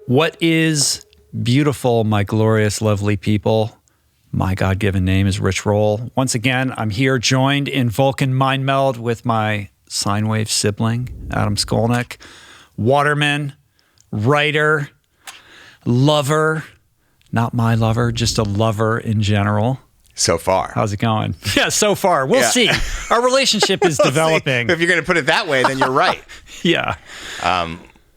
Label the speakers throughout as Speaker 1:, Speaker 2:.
Speaker 1: What is beautiful, my glorious, lovely people? My God-given name is Rich Roll. Once again, I'm here joined in Vulcan Mind Meld with my sine wave sibling, Adam Skolnick, waterman, writer, lover, not my lover, just a lover in general.
Speaker 2: So far.
Speaker 1: How's it going? Yeah, so far. We'll see. Our relationship is developing.
Speaker 2: If you're going to put it that way, then you're right.
Speaker 1: Yeah.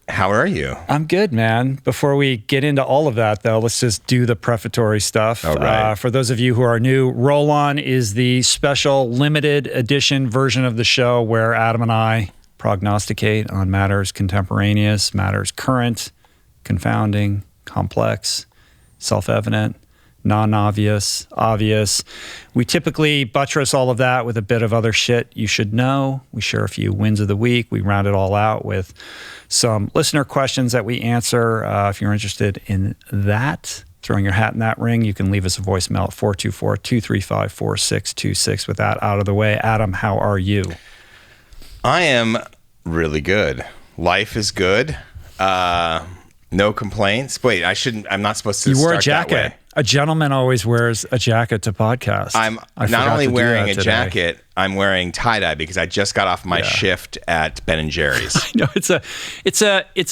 Speaker 2: How are you?
Speaker 1: I'm good, man. Before we get into all of that, though, let's just do the prefatory stuff.
Speaker 2: All right.
Speaker 1: For those of you who are new, Roll On is the special limited edition version of the show where Adam and I prognosticate on matters contemporaneous, matters current, confounding, complex, self-evident, non-obvious, obvious. We typically buttress all of that with a bit of other shit you should know. We share a few wins of the week. We round it all out with some listener questions that we answer. If you're interested in that, throwing your hat in that ring, you can leave us a voicemail at 424-235-4626. With that out of the way, Adam, how are you?
Speaker 2: I am really good. Life is good. No complaints. Wait, I'm not supposed to
Speaker 1: You wore a
Speaker 2: start that
Speaker 1: jacket.
Speaker 2: way.
Speaker 1: A gentleman always wears a jacket to podcast.
Speaker 2: I'm not only wearing a jacket, I'm wearing tie-dye because I just got off my shift at Ben & Jerry's.
Speaker 1: I know it's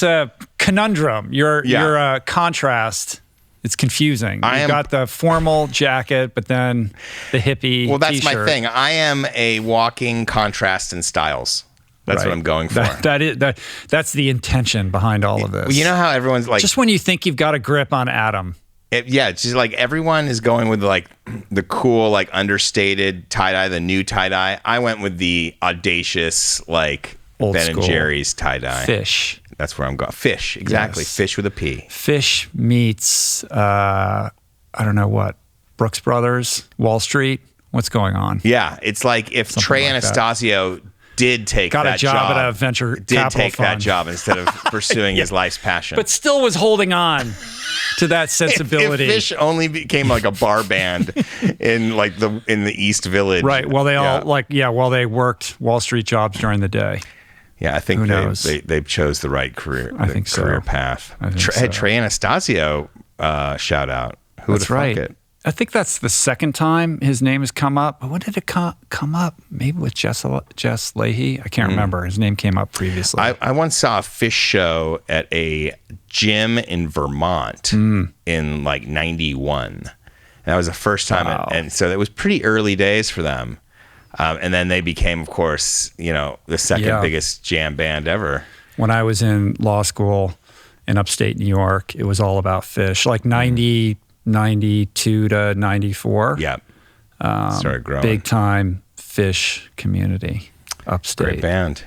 Speaker 1: a conundrum. You're a contrast. It's confusing. You've got the formal jacket, but then the hippie
Speaker 2: Well, that's
Speaker 1: t-shirt.
Speaker 2: my thing. I am a walking contrast in styles. That's what I'm going for.
Speaker 1: That's the intention behind all of this.
Speaker 2: Well, you know how everyone's like...
Speaker 1: Just when you think you've got a grip on Adam.
Speaker 2: It's just like everyone is going with like the cool, like understated tie-dye, the new tie-dye. I went with the audacious, like
Speaker 1: Old
Speaker 2: Ben
Speaker 1: school
Speaker 2: & Jerry's tie-dye.
Speaker 1: Fish.
Speaker 2: That's where I'm going. Fish, exactly.
Speaker 1: Yes.
Speaker 2: Fish with a P.
Speaker 1: Fish meets, I don't know what, Brooks Brothers, Wall Street. What's going on?
Speaker 2: Yeah, it's like if
Speaker 1: Something
Speaker 2: Trey
Speaker 1: like
Speaker 2: Anastasio did take
Speaker 1: got
Speaker 2: that
Speaker 1: a job at a venture
Speaker 2: did
Speaker 1: capital
Speaker 2: take that
Speaker 1: fund.
Speaker 2: job instead of pursuing his life's passion.
Speaker 1: But still was holding on to that sensibility.
Speaker 2: If Fish only became like a bar band in the East Village,
Speaker 1: Right. Well, they all while they worked Wall Street jobs during the day.
Speaker 2: Yeah, I think
Speaker 1: Who knows?
Speaker 2: they chose the right career.
Speaker 1: I think so.
Speaker 2: Career path.
Speaker 1: I think so.
Speaker 2: Trey Anastasio shout out. Who would have
Speaker 1: right.
Speaker 2: thunk it?
Speaker 1: I think that's the second time his name has come up. But when did it come up? Maybe with Jess Leahy? I can't remember. His name came up previously.
Speaker 2: I once saw a Fish show at a gym in Vermont in like 91. And that was the first time.
Speaker 1: Wow.
Speaker 2: And so it was pretty early days for them. And then they became, of course, the second biggest jam band ever.
Speaker 1: When I was in law school in upstate New York, it was all about Fish. Like 92 to 94.
Speaker 2: Yeah. Started growing.
Speaker 1: Big time Fish community upstate.
Speaker 2: Great band.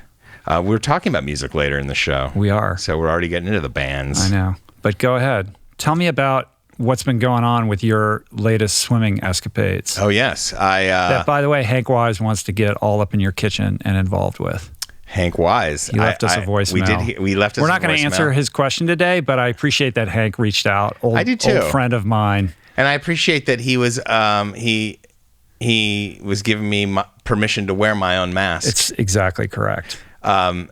Speaker 2: We're talking about music later in the show.
Speaker 1: We are.
Speaker 2: So we're already getting into the bands.
Speaker 1: I know. But go ahead. Tell me about what's been going on with your latest swimming escapades.
Speaker 2: Oh, yes.
Speaker 1: That, by the way, Hank Wise wants to get all up in your kitchen and involved with.
Speaker 2: Hank Wise.
Speaker 1: He left us a voicemail.
Speaker 2: We left us
Speaker 1: We're not going to answer his question today, but I appreciate that Hank reached out.
Speaker 2: I do too.
Speaker 1: Old friend of mine.
Speaker 2: And I appreciate that he was he was giving me permission to wear my own mask.
Speaker 1: It's exactly correct.
Speaker 2: And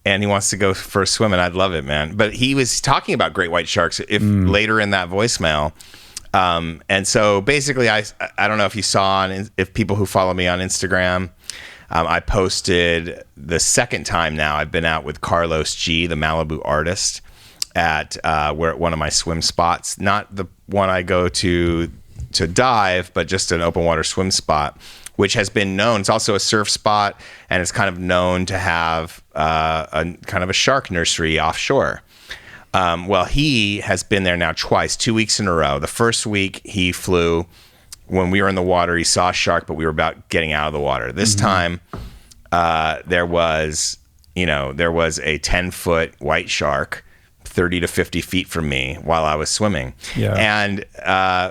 Speaker 2: he wants to go for a swim, and I'd love it, man. But he was talking about great white sharks later in that voicemail. And so basically, I don't know if you saw, if people who follow me on Instagram, I posted the second time now I've been out with Carlos G, the Malibu artist, at one of my swim spots. Not the one I go to dive, but just an open water swim spot, which has been known. It's also a surf spot, and it's kind of known to have a kind of a shark nursery offshore. Well, he has been there now twice, 2 weeks in a row. The first week he flew. When we were in the water, he saw a shark, but we were about getting out of the water. This time, there was a 10-foot white shark 30 to 50 feet from me while I was swimming.
Speaker 1: Yeah.
Speaker 2: And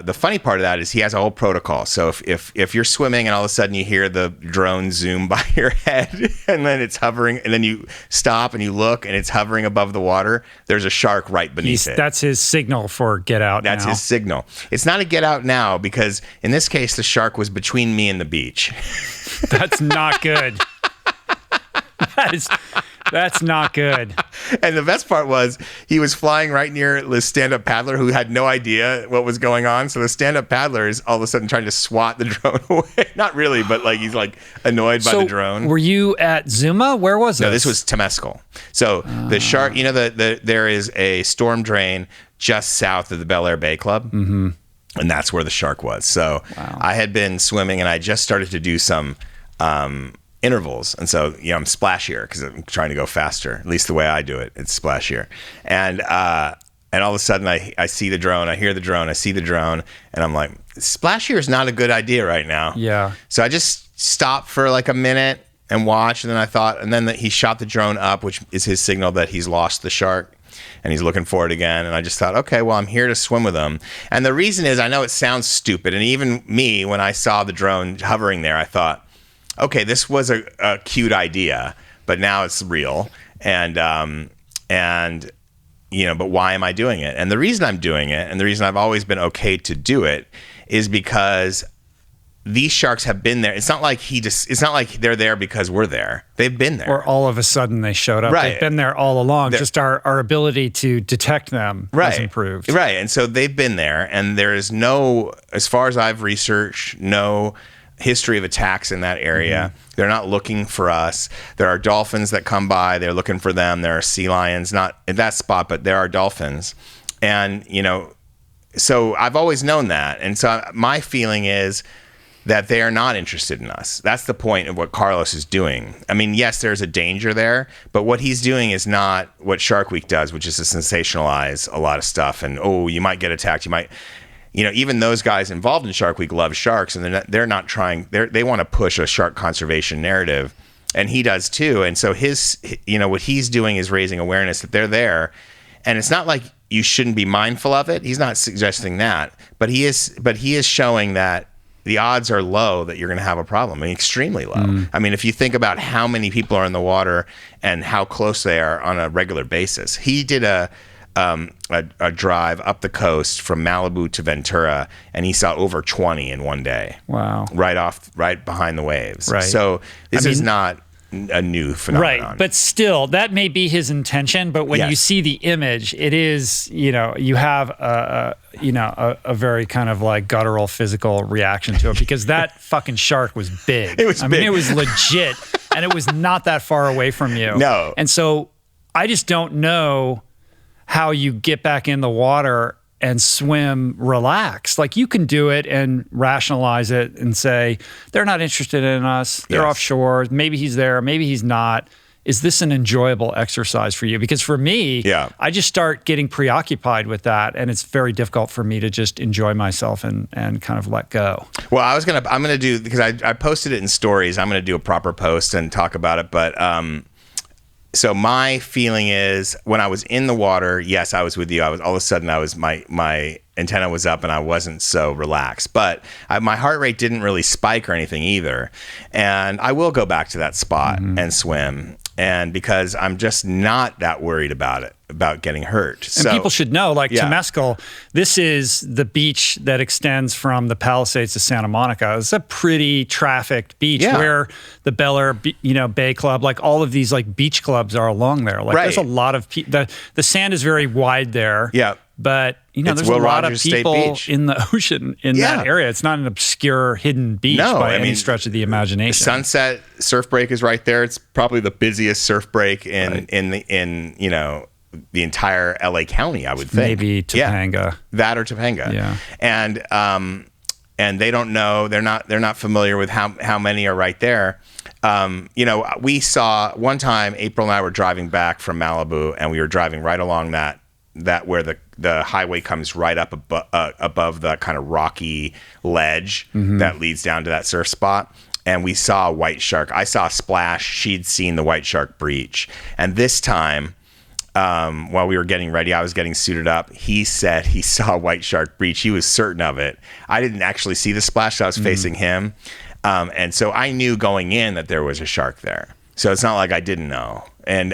Speaker 2: the funny part of that is he has a whole protocol. So if you're swimming and all of a sudden you hear the drone zoom by your head and then it's hovering, and then you stop and you look and it's hovering above the water, there's a shark right beneath it.
Speaker 1: That's his signal for get out now.
Speaker 2: That's his signal. It's not a get out now, because in this case, the shark was between me and the beach.
Speaker 1: That's not good. That's not good.
Speaker 2: And the best part was he was flying right near the stand-up paddler who had no idea what was going on. So the stand-up paddler is all of a sudden trying to swat the drone away. Not really, but like he's like annoyed by the drone.
Speaker 1: Were you at Zuma? Where was it?
Speaker 2: No, this was Temescal. So the shark, you know, there is a storm drain just south of the Bel Air Bay Club. Mm-hmm. And that's where the shark was. So I had been swimming and I just started to do some intervals. And so, you know, I'm splashier because I'm trying to go faster. At least the way I do it, it's splashier. And all of a sudden I see the drone, I hear the drone, I see the drone, and I'm like, splashier is not a good idea right now.
Speaker 1: Yeah.
Speaker 2: So I just stopped for like a minute and watched. And then I thought, and then he shot the drone up, which is his signal that he's lost the shark. And he's looking for it again. And I just thought, okay, well, I'm here to swim with him. And the reason is, I know it sounds stupid. And even me, when I saw the drone hovering there, I thought, okay, this was a cute idea, but now it's real. And you know, but why am I doing it? And the reason I'm doing it, and the reason I've always been okay to do it, is because these sharks have been there. It's not like it's not like they're there because we're there. They've been there.
Speaker 1: Or all of a sudden they showed up.
Speaker 2: Right.
Speaker 1: They've been there all along. Just our ability to detect them has improved.
Speaker 2: Right. And so they've been there, and there is no, as far as I've researched, no history of attacks in that area. Mm-hmm. They're not looking for us. There are dolphins that come by. They're looking for them. There are sea lions, not in that spot, but there are dolphins. And, you know, so I've always known that. And so my feeling is that they are not interested in us. That's the point of what Carlos is doing. I mean, yes, there's a danger there, but what he's doing is not what Shark Week does, which is to sensationalize a lot of stuff. And, oh, you might get attacked. You might, you know, even those guys involved in Shark Week love sharks, and they're not trying, they want to push a shark conservation narrative. And he does too. And so you know, what he's doing is raising awareness that they're there. And it's not like you shouldn't be mindful of it. He's not suggesting that, but he is showing that the odds are low that you're going to have a problem. I mean, extremely low. I mean, if you think about how many people are in the water and how close they are on a regular basis. He did a drive up the coast from Malibu to Ventura, and he saw over 20 in one day.
Speaker 1: Wow.
Speaker 2: Right behind the waves.
Speaker 1: Right.
Speaker 2: So this is not a new phenomenon.
Speaker 1: Right, but still, that may be his intention. But when you see the image, it is, you know, you have a very kind of like guttural physical reaction to it, because that fucking shark was big.
Speaker 2: It was big.
Speaker 1: I mean, it was legit, and it was not that far away from you.
Speaker 2: No.
Speaker 1: And so I just don't know how you get back in the water and swim relaxed. Like, you can do it and rationalize it and say, they're not interested in us. They're offshore. Maybe he's there. Maybe he's not. Is this an enjoyable exercise for you? Because for me, I just start getting preoccupied with that, and it's very difficult for me to just enjoy myself and kind of let go.
Speaker 2: Well, I'm going to do, because I posted it in stories. I'm going to do a proper post and talk about it. But, so my feeling is, when I was in the water, yes, I was with you. All of a sudden my antenna was up and I wasn't so relaxed, but my heart rate didn't really spike or anything either. And I will go back to that spot and swim. And because I'm just not that worried about it, about getting hurt.
Speaker 1: And people should know, like Temescal, this is the beach that extends from the Palisades to Santa Monica. It's a pretty trafficked beach where the Bel Air, Bay Club, like all of these like beach clubs are along there. Like there's a lot of people. The sand is very wide there. Yeah. But, there's a lot of people in the ocean in that area. It's not an obscure, hidden beach by any stretch of the imagination.
Speaker 2: The Sunset surf break is right there. It's probably the busiest surf break in the entire LA County, I would think.
Speaker 1: Maybe Topanga.
Speaker 2: Yeah, that or Topanga.
Speaker 1: Yeah.
Speaker 2: And they don't know, they're not familiar with how many are right there. We saw one time, April and I were driving back from Malibu, and we were driving right along that where the highway comes right up above the kind of rocky ledge that leads down to that surf spot. And we saw a white shark. I saw a splash. She'd seen the white shark breach. And this time, while we were getting ready, I was getting suited up. He said he saw a white shark breach. He was certain of it. I didn't actually see the splash. So I was facing him. And so I knew going in that there was a shark there. So it's not like I didn't know. And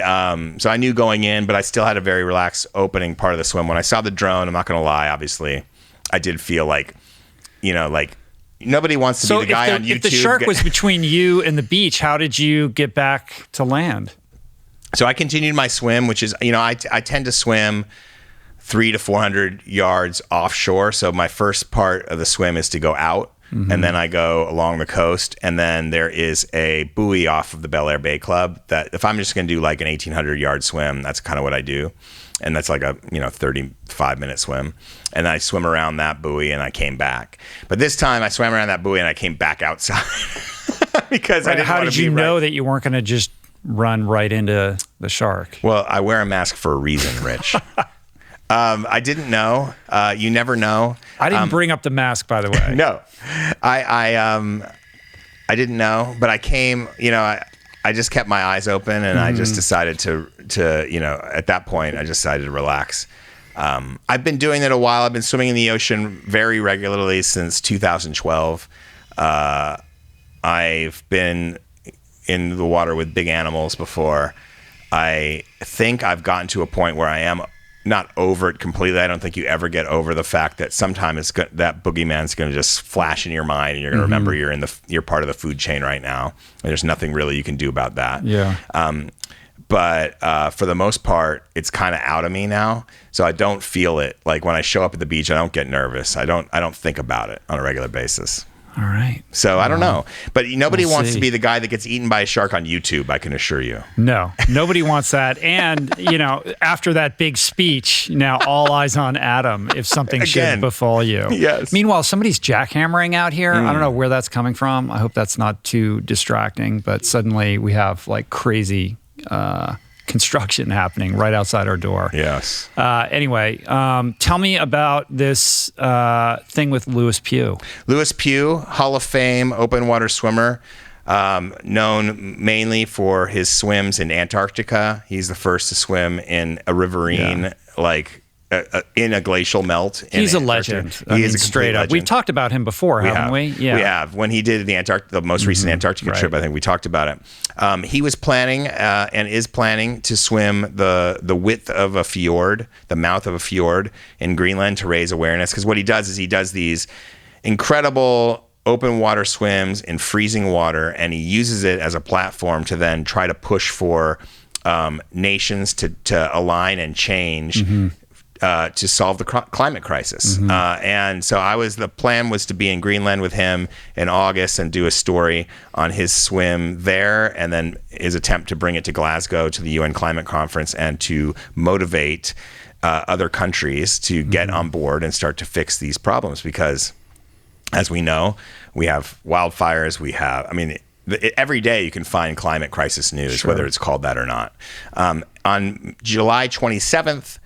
Speaker 2: so I knew going in, but I still had a very relaxed opening part of the swim. When I saw the drone, I'm not going to lie, obviously, I did feel like, nobody wants to be the guy on YouTube.
Speaker 1: If the shark was between you and the beach, how did you get back to land?
Speaker 2: So I continued my swim, which is, I tend to swim 300 to 400 yards offshore. So my first part of the swim is to go out, and then I go along the coast, and then there is a buoy off of the Bel Air Bay Club that if I'm just going to do like an 1,800 yard swim, that's kind of what I do. And that's like a 35-minute swim. And I swim around that buoy and I came back. But this time I swam around that buoy and I came back outside because I didn't
Speaker 1: How
Speaker 2: want
Speaker 1: did
Speaker 2: to be
Speaker 1: you know that you weren't going to just run right into the shark?
Speaker 2: Well, I wear a mask for a reason, Rich. I didn't know. You never know.
Speaker 1: I didn't bring up the mask, by the way.
Speaker 2: No, I didn't know, but I came. I just kept my eyes open, and I just decided to at that point, I just decided to relax. I've been doing it a while. I've been swimming in the ocean very regularly since 2012. I've been in the water with big animals before. I think I've gotten to a point where I am not over it completely. I don't think you ever get over the fact that sometimes that boogeyman's going to just flash in your mind, and you're going to remember you're part of the food chain right now, and there's nothing really you can do about that.
Speaker 1: Yeah.
Speaker 2: But for the most part, it's kind of out of me now, so I don't feel it. Like when I show up at the beach, I don't get nervous. I don't think about it on a regular basis.
Speaker 1: All right.
Speaker 2: So I don't know, but nobody wants to be the guy that gets eaten by a shark on YouTube. I can assure you.
Speaker 1: No, nobody wants that. And after that big speech, now all eyes on Adam if something should befall you.
Speaker 2: Yes.
Speaker 1: Meanwhile, somebody's jackhammering out here. I don't know where that's coming from. I hope that's not too distracting. But suddenly we have like crazy construction happening right outside our door.
Speaker 2: Yes.
Speaker 1: Anyway, tell me about this thing with Lewis Pugh.
Speaker 2: Lewis Pugh, Hall of Fame open water swimmer, known mainly for his swims in Antarctica. He's the first to swim in a riverine, in a glacial melt.
Speaker 1: He's a legend.
Speaker 2: He is
Speaker 1: straight up.
Speaker 2: legend.
Speaker 1: We've talked about him before, haven't we?
Speaker 2: Yeah. We have. When he did the most recent Antarctica trip, I think we talked about it. He was planning and is planning to swim the width of a fjord, the mouth of a fjord in Greenland to raise awareness. Because what he does is he does these incredible open water swims in freezing water, and he uses it as a platform to then try to push for nations to align and change to solve the climate crisis. And so the plan was to be in Greenland with him in August and do a story on his swim there, and then his attempt to bring it to Glasgow to the UN climate conference and to motivate other countries to get on board and start to fix these problems. Because as we know, we have wildfires, every day you can find climate crisis news, whether it's called that or not. On July 27th,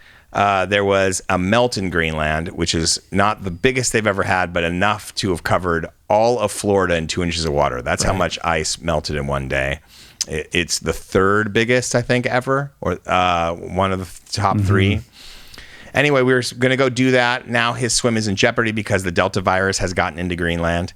Speaker 2: there was a melt in Greenland, which is not the biggest they've ever had, but enough to have covered all of Florida in 2 inches of water. That's how much ice melted in one day. It's the third biggest, I think, ever, or one of the top three. Anyway, we were going to go do that. Now his swim is in jeopardy because the Delta virus has gotten into Greenland.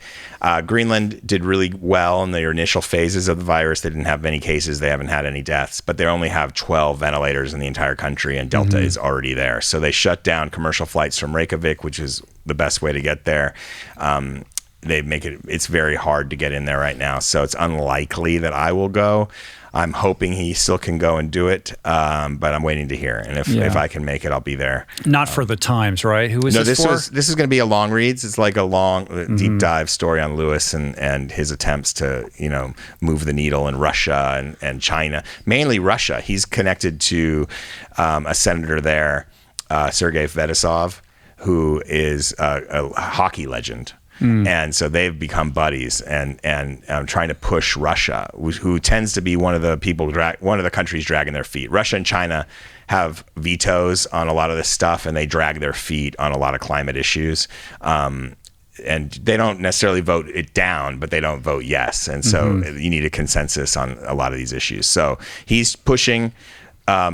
Speaker 2: Greenland did really well in their initial phases of the virus. They didn't have many cases. They haven't had any deaths, but they only have 12 ventilators in the entire country, and Delta is already there. So they shut down commercial flights from Reykjavik, which is the best way to get there. It's very hard to get in there right now. So it's unlikely that I will go. I'm hoping he still can go and do it, but I'm waiting to hear. And if I can make it, I'll be there.
Speaker 1: Not for the Times, right? Who is this for?
Speaker 2: This is going to be a long read. It's like a long, deep dive story on Lewis and his attempts to, move the needle in Russia and China. Mainly Russia. He's connected to a senator there, Sergei Fedosov, who is a hockey legend. And so they've become buddies, and trying to push Russia, who tends to be one of the countries dragging their feet. Russia and China have vetoes on a lot of this stuff, and they drag their feet on a lot of climate issues. And they don't necessarily vote it down, but they don't vote yes. And so you need a consensus on a lot of these issues. So he's pushing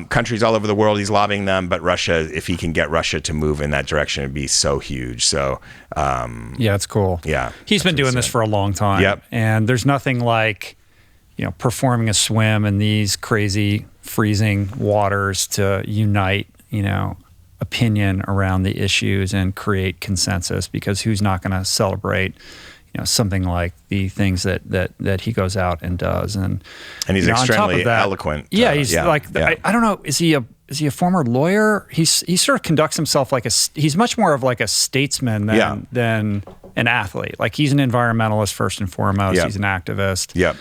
Speaker 2: countries all over the world. He's lobbying them, but Russia, if he can get Russia to move in that direction, it'd be so huge. So
Speaker 1: it's cool.
Speaker 2: Yeah,
Speaker 1: he's been doing this for a long time.
Speaker 2: Yep.
Speaker 1: And there's nothing like performing a swim in these crazy freezing waters to unite opinion around the issues and create consensus, because who's not going to celebrate something like the things that he goes out and does, and
Speaker 2: he's extremely eloquent.
Speaker 1: Yeah, he's I don't know, is he a former lawyer? He sort of conducts himself like he's much more of like a statesman than an athlete. Like he's an environmentalist first and foremost. He's an activist.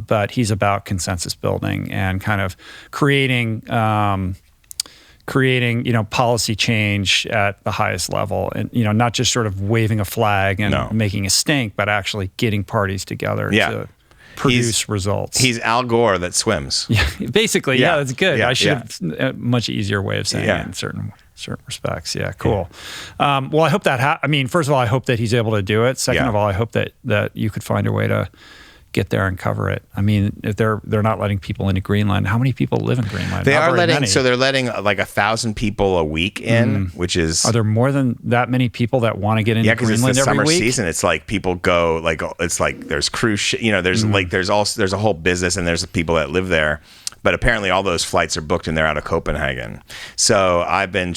Speaker 1: But he's about consensus building and kind of creating policy change at the highest level, and not just sort of waving a flag and making a stink, but actually getting parties together to produce results.
Speaker 2: He's Al Gore that swims.
Speaker 1: Yeah, basically. Yeah, that's good. I should have a much easier way of saying it in certain respects. Yeah, cool. Well, I hope that. First of all, I hope that he's able to do it. Second of all, I hope that you could find a way to get there and cover it. I mean, if they're not letting people into Greenland, how many people live in Greenland?
Speaker 2: They are letting, so they're letting like 1,000 people a week in, which is...
Speaker 1: Are there more than that many people that want to get into Greenland every week?
Speaker 2: Yeah, because it's the summer season. It's like people go, like, it's like there's cruise, there's like, there's a whole business and there's people that live there. But apparently all those flights are booked and they're out of Copenhagen. So I've been,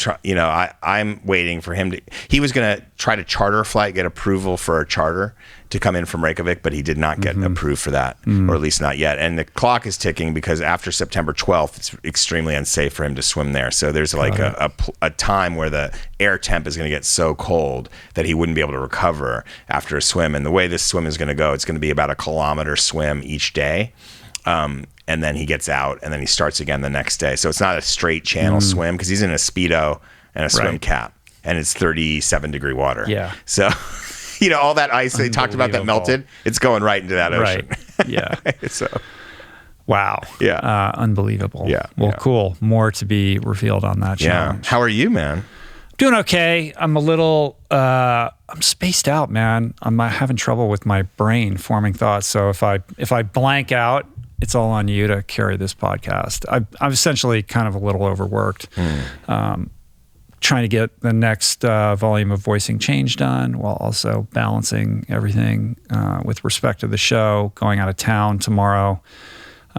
Speaker 2: I'm waiting for him to, he was going to try to charter a flight, get approval for a charter to come in from Reykjavik, but he did not get approved for that, or at least not yet. And the clock is ticking because after September 12th, it's extremely unsafe for him to swim there. So there's like a time where the air temp is going to get so cold that he wouldn't be able to recover after a swim. And the way this swim is going to go, it's going to be about a kilometer swim each day. And then he gets out and then he starts again the next day. So it's not a straight channel swim because he's in a Speedo and a swim cap and it's 37-degree water.
Speaker 1: Yeah.
Speaker 2: So, all that ice they talked about that melted, it's going right into that ocean.
Speaker 1: Right. Yeah.
Speaker 2: So.
Speaker 1: Wow.
Speaker 2: Yeah.
Speaker 1: Unbelievable.
Speaker 2: Yeah.
Speaker 1: Well, cool. More to be revealed on that challenge.
Speaker 2: Yeah. How are you, man?
Speaker 1: Doing okay. I'm a little, I'm spaced out, man. I'm having trouble with my brain forming thoughts. So if I blank out, it's all on you to carry this podcast. I'm essentially kind of a little overworked, trying to get the next volume of Voicing Change done while also balancing everything with respect to the show, going out of town tomorrow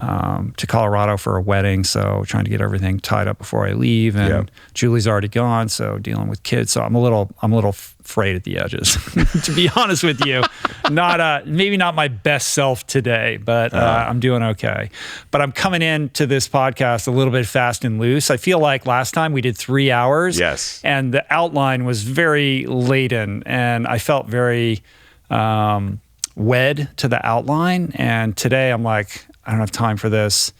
Speaker 1: to Colorado for a wedding. So trying to get everything tied up before I leave. And Julie's already gone, so dealing with kids. So I'm a little frayed at the edges, to be honest with you. Maybe not my best self today, but I'm doing okay. But I'm coming into this podcast a little bit fast and loose. I feel like last time we did 3 hours.
Speaker 2: Yes.
Speaker 1: And the outline was very laden, and I felt very wed to the outline. And today I'm like, I don't have time for this.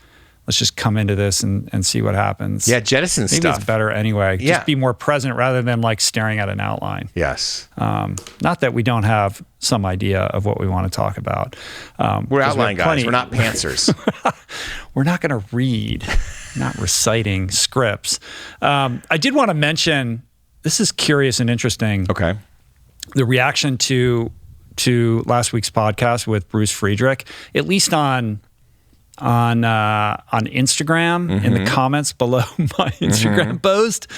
Speaker 1: Let's just come into this and see what happens.
Speaker 2: Yeah, jettison stuff.
Speaker 1: Maybe it's better anyway.
Speaker 2: Yeah.
Speaker 1: Just be more present rather than like staring at an outline.
Speaker 2: Yes.
Speaker 1: Not that we don't have some idea of what we want to talk about.
Speaker 2: We're outline guys. We're not pantsers.
Speaker 1: We're not going to read, not reciting scripts. I did want to mention, this is curious and interesting.
Speaker 2: Okay.
Speaker 1: The reaction to last week's podcast with Bruce Friedrich, at least on Instagram, in the comments below my Instagram post,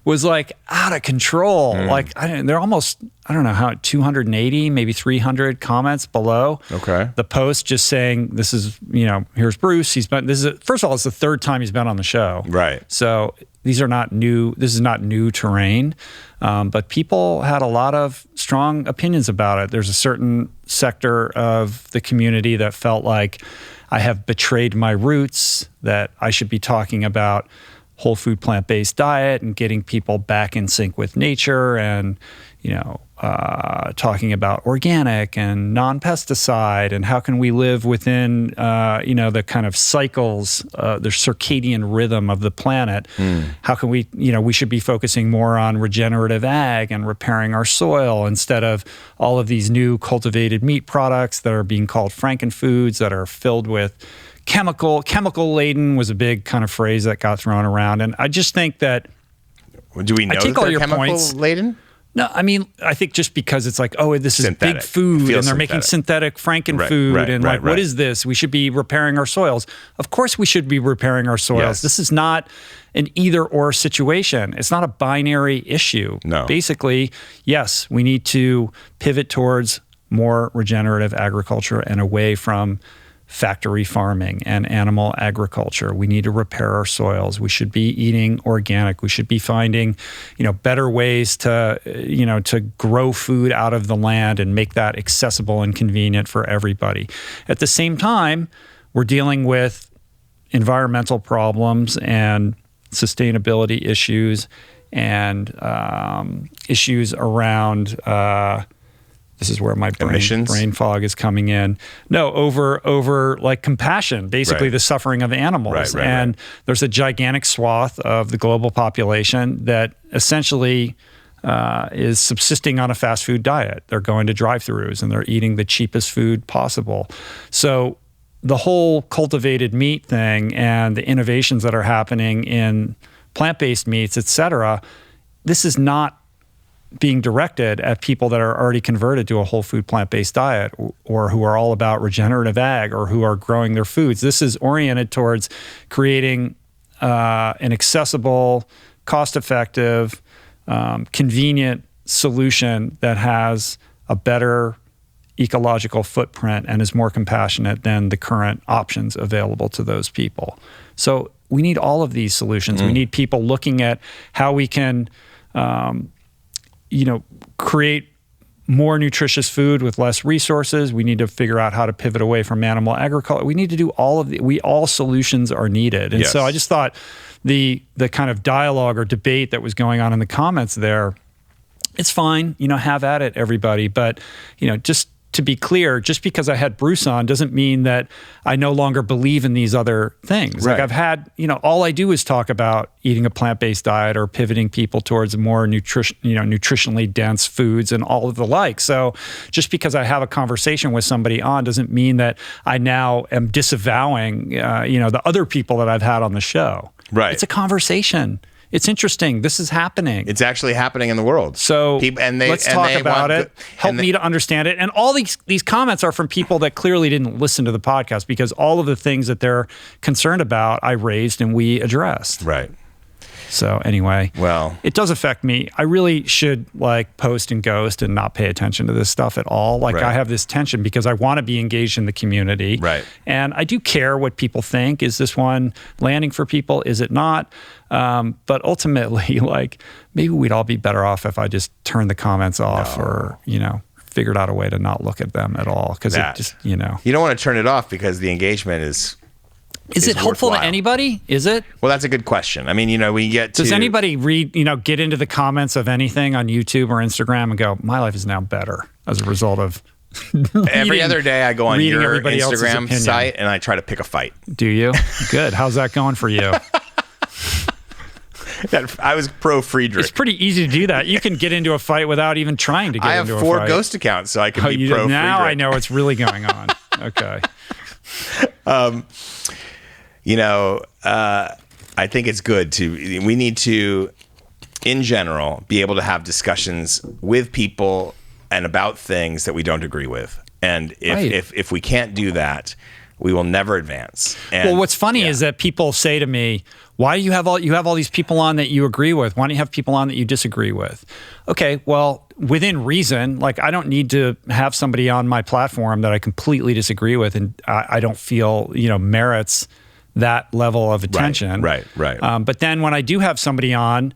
Speaker 1: was like out of control. Like they're almost, I don't know how, 280, maybe 300 comments below.
Speaker 2: Okay.
Speaker 1: The post just saying, this is, here's Bruce. First of all, it's the third time he's been on the show.
Speaker 2: Right.
Speaker 1: So these are not new. This is not new terrain. But people had a lot of strong opinions about it. There's a certain sector of the community that felt like I have betrayed my roots, that I should be talking about whole food, plant-based diet and getting people back in sync with nature and, talking about organic and non-pesticide and how can we live within, the kind of cycles, the circadian rhythm of the planet. How can we, we should be focusing more on regenerative ag and repairing our soil instead of all of these new cultivated meat products that are being called frankenfoods that are filled with chemical laden was a big kind of phrase that got thrown around. And I just think that,
Speaker 2: do we know that they're chemical laden?
Speaker 1: No, I mean, I think just because it's like, oh, this is
Speaker 2: synthetic.
Speaker 1: Big food, and they're making synthetic frankenfood, what is this? We should be repairing our soils. Of course we should be repairing our soils.
Speaker 2: Yes.
Speaker 1: This is not an either-or situation. It's not a binary issue.
Speaker 2: No.
Speaker 1: Basically, yes, we need to pivot towards more regenerative agriculture and away from factory farming and animal agriculture. We need to repair our soils. We should be eating organic. We should be finding, better ways to, to grow food out of the land and make that accessible and convenient for everybody. At the same time, we're dealing with environmental problems and sustainability issues and issues around this is where my brain fog is coming in. No, over like compassion, basically the suffering of animals. And there's a gigantic swath of the global population that essentially is subsisting on a fast food diet. They're going to drive-thrus and they're eating the cheapest food possible. So the whole cultivated meat thing and the innovations that are happening in plant-based meats, et cetera, this is not being directed at people that are already converted to a whole food plant-based diet or who are all about regenerative ag or who are growing their foods. This is oriented towards creating an accessible, cost-effective, convenient solution that has a better ecological footprint and is more compassionate than the current options available to those people. So we need all of these solutions. We need people looking at how we can create more nutritious food with less resources. We need to figure out how to pivot away from animal agriculture. We need to do all solutions are needed. And so I just thought the kind of dialogue or debate that was going on in the comments there, it's fine, have at it, everybody. But, just to be clear, just because I had Bruce on doesn't mean that I no longer believe in these other things. Like I've had, all I do is talk about eating a plant-based diet or pivoting people towards more nutritionally dense foods and all of the like. So just because I have a conversation with somebody on doesn't mean that I now am disavowing, the other people that I've had on the show.
Speaker 2: Right.
Speaker 1: It's a conversation. It's interesting. This is happening.
Speaker 2: It's actually happening in the world.
Speaker 1: So let's talk about it. Help me to understand it. And all these comments are from people that clearly didn't listen to the podcast because all of the things that they're concerned about, I raised and we addressed.
Speaker 2: Right.
Speaker 1: So anyway,
Speaker 2: well,
Speaker 1: it does affect me. I really should post and ghost and not pay attention to this stuff at all. I have this tension because I want to be engaged in the community.
Speaker 2: Right.
Speaker 1: And I do care what people think. Is this one landing for people? Is it not? But ultimately, maybe we'd all be better off if I just turned the comments off or, figured out a way to not look at them at all. Because it just,
Speaker 2: You don't want to turn it off because the engagement is
Speaker 1: it helpful to anybody? Is it?
Speaker 2: Well, that's a good question. I mean, we get to...
Speaker 1: Does anybody read, get into the comments of anything on YouTube or Instagram and go, my life is now better as a result of
Speaker 2: every other day I go on your Instagram site and I try to pick a fight.
Speaker 1: Do you? Good. How's that going for you?
Speaker 2: I was pro Friedrich.
Speaker 1: It's pretty easy to do that. You can get into a fight without even trying to get into a fight.
Speaker 2: I have 4 ghost accounts, so I can be pro Friedrich.
Speaker 1: Now I know what's really going on. Okay.
Speaker 2: I think it's good we need to, in general, be able to have discussions with people and about things that we don't agree with. And if we can't do that, we will never advance. And,
Speaker 1: well, what's funny is that people say to me, why do you have all these people on that you agree with? Why don't you have people on that you disagree with? Okay, well, within reason, I don't need to have somebody on my platform that I completely disagree with and I don't feel, merits that level of attention.
Speaker 2: Right.
Speaker 1: But then when I do have somebody on,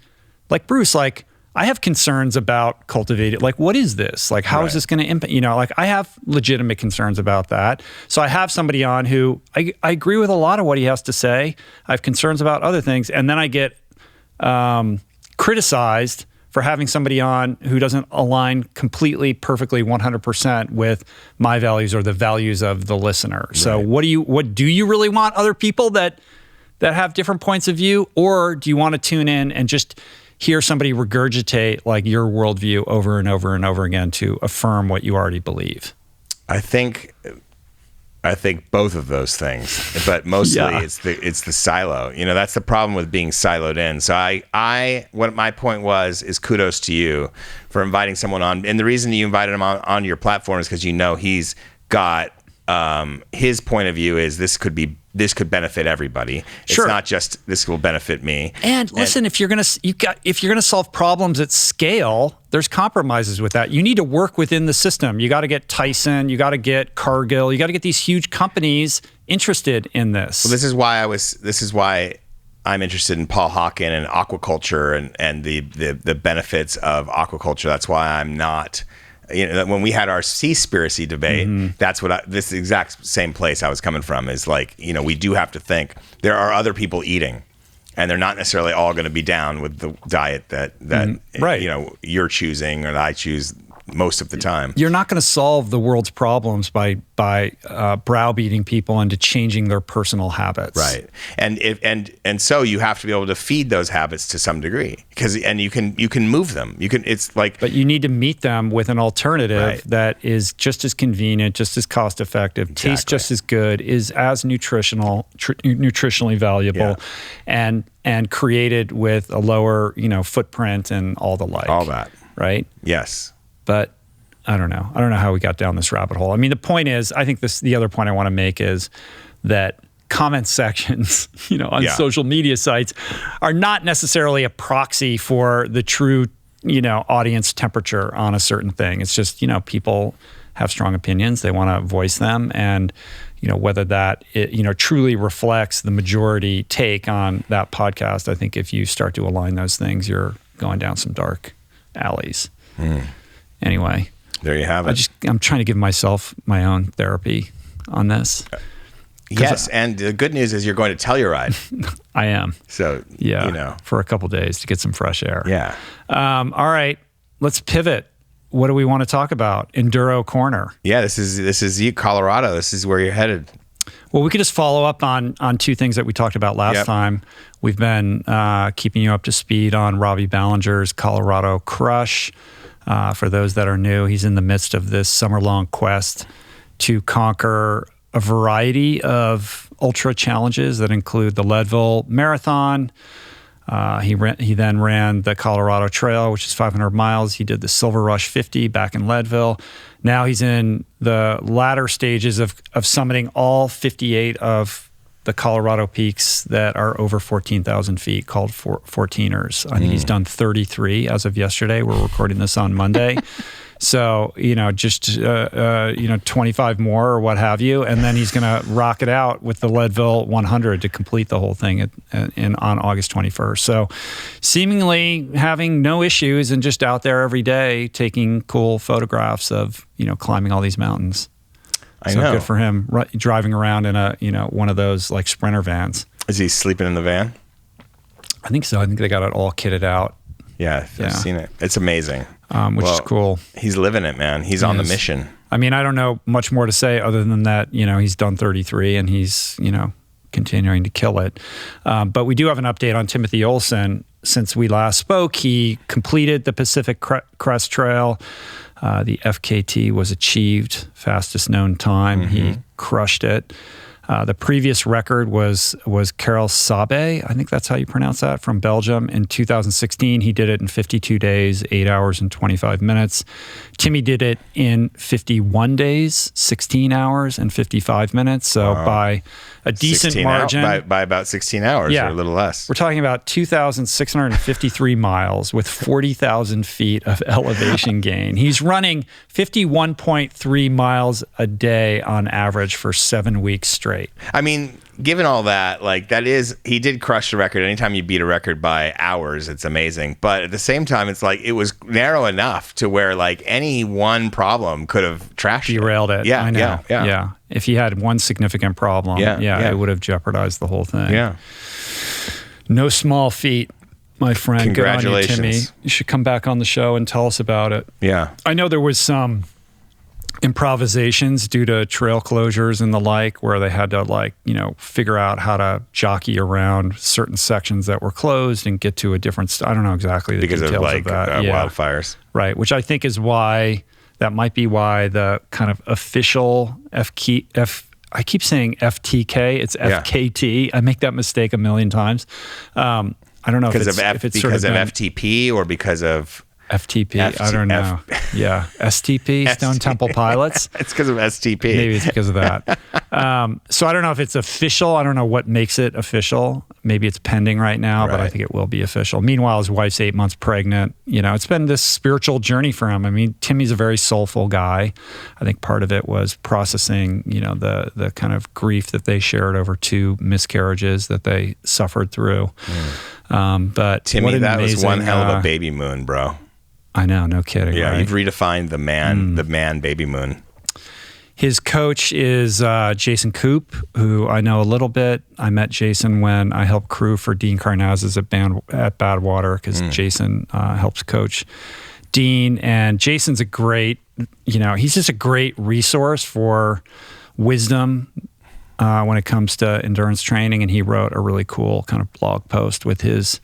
Speaker 1: like Bruce, I have concerns about cultivated, what is this? How is this going to impact, I have legitimate concerns about that. So I have somebody on who I agree with a lot of what he has to say. I have concerns about other things. And then I get criticized for having somebody on who doesn't align completely, perfectly, 100% with my values or the values of the listener. Right. So what do you really want other people that have different points of view? Or do you want to tune in and just hear somebody regurgitate your worldview over and over and over again to affirm what you already believe? I think
Speaker 2: both of those things, but mostly it's the silo. That's the problem with being siloed in. So what my point is kudos to you for inviting someone on. And the reason you invited him on your platform is because he's got his point of view is this could benefit everybody. It's not just this will benefit me.
Speaker 1: And listen, if you're gonna solve problems at scale, there's compromises with that. You need to work within the system. You got to get Tyson, you got to get Cargill, you got to get these huge companies interested in this.
Speaker 2: Well, this is why I'm interested in Paul Hawken and aquaculture and the benefits of aquaculture. That's why I'm not. When we had our Seaspiracy debate, that's what this exact same place I was coming from is like, we do have to think there are other people eating, and they're not necessarily all going to be down with the diet that
Speaker 1: right.
Speaker 2: You're choosing or I choose most of the time.
Speaker 1: You're not going to solve the world's problems by browbeating people into changing their personal habits.
Speaker 2: Right. And so you have to be able to feed those habits to some degree and you can move them. But
Speaker 1: you need to meet them with an alternative that is just as convenient, just as cost effective, tastes just as good, is as nutritionally valuable, and created with a lower, footprint and all the like.
Speaker 2: All that.
Speaker 1: Right?
Speaker 2: Yes.
Speaker 1: But I don't know. I don't know how we got down this rabbit hole. I mean, the point is, I think the other point I want to make is that comment sections, on social media sites are not necessarily a proxy for the true, audience temperature on a certain thing. It's just, people have strong opinions. They want to voice them. And, whether that, truly reflects the majority take on that podcast, I think if you start to align those things, you're going down some dark alleys. Anyway,
Speaker 2: there you have it.
Speaker 1: I'm trying to give myself my own therapy on this.
Speaker 2: Yes, and the good news is you're going to Telluride.
Speaker 1: I am.
Speaker 2: So,
Speaker 1: for a couple days to get some fresh air.
Speaker 2: Yeah.
Speaker 1: All right, let's pivot. What do we want to talk about? Enduro Corner.
Speaker 2: Yeah, this is you, Colorado. This is where you're headed.
Speaker 1: Well, we could just follow up on two things that we talked about last time. We've been keeping you up to speed on Robbie Balenger's Colorado Crush. For those that are new, he's in the midst of this summer-long quest to conquer a variety of ultra challenges that include the Leadville Marathon. He then ran the Colorado Trail, which is 500 miles. He did the Silver Rush 50 back in Leadville. Now he's in the latter stages of summiting all 58 of the Colorado peaks that are over 14,000 feet, called 14ers. I think he's done 33 as of yesterday. We're recording this on Monday. So, just 25 more or what have you. And then he's going to rock it out with the Leadville 100 to complete the whole thing on August 21st. So seemingly having no issues and just out there every day taking cool photographs of, climbing all these mountains.
Speaker 2: I know.
Speaker 1: Good for him, driving around in a one of those like Sprinter vans.
Speaker 2: Is he sleeping in the van?
Speaker 1: I think so. I think they got it all kitted out.
Speaker 2: Yeah, I've seen it. It's amazing.
Speaker 1: Which is cool.
Speaker 2: He's living it, man. He's on the mission.
Speaker 1: I mean, I don't know much more to say other than that, he's done 33 and he's, continuing to kill it. But we do have an update on Timothy Olsen. Since we last spoke, he completed the Pacific Crest Trail. The FKT was achieved, fastest known time. He crushed it. The previous record was Karel Sabe, I think that's how you pronounce that, from Belgium in 2016. He did it in 52 days, 8 hours and 25 minutes. Timmy did it in 51 days, 16 hours and 55 minutes. So by a decent margin.
Speaker 2: By about 16 hours or a little less.
Speaker 1: We're talking about 2,653 miles with 40,000 feet of elevation gain. He's running 51.3 miles a day on average for 7 weeks straight.
Speaker 2: I mean, given all that, he did crush the record. Anytime you beat a record by hours, it's amazing. But at the same time, it's like it was narrow enough to where any one problem could have trashed
Speaker 1: derailed it.
Speaker 2: Yeah,
Speaker 1: I know.
Speaker 2: Yeah.
Speaker 1: If he had one significant problem, it would have jeopardized the whole thing.
Speaker 2: Yeah.
Speaker 1: No small feat, my friend.
Speaker 2: Congratulations.
Speaker 1: Good on you, Timmy. You should come back on the show and tell us about it.
Speaker 2: Yeah.
Speaker 1: I know there was some improvisations due to trail closures and the like, where they had to figure out how to jockey around certain sections that were closed and get to a different. I don't know exactly the details of that.
Speaker 2: Wildfires,
Speaker 1: right? Which I think is why that might be why the kind of official I keep saying FTK. It's FKT. I make that mistake a million times. I don't know
Speaker 2: because of FTP or because of
Speaker 1: FTP. I don't know. Yeah. STP, Stone Temple Pilots.
Speaker 2: It's because of STP.
Speaker 1: Maybe it's because of that. So I don't know if it's official. I don't know what makes it official. Maybe it's pending right now, but I think it will be official. Meanwhile, his wife's 8 months pregnant. It's been this spiritual journey for him. I mean, Timmy's a very soulful guy. I think part of it was processing, the kind of grief that they shared over 2 miscarriages that they suffered through. But
Speaker 2: Timmy, that was one hell of a baby moon, bro.
Speaker 1: I know, no kidding.
Speaker 2: Yeah,
Speaker 1: right?
Speaker 2: you've redefined the man baby moon.
Speaker 1: His coach is Jason Koop, who I know a little bit. I met Jason when I helped crew for Dean Karnazes at Badwater, because Jason helps coach Dean. And Jason's a great, he's just a great resource for wisdom when it comes to endurance training. And he wrote a really cool kind of blog post with his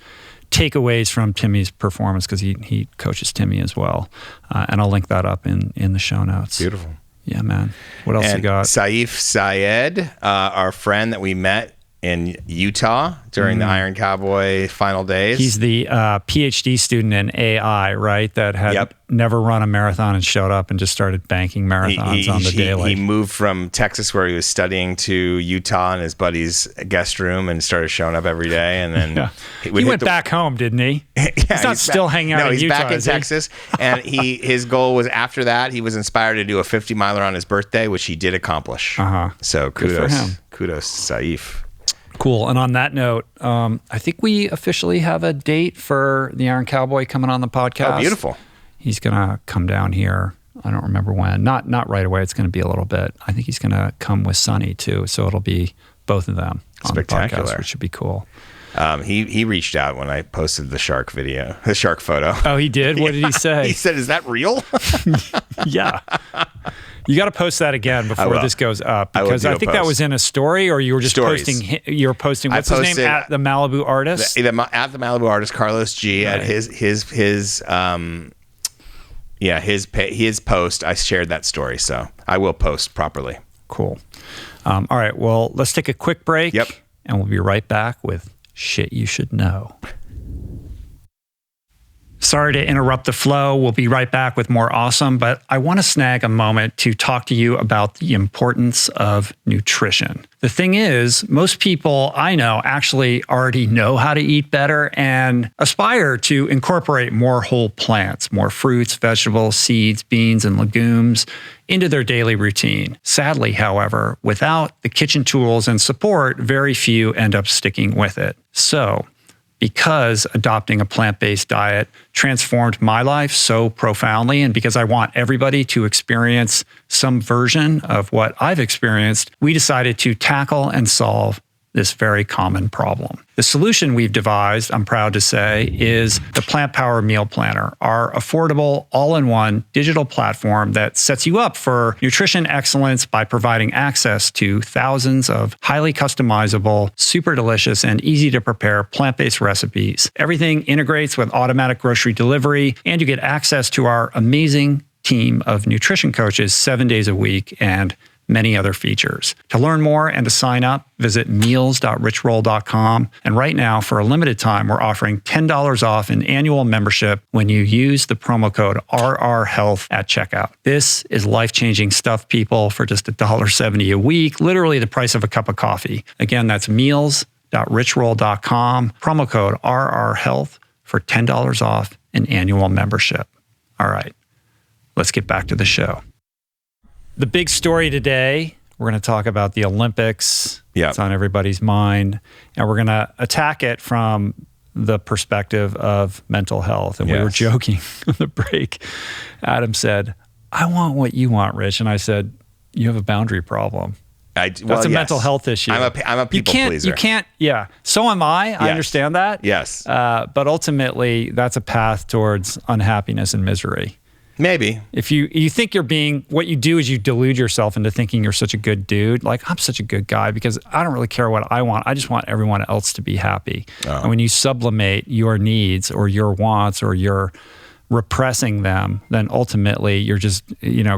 Speaker 1: takeaways from Timmy's performance, because he coaches Timmy as well. And I'll link that up in the show notes.
Speaker 2: Beautiful.
Speaker 1: Yeah, man. What else you got?
Speaker 2: Saif Syed, our friend that we met in Utah during the Iron Cowboy final days.
Speaker 1: He's the PhD student in AI, right? That had never run a marathon and showed up and just started banking marathons on the daily.
Speaker 2: He moved from Texas, where he was studying, to Utah in his buddy's guest room and started showing up every day. And then
Speaker 1: he went back home, didn't he? He's not still hanging out in Utah.
Speaker 2: No, he's back in Texas. And his goal was, after that, he was inspired to do a 50 miler on his birthday, which he did accomplish. So kudos.
Speaker 1: Good for him.
Speaker 2: Kudos to Saif.
Speaker 1: Cool. And on that note, I think we officially have a date for the Iron Cowboy coming on the podcast.
Speaker 2: Oh, beautiful. He's
Speaker 1: going to come down here. I don't remember when. Not right away. It's going to be a little bit. I think he's going to come with Sonny too. So it'll be both of them on the podcast, which should be cool.
Speaker 2: He reached out when I posted the shark photo.
Speaker 1: Oh, he did? What did he say?
Speaker 2: He said, "Is that real?"
Speaker 1: Yeah. You got to post that again before this goes up, because I think that was in a story, or you were just posting. You were posting. What's his name? At the Malibu Artist.
Speaker 2: At the Malibu Artist, Carlos G. Right. At his post. I shared that story, so I will post properly.
Speaker 1: Cool. All right. Well, let's take a quick break.
Speaker 2: Yep.
Speaker 1: And we'll be right back with shit you should know. Sorry to interrupt the flow. We'll be right back with more awesome, but I want to snag a moment to talk to you about the importance of nutrition. The thing is, most people I know actually already know how to eat better and aspire to incorporate more whole plants, more fruits, vegetables, seeds, beans, and legumes into their daily routine. Sadly, however, without the kitchen tools and support, very few end up sticking with it. So, because adopting a plant-based diet transformed my life so profoundly, and because I want everybody to experience some version of what I've experienced, we decided to tackle and solve this very common problem. The solution we've devised, I'm proud to say, is the Plantpower Meal Planner, our affordable, all-in-one digital platform that sets you up for nutrition excellence by providing access to thousands of highly customizable, super delicious, and easy-to-prepare plant-based recipes. Everything integrates with automatic grocery delivery, and you get access to our amazing team of nutrition coaches 7 days a week and many other features. To learn more and to sign up, visit meals.richroll.com. And right now, for a limited time, we're offering $10 off an annual membership when you use the promo code RRHealth at checkout. This is life-changing stuff, people, for just $1.70 a week, literally the price of a cup of coffee. Again, that's meals.richroll.com, promo code RRHealth for $10 off an annual membership. All right, let's get back to the show. The big story today, we're going to talk about the Olympics.
Speaker 2: Yep.
Speaker 1: It's on everybody's mind. And we're going to attack it from the perspective of mental health. And we were joking on the break. Adam said, "I want what you want, Rich." And I said, "You have a boundary problem." That's a mental health issue.
Speaker 2: I'm a people pleaser.
Speaker 1: You can't, So am I. I understand that.
Speaker 2: Yes.
Speaker 1: But ultimately, that's a path towards unhappiness and misery.
Speaker 2: Maybe.
Speaker 1: If you think you're being, what you do is you delude yourself into thinking you're such a good dude. Like, I'm such a good guy because I don't really care what I want. I just want everyone else to be happy. Oh. And when you sublimate your needs or your wants or you're repressing them, then ultimately you're just,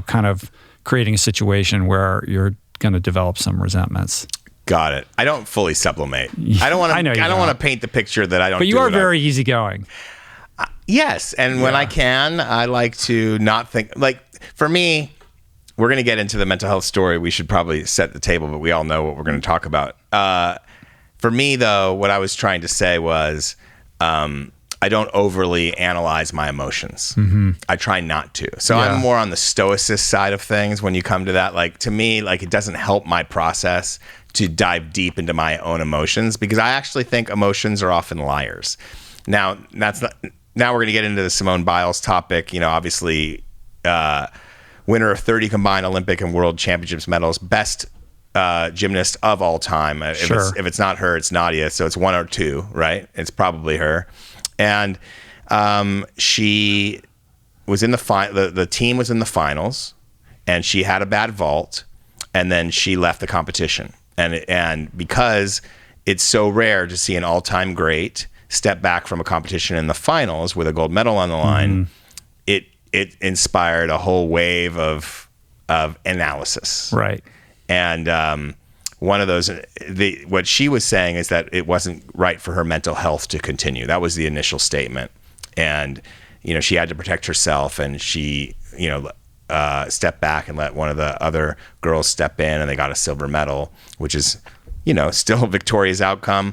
Speaker 1: kind of creating a situation where you're going to develop some resentments.
Speaker 2: Got it. I don't fully sublimate. I don't want to paint the picture that I don't.
Speaker 1: But you are very easygoing.
Speaker 2: Yes, and when I can, I like to not think. Like, for me, we're going to get into the mental health story. We should probably set the table, but we all know what we're going to talk about. For me, though, what I was trying to say was I don't overly analyze my emotions. I try not to. So I'm more on the stoicist side of things when you come to that. Like, to me, like, it doesn't help my process to dive deep into my own emotions, because I actually think emotions are often liars. Now, that's not... Now we're going to get into the Simone Biles topic. You know, obviously, winner of 30 combined Olympic and World Championships medals, best gymnast of all time. If it's not her, it's Nadia. So it's one or two, right? It's probably her. And she was in the team was in the finals, and she had a bad vault, and then she left the competition. And because it's so rare to see an all-time great step back from a competition in the finals with a gold medal on the line, it inspired a whole wave of analysis.
Speaker 1: Right.
Speaker 2: And one of those, what she was saying is that it wasn't right for her mental health to continue. That was the initial statement. And, you know, she had to protect herself, and she, you know, stepped back and let one of the other girls step in, and they got a silver medal, which is, you know, still a victorious outcome.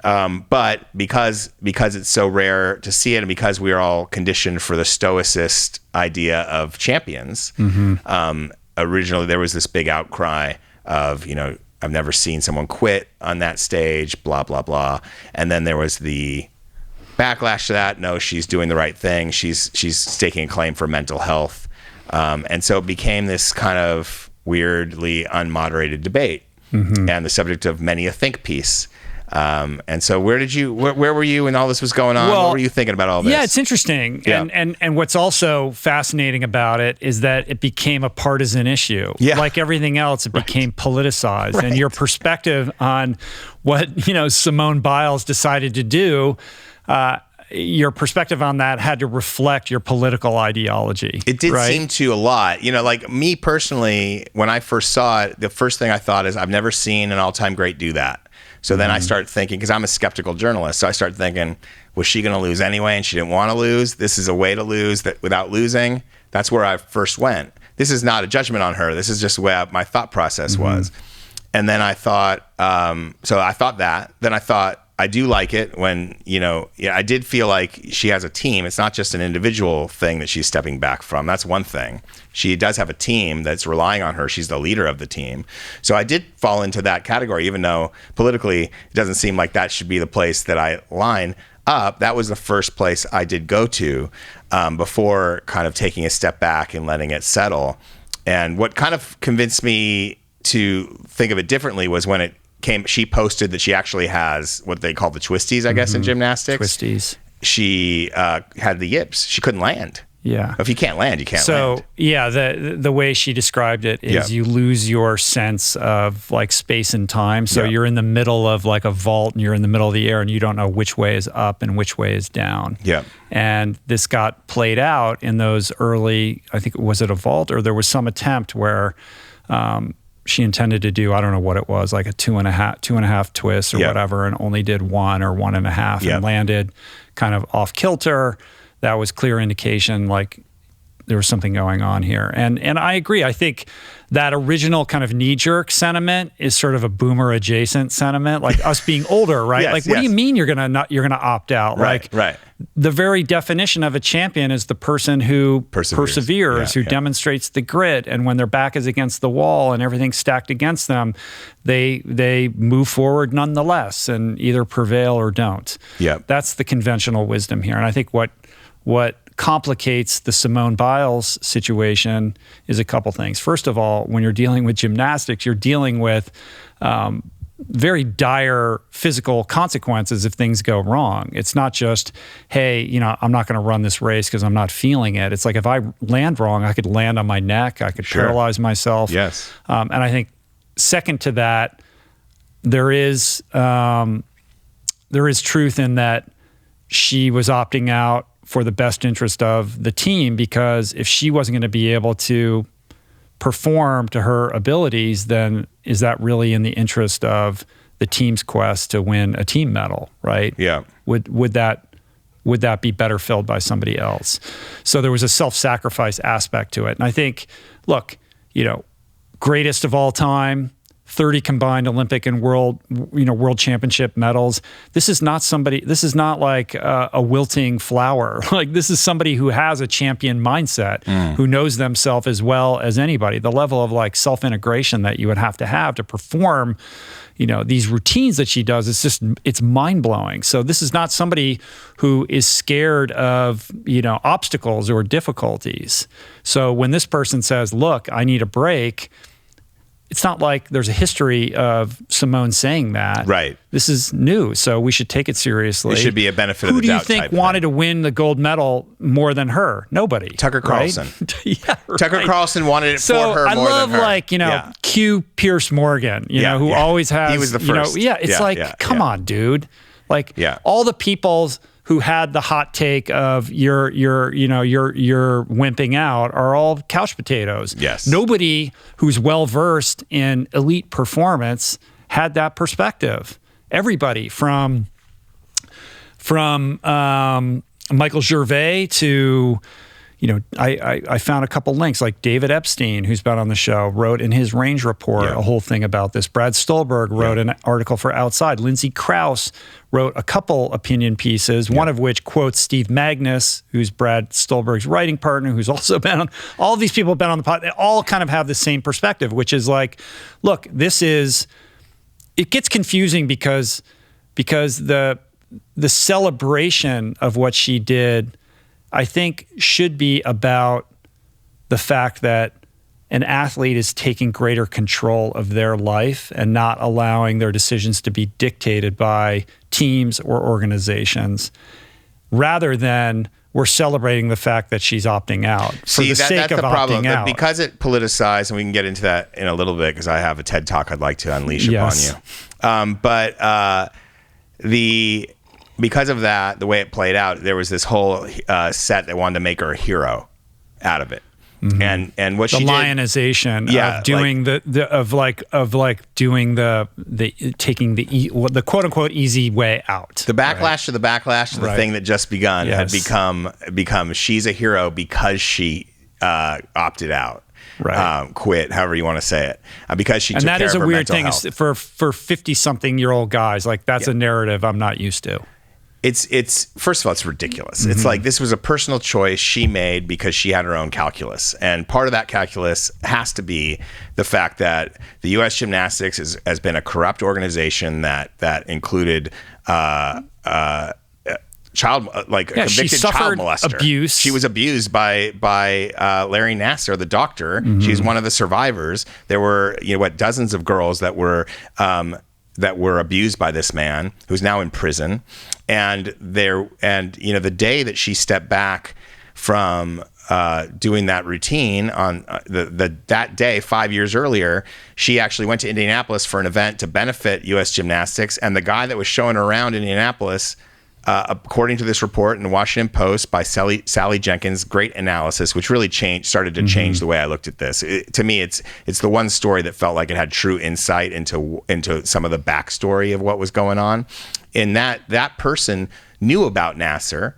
Speaker 2: But because it's so rare to see it, and because we are all conditioned for the stoicist idea of champions, originally there was this big outcry of, you know, I've never seen someone quit on that stage, blah, blah, blah. And then there was the backlash to that. No, she's doing the right thing. She's staking a claim for mental health. And so it became this kind of weirdly unmoderated debate, and the subject of many a think piece. And so where were you when all this was going on? What were you thinking about all this?
Speaker 1: Yeah, it's interesting.
Speaker 2: Yeah.
Speaker 1: And what's also fascinating about it is that it became a partisan issue.
Speaker 2: Yeah.
Speaker 1: Like everything else, it became politicized. And your perspective on what, you know, Simone Biles decided to do, your perspective on that had to reflect your political ideology.
Speaker 2: It did seem to a lot. You know, like me personally, when I first saw it, the first thing I thought is, I've never seen an all-time great do that. So then I start thinking, because I'm a skeptical journalist, so I start thinking, was she going to lose anyway and she didn't want to lose? This is a way to lose that without losing. That's where I first went. This is not a judgment on her. This is just the way my thought process was. And then I thought, so I thought that. Then I thought, I do like it when, you know, I did feel like she has a team. It's not just an individual thing that she's stepping back from. That's one thing. She does have a team that's relying on her. She's the leader of the team. So I did fall into that category, even though politically it doesn't seem like that should be the place that I line up. That was the first place I did go to before kind of taking a step back and letting it settle. And what kind of convinced me to think of it differently was when she posted that she actually has what they call the twisties, I guess, in gymnastics.
Speaker 1: Twisties.
Speaker 2: She had the yips. She couldn't land.
Speaker 1: Yeah.
Speaker 2: If you can't land, you can't land.
Speaker 1: So, yeah, the way she described it is you lose your sense of like space and time. So you're in the middle of like a vault, and you're in the middle of the air, and you don't know which way is up and which way is down.
Speaker 2: Yeah.
Speaker 1: And this got played out in those early, I think, was it a vault, or there was some attempt where she intended to do, I don't know what it was, like a two and a half twist or whatever, and only did 1 or 1.5 and landed kind of off kilter. That was clear indication like there was something going on here. And I agree. I think that original kind of knee-jerk sentiment is sort of a boomer adjacent sentiment, like us being older, right?
Speaker 2: Yes,
Speaker 1: like, what do you mean you're gonna opt out?
Speaker 2: Right,
Speaker 1: like, the very definition of a champion is the person who perseveres, who demonstrates the grit, and when their back is against the wall and everything's stacked against them, they move forward nonetheless and either prevail or don't.
Speaker 2: Yeah,
Speaker 1: that's the conventional wisdom here. And I think what complicates the Simone Biles situation is a couple things. First of all, when you're dealing with gymnastics, you're dealing with very dire physical consequences if things go wrong. It's not just, hey, you know, I'm not going to run this race because I'm not feeling it. It's like, if I land wrong, I could land on my neck, I could paralyze myself.
Speaker 2: Yes.
Speaker 1: And I think second to that, there is truth in that she was opting out for the best interest of the team, because if she wasn't going to be able to perform to her abilities, then is that really in the interest of the team's quest to win a team medal, right?
Speaker 2: Yeah.
Speaker 1: Would that would that be better filled by somebody else? So there was a self-sacrifice aspect to it. And I think, look, greatest of all time, 30 combined Olympic and world championship medals. This is not like a wilting flower. Like, this is somebody who has a champion mindset, who knows themselves as well as anybody. The level of like self-integration that you would have to perform, these routines that she does, it's mind blowing. So this is not somebody who is scared of, obstacles or difficulties. So when this person says, look, I need a break, it's not like there's a history of Simone saying that.
Speaker 2: Right.
Speaker 1: This is new, so we should take it seriously.
Speaker 2: It should be a benefit of the doubt.
Speaker 1: Who do you think wanted to win the gold medal more than her? Nobody.
Speaker 2: Tucker Carlson.
Speaker 1: Right? Yeah, right.
Speaker 2: Tucker Carlson wanted it for her more than her.
Speaker 1: I love, Q Pierce Morgan, who always has.
Speaker 2: He was the first.
Speaker 1: It's come on, dude. Like, all the people who had the hot take of you're wimping out are all couch potatoes.
Speaker 2: Yes.
Speaker 1: Nobody who's well versed in elite performance had that perspective. Everybody from Michael Gervais to, I found a couple links, like David Epstein, who's been on the show, wrote in his range report a whole thing about this. Brad Stolberg wrote an article for Outside. Lindsay Krause wrote a couple opinion pieces, one of which quotes Steve Magnus, who's Brad Stolberg's writing partner, who's also been on, all of these people have been on the pod. They all kind of have the same perspective, which is like, look, it gets confusing because the celebration of what she did, I think, should be about the fact that an athlete is taking greater control of their life and not allowing their decisions to be dictated by teams or organizations, rather than we're celebrating the fact that she's opting out for the sake of opting out.
Speaker 2: Because it politicized, and we can get into that in a little bit because I have a TED Talk I'd like to unleash upon you. Because of that, the way it played out, there was this whole set that wanted to make her a hero out of it. Mm-hmm. And what she did, the
Speaker 1: lionization of doing taking the quote unquote easy way out.
Speaker 2: The backlash to the backlash to the thing that just begun had become she's a hero because she opted out. Right. Quit, however you want to say it, because she took care of her mental health. And that is a weird thing
Speaker 1: for 50-something-year-old guys. Like, that's a narrative I'm not used to.
Speaker 2: It's first of all, it's ridiculous. Mm-hmm. It's like, this was a personal choice she made because she had her own calculus, and part of that calculus has to be the fact that the U.S. Gymnastics has been a corrupt organization that included convicted child molester.
Speaker 1: Abuse.
Speaker 2: She was abused by Larry Nassar, the doctor. Mm-hmm. She's one of the survivors. There were dozens of girls that were abused by this man, who's now in prison. And the day that she stepped back from doing that routine on that day 5 years earlier, she actually went to Indianapolis for an event to benefit U.S. Gymnastics. And the guy that was showing her around Indianapolis, according to this report in the Washington Post by Sally Jenkins, great analysis, which really started to change the way I looked at this. To me, it's the one story that felt like it had true insight into some of the backstory of what was going on. In that person knew about Nassar,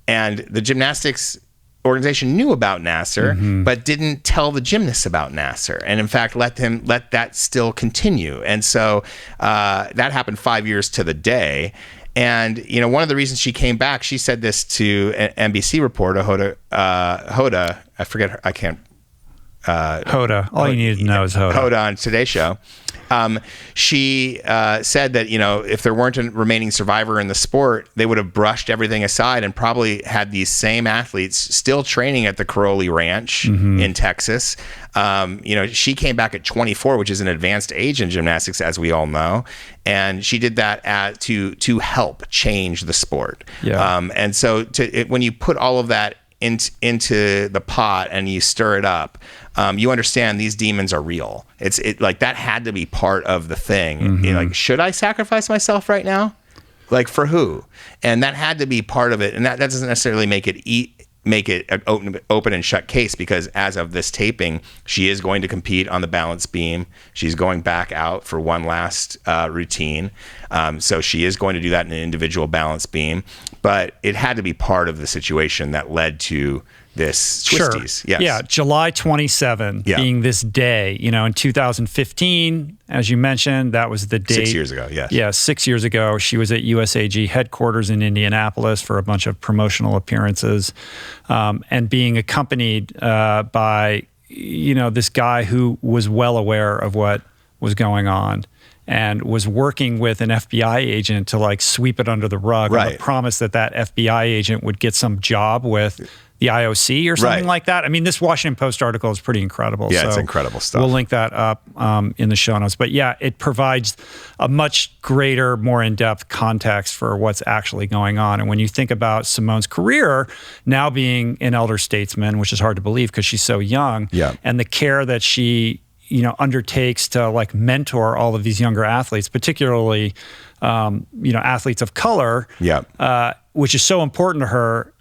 Speaker 2: and the gymnastics organization knew about Nassar, but didn't tell the gymnasts about Nassar, and in fact let that still continue. And so that happened 5 years to the day. And one of the reasons she came back, she said this to an NBC reporter, Hoda. I forget her. I can't.
Speaker 1: Hoda. All you need to know is Hoda.
Speaker 2: Hoda on Today's Show. She said that if there weren't a remaining survivor in the sport, they would have brushed everything aside and probably had these same athletes still training at the Caroli Ranch in Texas. She came back at 24, which is an advanced age in gymnastics, as we all know, and she did that to help change the sport. Yeah. And so when you put all of that into the pot and you stir it up, you understand these demons are real. It's like that had to be part of the thing. Like, should I sacrifice myself right now? Like, for who? And that had to be part of it. And that doesn't necessarily make it make it an open and shut case, because as of this taping, she is going to compete on the balance beam. She's going back out for one last routine. So she is going to do that in an individual balance beam, but it had to be part of the situation that led to this twisties.
Speaker 1: Sure.
Speaker 2: Yes.
Speaker 1: Yeah. July 27 being this day, in 2015, as you mentioned, that was the date.
Speaker 2: 6 years ago. Yes.
Speaker 1: Yeah. 6 years ago, she was at USAG headquarters in Indianapolis for a bunch of promotional appearances, and being accompanied by, this guy who was well aware of what was going on and was working with an FBI agent to like sweep it under the rug on the promise that FBI agent would get some job with the IOC or something like that. I mean, this Washington Post article is pretty incredible.
Speaker 2: Yeah,
Speaker 1: so
Speaker 2: it's incredible stuff.
Speaker 1: We'll link that up in the show notes. But yeah, it provides a much greater, more in-depth context for what's actually going on. And when you think about Simone's career now being an elder statesman, which is hard to believe because she's so young, and the care that she undertakes to like mentor all of these younger athletes, particularly athletes of color, which is so important to her,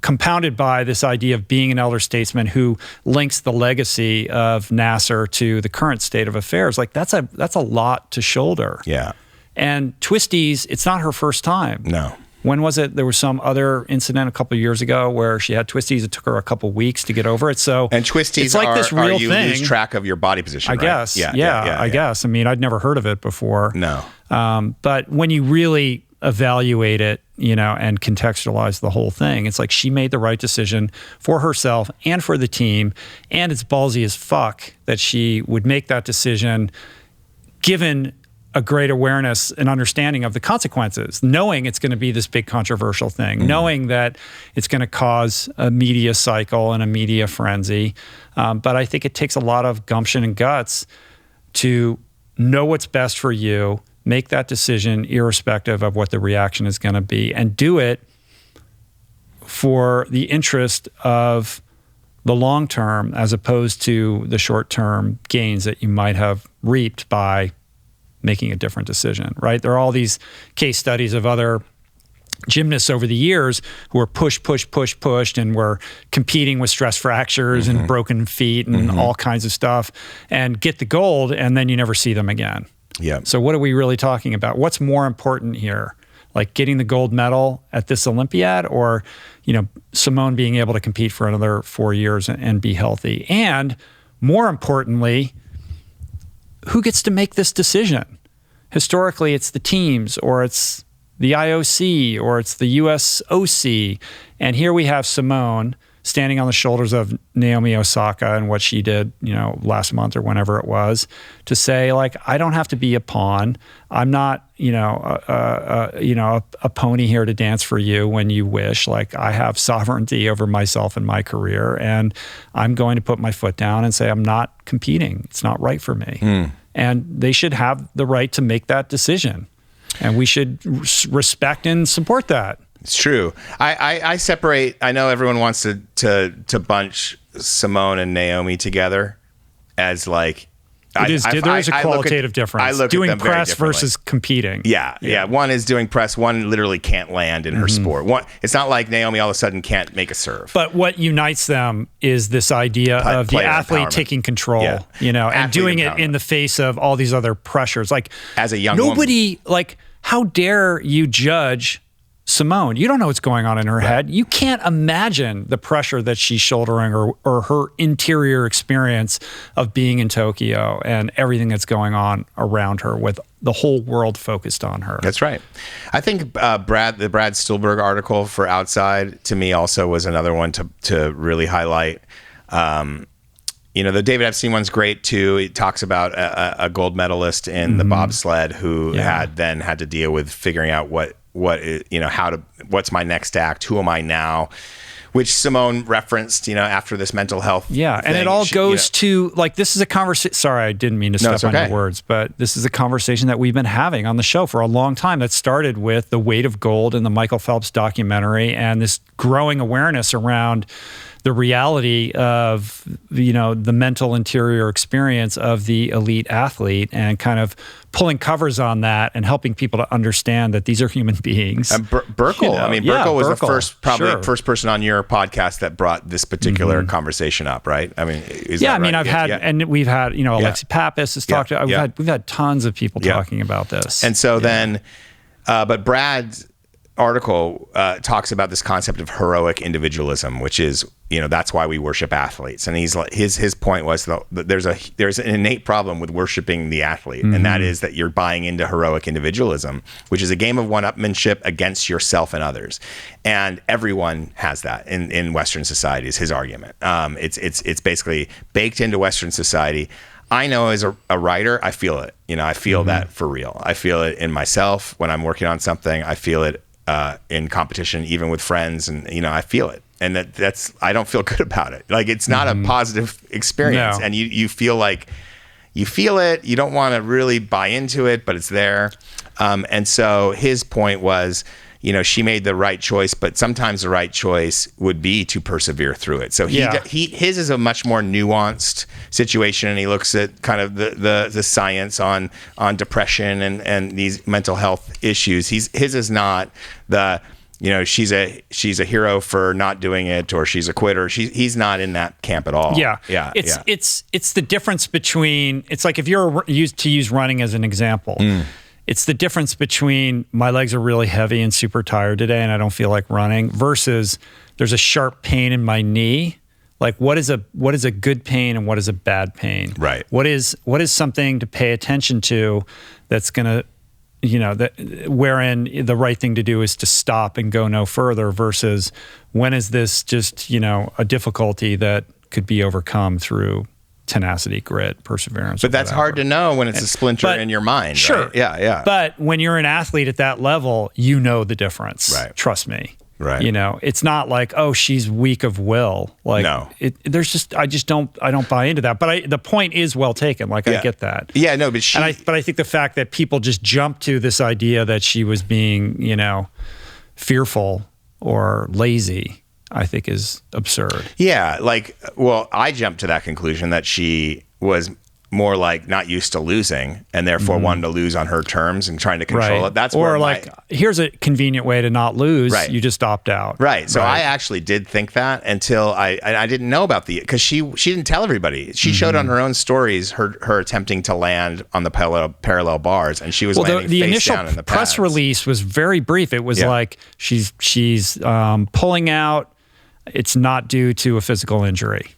Speaker 1: compounded by this idea of being an elder statesman who links the legacy of Nasser to the current state of affairs. Like that's a lot to shoulder.
Speaker 2: Yeah.
Speaker 1: And twisties, it's not her first time.
Speaker 2: No.
Speaker 1: When was it? There was some other incident a couple of years ago where she had twisties. It took her a couple of weeks to get over it. So
Speaker 2: and twisties
Speaker 1: it's like this real
Speaker 2: you
Speaker 1: thing.
Speaker 2: Lose track of your body position.
Speaker 1: I
Speaker 2: right?
Speaker 1: guess. Yeah, I guess. I mean, I'd never heard of it before.
Speaker 2: No.
Speaker 1: But when you really evaluate it, and contextualize the whole thing, it's like she made the right decision for herself and for the team. And it's ballsy as fuck that she would make that decision given a great awareness and understanding of the consequences, knowing it's going to be this big controversial thing, knowing that it's going to cause a media cycle and a media frenzy. But I think it takes a lot of gumption and guts to know what's best for you, make that decision irrespective of what the reaction is going to be, and do it for the interest of the long term as opposed to the short term gains that you might have reaped by making a different decision, right? There are all these case studies of other gymnasts over the years who were pushed and were competing with stress fractures and broken feet and all kinds of stuff and get the gold, and then you never see them again.
Speaker 2: Yeah.
Speaker 1: So what are we really talking about? What's more important here? Like getting the gold medal at this Olympiad, or, Simone being able to compete for another 4 years and be healthy? And more importantly, who gets to make this decision? Historically, it's the teams, or it's the IOC, or it's the USOC. And here we have Simone standing on the shoulders of Naomi Osaka and what she did, last month or whenever it was, to say, like, I don't have to be a pawn. I'm not, a pony here to dance for you when you wish. Like, I have sovereignty over myself and my career, and I'm going to put my foot down and say, I'm not competing. It's not right for me. And they should have the right to make that decision. And we should respect and support that.
Speaker 2: It's true. I separate. I know everyone wants to bunch Simone and Naomi together as like.
Speaker 1: There is a qualitative difference.
Speaker 2: I look
Speaker 1: doing
Speaker 2: at them
Speaker 1: press versus competing.
Speaker 2: Yeah. One is doing press. One literally can't land in her sport. It's not like Naomi all of a sudden can't make a serve.
Speaker 1: But what unites them is this idea of the athlete taking control, and doing it in the face of all these other pressures. Like,
Speaker 2: as a young
Speaker 1: woman. Like, how dare you judge Simone? You don't know what's going on in her head. You can't imagine the pressure that she's shouldering, or her interior experience of being in Tokyo and everything that's going on around her with the whole world focused on her.
Speaker 2: That's right. I think the Brad Stulberg article for Outside, to me, also was another one to really highlight. The David Epstein one's great too. It talks about a gold medalist in the bobsled who had to deal with figuring out what's my next act? Who am I now? Which Simone referenced, after this mental health.
Speaker 1: Yeah,
Speaker 2: thing.
Speaker 1: and it all goes to, like, this is a conversation. Sorry, I didn't mean to step on your words, but this is a conversation that we've been having on the show for a long time. That started with The Weight of Gold and the Michael Phelps documentary, and this growing awareness around the reality of, the mental interior experience of the elite athlete, and kind of pulling covers on that and helping people to understand that these are human beings.
Speaker 2: Burkle, Burkle was
Speaker 1: Burkle,
Speaker 2: the first person on your podcast that brought this particular conversation up, right? I mean, is that right?
Speaker 1: I've had, and we've had, Alexi Pappas has talked to, we've had tons of people talking about this.
Speaker 2: And so then, but Brad's article talks about this concept of heroic individualism, which is, that's why we worship athletes. And he's like, his point was that there's an innate problem with worshiping the athlete, and that is that you're buying into heroic individualism, which is a game of one-upmanship against yourself and others. And everyone has that in Western society, is his argument. It's basically baked into Western society. I know as a writer, I feel it. I feel that for real. I feel it in myself when I'm working on something. I feel it in competition, even with friends, and I feel it, and that's I don't feel good about it. Like, it's not a positive experience, and you feel like you feel it. You don't want to really buy into it, but it's there. And so his point was, she made the right choice, but sometimes the right choice would be to persevere through it. So his is a much more nuanced situation, and he looks at kind of the science on depression and these mental health issues. His is not the, she's a hero for not doing it, or she's a quitter. He's not in that camp at all.
Speaker 1: It's the difference between, it's like if you're used to use running as an example. It's the difference between my legs are really heavy and super tired today and I don't feel like running, versus there's a sharp pain in my knee. Like, what is a good pain and what is a bad pain?
Speaker 2: Right.
Speaker 1: What is something to pay attention to that's going to, wherein the right thing to do is to stop and go no further, versus when is this just, a difficulty that could be overcome through tenacity, grit, perseverance.
Speaker 2: But that's hard to know when it's a splinter in your mind.
Speaker 1: Sure.
Speaker 2: Right? Yeah.
Speaker 1: But when you're an athlete at that level, the difference.
Speaker 2: Right.
Speaker 1: Trust me.
Speaker 2: Right.
Speaker 1: It's not like, oh, she's weak of will. Like,
Speaker 2: no.
Speaker 1: I don't buy into that. But the point is well taken. Like, I get that.
Speaker 2: Yeah, no, but
Speaker 1: I think the fact that people just jump to this idea that she was being, fearful or lazy, I think is absurd.
Speaker 2: Yeah, I jumped to that conclusion that she was more like not used to losing, and therefore wanted to lose on her terms and trying to control it. That's
Speaker 1: here's a convenient way to not lose.
Speaker 2: Right.
Speaker 1: You just opt out.
Speaker 2: Right. So I actually did think that until I didn't know about because she didn't tell everybody. She showed on her own stories her attempting to land on the parallel bars, and she was landing face down in the pads.
Speaker 1: Press release was very brief. It was like she's pulling out. It's not due to a physical injury.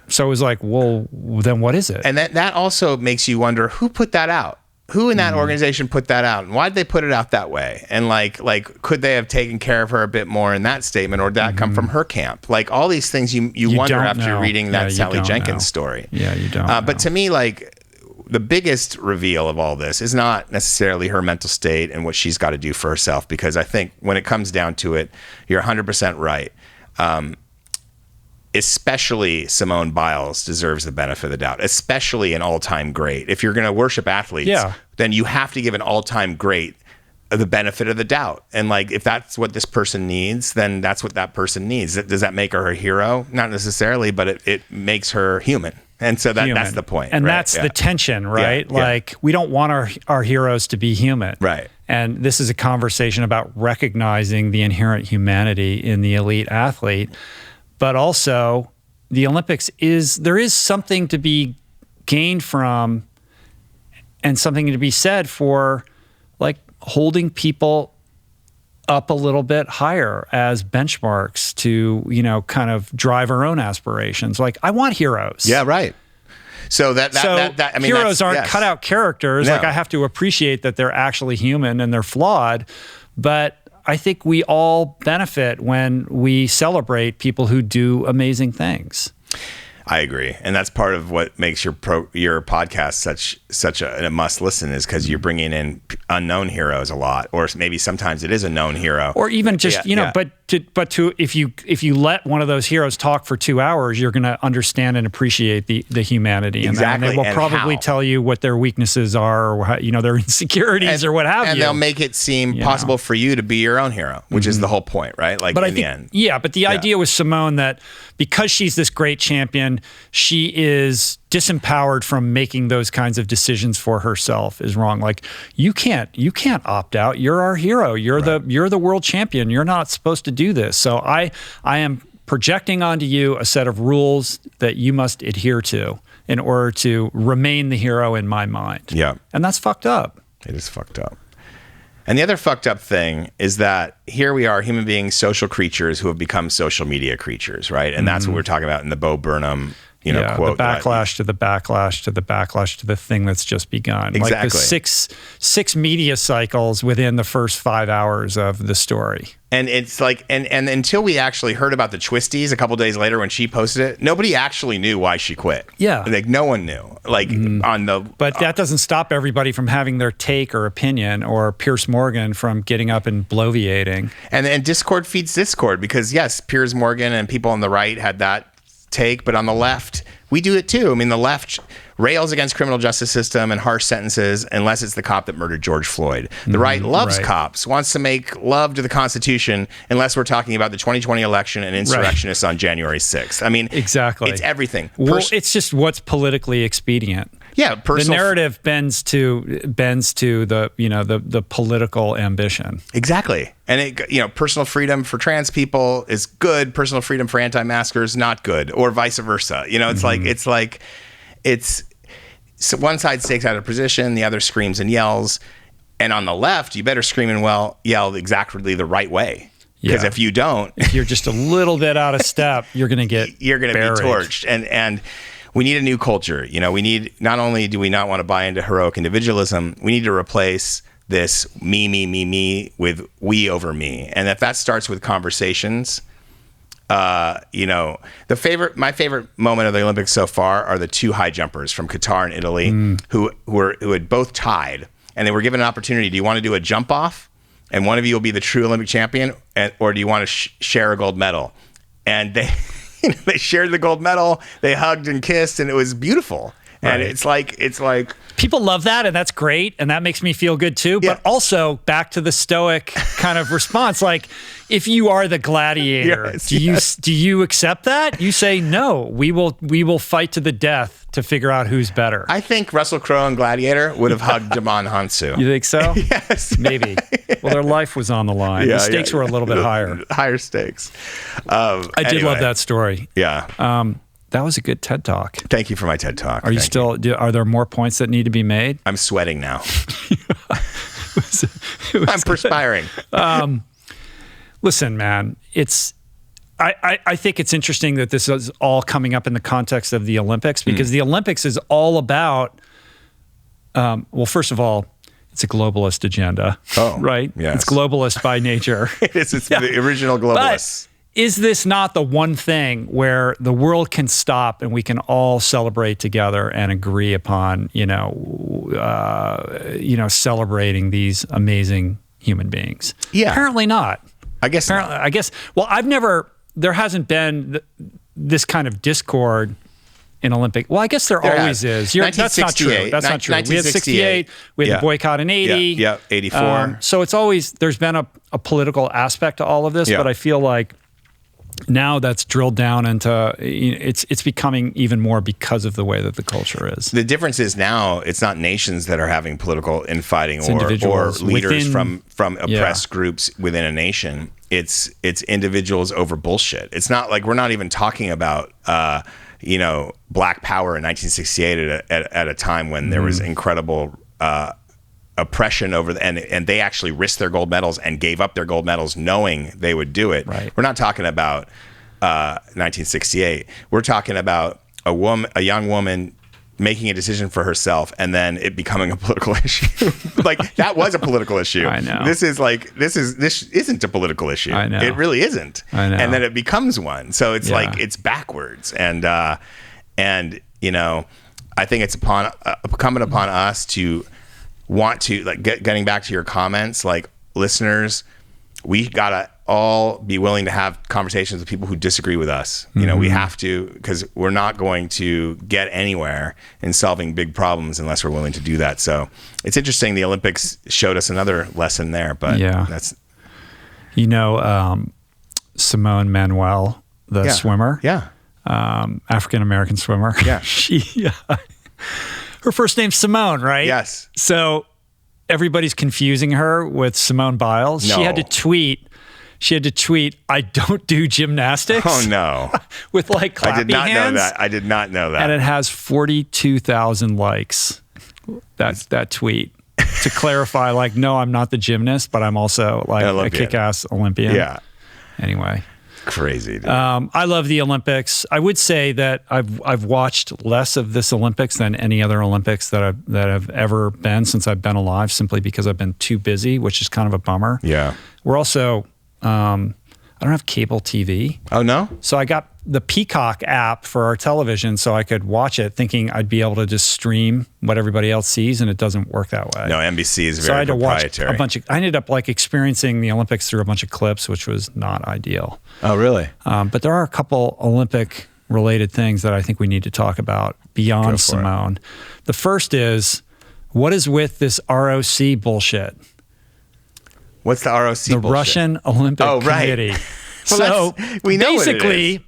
Speaker 1: So it was like, well, then what is it?
Speaker 2: And that also makes you wonder, who put that out? Who in that organization put that out? And why did they put it out that way? And like, could they have taken care of her a bit more in that statement, or did that come from her camp? Like, all these things you wonder after reading that Sally Jenkins story.
Speaker 1: Yeah, you don't.
Speaker 2: But to me, like, the biggest reveal of all this is not necessarily her mental state and what she's got to do for herself, because I think when it comes down to it, you're 100% right. Especially Simone Biles deserves the benefit of the doubt, especially an all-time great. If you're going to worship athletes, then you have to give an all-time great the benefit of the doubt. And like, if that's what this person needs, then that's what that person needs. Does that make her a hero? Not necessarily, but it makes her human. And so that's the point.
Speaker 1: And that's the tension, right?
Speaker 2: Yeah.
Speaker 1: Like, we don't want our heroes to be human.
Speaker 2: Right.
Speaker 1: And this is a conversation about recognizing the inherent humanity in the elite athlete. But also, the Olympics there is something to be gained from, and something to be said for, like, holding people up a little bit higher as benchmarks to, kind of drive our own aspirations. Like, I want heroes.
Speaker 2: Yeah, right. So I mean,
Speaker 1: heroes aren't cutout characters.
Speaker 2: No.
Speaker 1: Like, I have to appreciate that they're actually human and they're flawed, but I think we all benefit when we celebrate people who do amazing things.
Speaker 2: I agree, and that's part of what makes your podcast such a must listen, is because you're bringing in unknown heroes a lot, or maybe sometimes it is a known hero,
Speaker 1: or even just but if you let one of those heroes talk for 2 hours, you're going to understand and appreciate the humanity.
Speaker 2: Exactly,
Speaker 1: and they will probably tell you what their weaknesses are, or how, their insecurities, or what have you.
Speaker 2: And they'll make it seem possible for you to be your own hero, which is the whole point, right? Like, but the end.
Speaker 1: Yeah, but the idea with Simone that because she's this great champion, she is disempowered from making those kinds of decisions for herself is wrong. Like, you can't opt out. You're our hero. You're the world champion. You're not supposed to do this. So I am projecting onto you a set of rules that you must adhere to in order to remain the hero in my mind.
Speaker 2: Yeah.
Speaker 1: And that's fucked up.
Speaker 2: It is fucked up. And the other fucked up thing is that here we are, human beings, social creatures who have become social media creatures, right? And that's what we're talking about in the Bo Burnham, quote.
Speaker 1: The backlash to the backlash to the backlash to the thing that's just begun.
Speaker 2: Exactly.
Speaker 1: Like the six media cycles within the first 5 hours of the story.
Speaker 2: And it's like, and until we actually heard about the twisties a couple days later when she posted it, nobody actually knew why she quit.
Speaker 1: Yeah.
Speaker 2: Like, no one knew. Like,
Speaker 1: But that doesn't stop everybody from having their take or opinion, or Piers Morgan from getting up and bloviating.
Speaker 2: And Discord feeds Discord, because yes, Piers Morgan and people on the right had that take, but on the left, we do it too. I mean, the left rails against criminal justice system and harsh sentences unless it's the cop that murdered George Floyd. The right loves cops, wants to make love to the Constitution unless we're talking about the 2020 election and insurrectionists on January 6th. I mean,
Speaker 1: exactly.
Speaker 2: It's everything.
Speaker 1: Well, it's just what's politically expedient.
Speaker 2: Yeah,
Speaker 1: the narrative bends to the political ambition.
Speaker 2: Exactly. And personal freedom for trans people is good. Personal freedom for anti-maskers not good, or vice versa. It's so one side stakes out a position, the other screams and yells, and on the left, you better scream and yell exactly the right way. Because if you don't,
Speaker 1: if you're just a little bit out of step, you're going to be
Speaker 2: torched. And we need a new culture. We need, not only do we not want to buy into heroic individualism, we need to replace this me with we over me. And if that starts with conversations, my favorite moment of the Olympics so far are the two high jumpers from Qatar and Italy who had both tied, and they were given an opportunity. Do you want to do a jump off, and one of you will be the true Olympic champion, or do you want to share a gold medal? And they they shared the gold medal. They hugged and kissed, and it was beautiful. And it's like
Speaker 1: people love that, and that's great, and that makes me feel good too. But also back to the stoic kind of response, like, if you are the gladiator, do you accept that? You say no. We will fight to the death to figure out who's better.
Speaker 2: I think Russell Crowe and Gladiator would have hugged Damon Hansu.
Speaker 1: You think so?
Speaker 2: Yes,
Speaker 1: maybe. Well, their life was on the line. The stakes were a little bit
Speaker 2: higher stakes.
Speaker 1: I did love that story.
Speaker 2: Yeah.
Speaker 1: That was a good TED Talk.
Speaker 2: Thank you for my TED Talk.
Speaker 1: Are there more points that need to be made?
Speaker 2: I'm sweating now. I'm perspiring.
Speaker 1: Listen, man, I think it's interesting that this is all coming up in the context of the Olympics, because the Olympics is all about, well, first of all, it's a globalist agenda, right?
Speaker 2: Yes.
Speaker 1: It's globalist by nature.
Speaker 2: It's the original globalists.
Speaker 1: But is this not the one thing where the world can stop and we can all celebrate together and agree upon, celebrating these amazing human beings?
Speaker 2: Yeah.
Speaker 1: Apparently not.
Speaker 2: I guess.
Speaker 1: Well, there hasn't been this kind of discord in Olympic. Well, I guess there always is. That's not true. That's not true. We had 68. We had the boycott in 80.
Speaker 2: Yeah, 84.
Speaker 1: So it's always, there's been a political aspect to all of this, but I feel like now that's drilled down into, it's becoming even more because of the way that the culture is.
Speaker 2: The difference is now it's not nations that are having political infighting or leaders from oppressed groups within a nation. It's individuals over bullshit. It's not like, we're not even talking about Black Power in 1968 at a time when there was incredible oppression over and they actually risked their gold medals and gave up their gold medals knowing they would do it.
Speaker 1: Right.
Speaker 2: We're not talking about 1968. We're talking about a young woman making a decision for herself and then it becoming a political issue. Like, that was a political issue.
Speaker 1: I know.
Speaker 2: This isn't a political issue.
Speaker 1: I know.
Speaker 2: It really isn't.
Speaker 1: I know.
Speaker 2: And then it becomes one. So it's like, it's backwards. And And, you know, I think it's incumbent upon us to want to, like, getting back to your comments, like, listeners, we gotta all be willing to have conversations with people who disagree with us. You know, we have to, because we're not going to get anywhere in solving big problems unless we're willing to do that. So it's interesting. The Olympics showed us another lesson there, but that's,
Speaker 1: you know, Simone Manuel, the swimmer, African-American swimmer.
Speaker 2: Yeah.
Speaker 1: Her first name's Simone, right?
Speaker 2: Yes.
Speaker 1: So everybody's confusing her with Simone Biles.
Speaker 2: No.
Speaker 1: She had to tweet, I don't do gymnastics.
Speaker 2: Oh no.
Speaker 1: With like clappy
Speaker 2: I did not
Speaker 1: hands.
Speaker 2: know that. I did not know that.
Speaker 1: And it has 42,000 likes. That tweet to clarify, like, no, I'm not the gymnast, but I'm also like a kick-ass Olympian.
Speaker 2: Yeah.
Speaker 1: Anyway.
Speaker 2: Crazy, dude.
Speaker 1: I love the Olympics. I would say that I've watched less of this Olympics than any other Olympics that have ever been since I've been alive, simply because I've been too busy, which is kind of a bummer.
Speaker 2: Yeah.
Speaker 1: We're also, I don't have cable TV.
Speaker 2: Oh, no?
Speaker 1: So I got the Peacock app for our television so I could watch it thinking I'd be able to just stream what everybody else sees, and it doesn't work that way.
Speaker 2: No, NBC is very
Speaker 1: so I had to
Speaker 2: proprietary.
Speaker 1: watch a bunch of, I ended up like experiencing the Olympics through a bunch of clips, which was not ideal.
Speaker 2: Oh, really?
Speaker 1: But there are a couple Olympic related things that I think we need to talk about beyond Simone. The first is, what is with this ROC bullshit?
Speaker 2: What's the ROC
Speaker 1: the
Speaker 2: bullshit?
Speaker 1: Russian Olympic Committee.
Speaker 2: Well,
Speaker 1: so
Speaker 2: we know
Speaker 1: basically,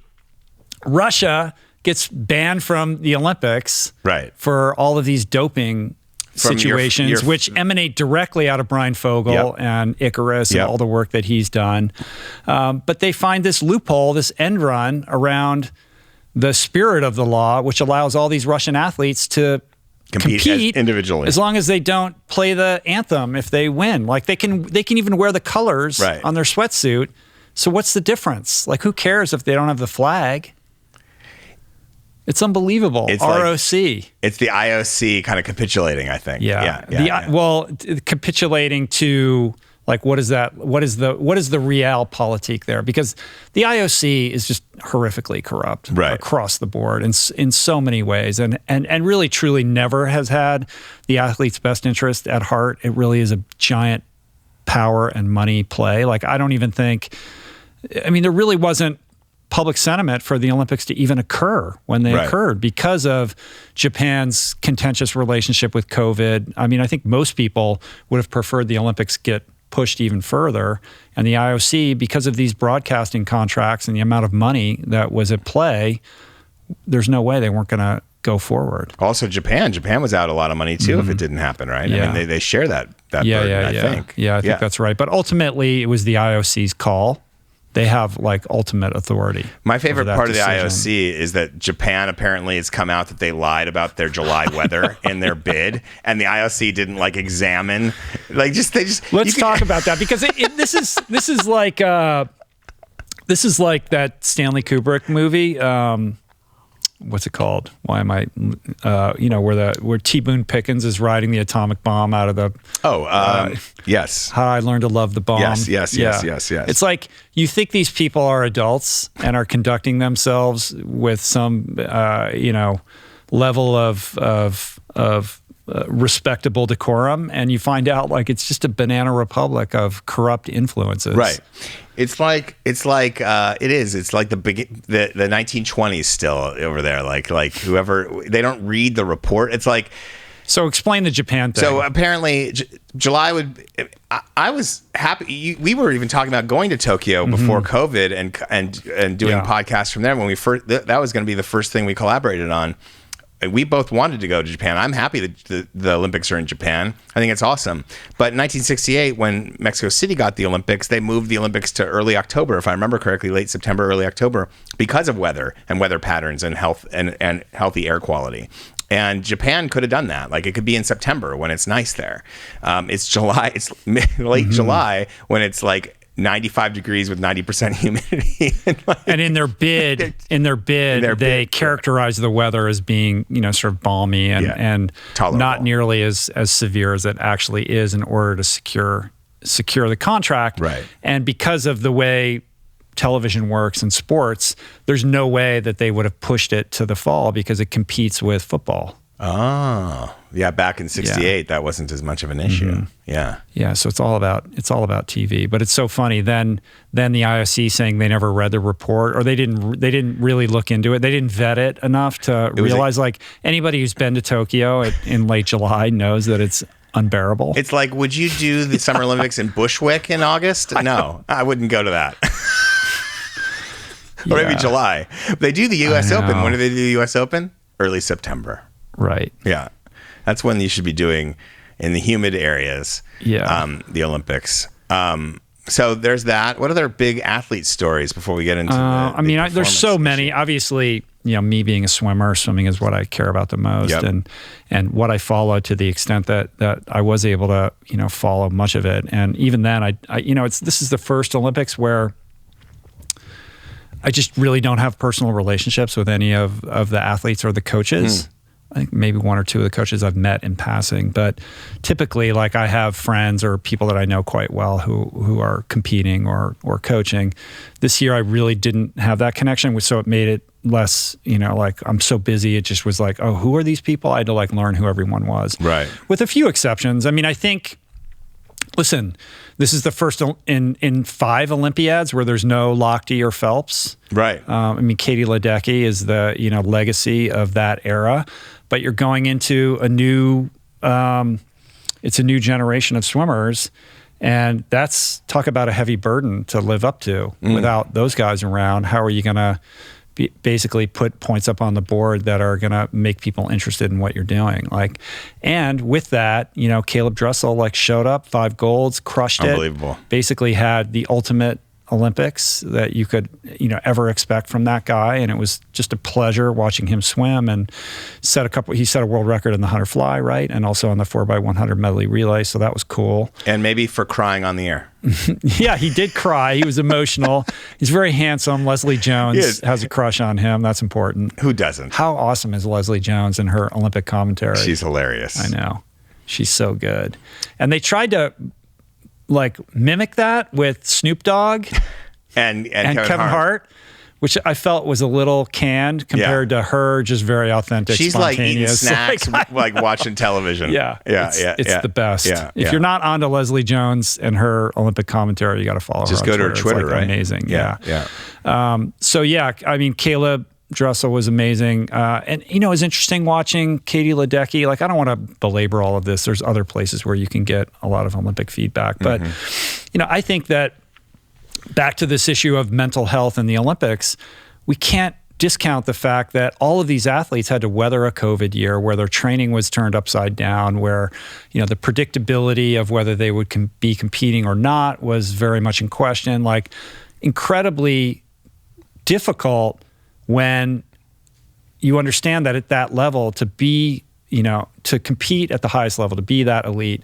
Speaker 1: Russia gets banned from the Olympics for all of these doping situations, which emanate directly out of Brian Fogel and Icarus and all the work that he's done. But they find this loophole, this end run around the spirit of the law, which allows all these Russian athletes to compete
Speaker 2: individually,
Speaker 1: as long as they don't play the anthem if they win. Like they can even wear the colors on their sweatsuit. So what's the difference? Like, who cares if they don't have the flag? It's unbelievable.
Speaker 2: It's
Speaker 1: ROC.
Speaker 2: It's the IOC kind of capitulating, I think.
Speaker 1: Well, capitulating to, like, what is that? What is the realpolitik there? Because the IOC is just horrifically corrupt across the board in so many ways, and really truly never has had the athlete's best interest at heart. It really is a giant power and money play. Like, I don't even think, I mean, there really wasn't public sentiment for the Olympics to even occur when they occurred because of Japan's contentious relationship with COVID. I mean, I think most people would have preferred the Olympics get pushed even further. And the IOC, because of these broadcasting contracts and the amount of money that was at play, there's no way they weren't going to go forward.
Speaker 2: Also, Japan was out a lot of money too if it didn't happen, right? I mean, they share that burden, I think.
Speaker 1: Yeah, I think that's right. But ultimately, it was the IOC's call. They have like ultimate authority.
Speaker 2: My favorite part of the IOC is that Japan apparently has come out that they lied about their July weather in their bid, and the IOC didn't like examine, like Let's
Speaker 1: talk about that, because this is like that Stanley Kubrick movie. What's it called? Why am I? Where T. Boone Pickens is riding the atomic bomb out of the.
Speaker 2: Yes.
Speaker 1: How I Learned to Love the Bomb.
Speaker 2: Yes.
Speaker 1: It's like, you think these people are adults and are conducting themselves with some, level of respectable decorum, and you find out like it's just a banana republic of corrupt influences.
Speaker 2: Right. It's like the 1920s still over there. Like whoever, they don't read the report. It's like.
Speaker 1: So explain the Japan thing.
Speaker 2: So apparently July I was happy. We were even talking about going to Tokyo before COVID and doing podcasts from there when we first, that was going to be the first thing we collaborated on. We both wanted to go to Japan. I'm happy that the Olympics are in Japan. I think it's awesome. But in 1968, when Mexico City got the Olympics, they moved the Olympics to early October, if I remember correctly, late September, early October, because of weather and weather patterns and health and healthy air quality. And Japan could have done that. Like, it could be in September when it's nice there. It's July. It's late July when it's like 95 degrees with 90% humidity.
Speaker 1: And in their bid, they characterize the weather as being, sort of balmy and not nearly as severe as it actually is, in order to secure the contract.
Speaker 2: Right.
Speaker 1: And because of the way television works in sports, there's no way that they would have pushed it to the fall because it competes with football.
Speaker 2: Oh, yeah. Back in '68, that wasn't as much of an issue. Yeah.
Speaker 1: Yeah. So it's all about TV. But it's so funny. Then the IOC saying they never read the report, or they didn't really look into it. They didn't vet it enough to realize like anybody who's been to Tokyo in late July knows that it's unbearable.
Speaker 2: It's like, would you do the Summer Olympics in Bushwick in August? No, I wouldn't go to that. Or maybe July. They do the U.S. Open. When do they do the U.S. Open? Early September.
Speaker 1: Right.
Speaker 2: Yeah. That's when you should be doing in the humid areas.
Speaker 1: Yeah.
Speaker 2: The Olympics. So there's that. What other big athlete stories before we get into
Speaker 1: there's so many. Obviously, me being a swimmer, swimming is what I care about the most, and what I follow to the extent that I was able to, follow much of it. And even then, this is the first Olympics where I just really don't have personal relationships with any of the athletes or the coaches. I think maybe one or two of the coaches I've met in passing, but typically, like, I have friends or people that I know quite well who are competing or coaching. This year, I really didn't have that connection, so it made it less, like, I'm so busy. It just was like, oh, who are these people? I had to like learn who everyone was. Right. With a few exceptions. I mean, I think, listen, this is the first in 5 Olympiads where there's no Lochte or Phelps. Right. Katie Ledecky is the legacy of that era, but you're going into a new generation of swimmers, and that's, talk about a heavy burden to live up to without those guys around. How are you going to basically put points up on the board that are going to make people interested in what you're doing? And with that, Caleb Dressel showed up, 5 golds, crushed it. Unbelievable. Basically had the ultimate Olympics that you could, ever expect from that guy. And it was just a pleasure watching him swim, and he set a world record in the 100 fly, right? And also on the 4x100 medley relay. So that was cool.
Speaker 2: And maybe for crying on the air.
Speaker 1: Yeah, he did cry. He was emotional. He's very handsome. Leslie Jones has a crush on him. That's important.
Speaker 2: Who doesn't?
Speaker 1: How awesome is Leslie Jones and her Olympic commentary?
Speaker 2: She's hilarious.
Speaker 1: I know. She's so good. And they tried to mimic that with Snoop Dogg and Kevin Hart, which I felt was a little canned compared to her, just very authentic.
Speaker 2: She's
Speaker 1: spontaneous.
Speaker 2: Like eating snacks, like watching television.
Speaker 1: It's the best. If you're not onto Leslie Jones and her Olympic commentary, you got to follow her.
Speaker 2: Just go to her Twitter, right?
Speaker 1: Amazing. Caleb Dressel was amazing. And, it was interesting watching Katie Ledecky. I don't want to belabor all of this. There's other places where you can get a lot of Olympic feedback. But, I think that back to this issue of mental health in the Olympics, we can't discount the fact that all of these athletes had to weather a COVID year where their training was turned upside down, where, the predictability of whether they would be competing or not was very much in question. Incredibly difficult when you understand that at that level, to be, to compete at the highest level, to be that elite,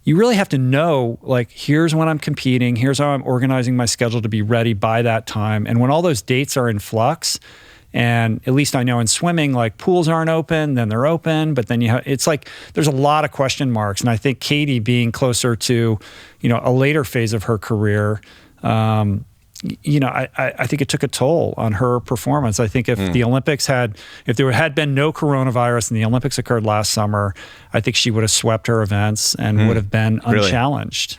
Speaker 1: you really have to know, here's when I'm competing, here's how I'm organizing my schedule to be ready by that time. And when all those dates are in flux, and at least I know in swimming, pools aren't open, then they're open, but then it's there's a lot of question marks. And I think Katie being closer to, a later phase of her career, I think it took a toll on her performance. I think if the Olympics if there had been no coronavirus and the Olympics occurred last summer, I think she would have swept her events and would have been unchallenged.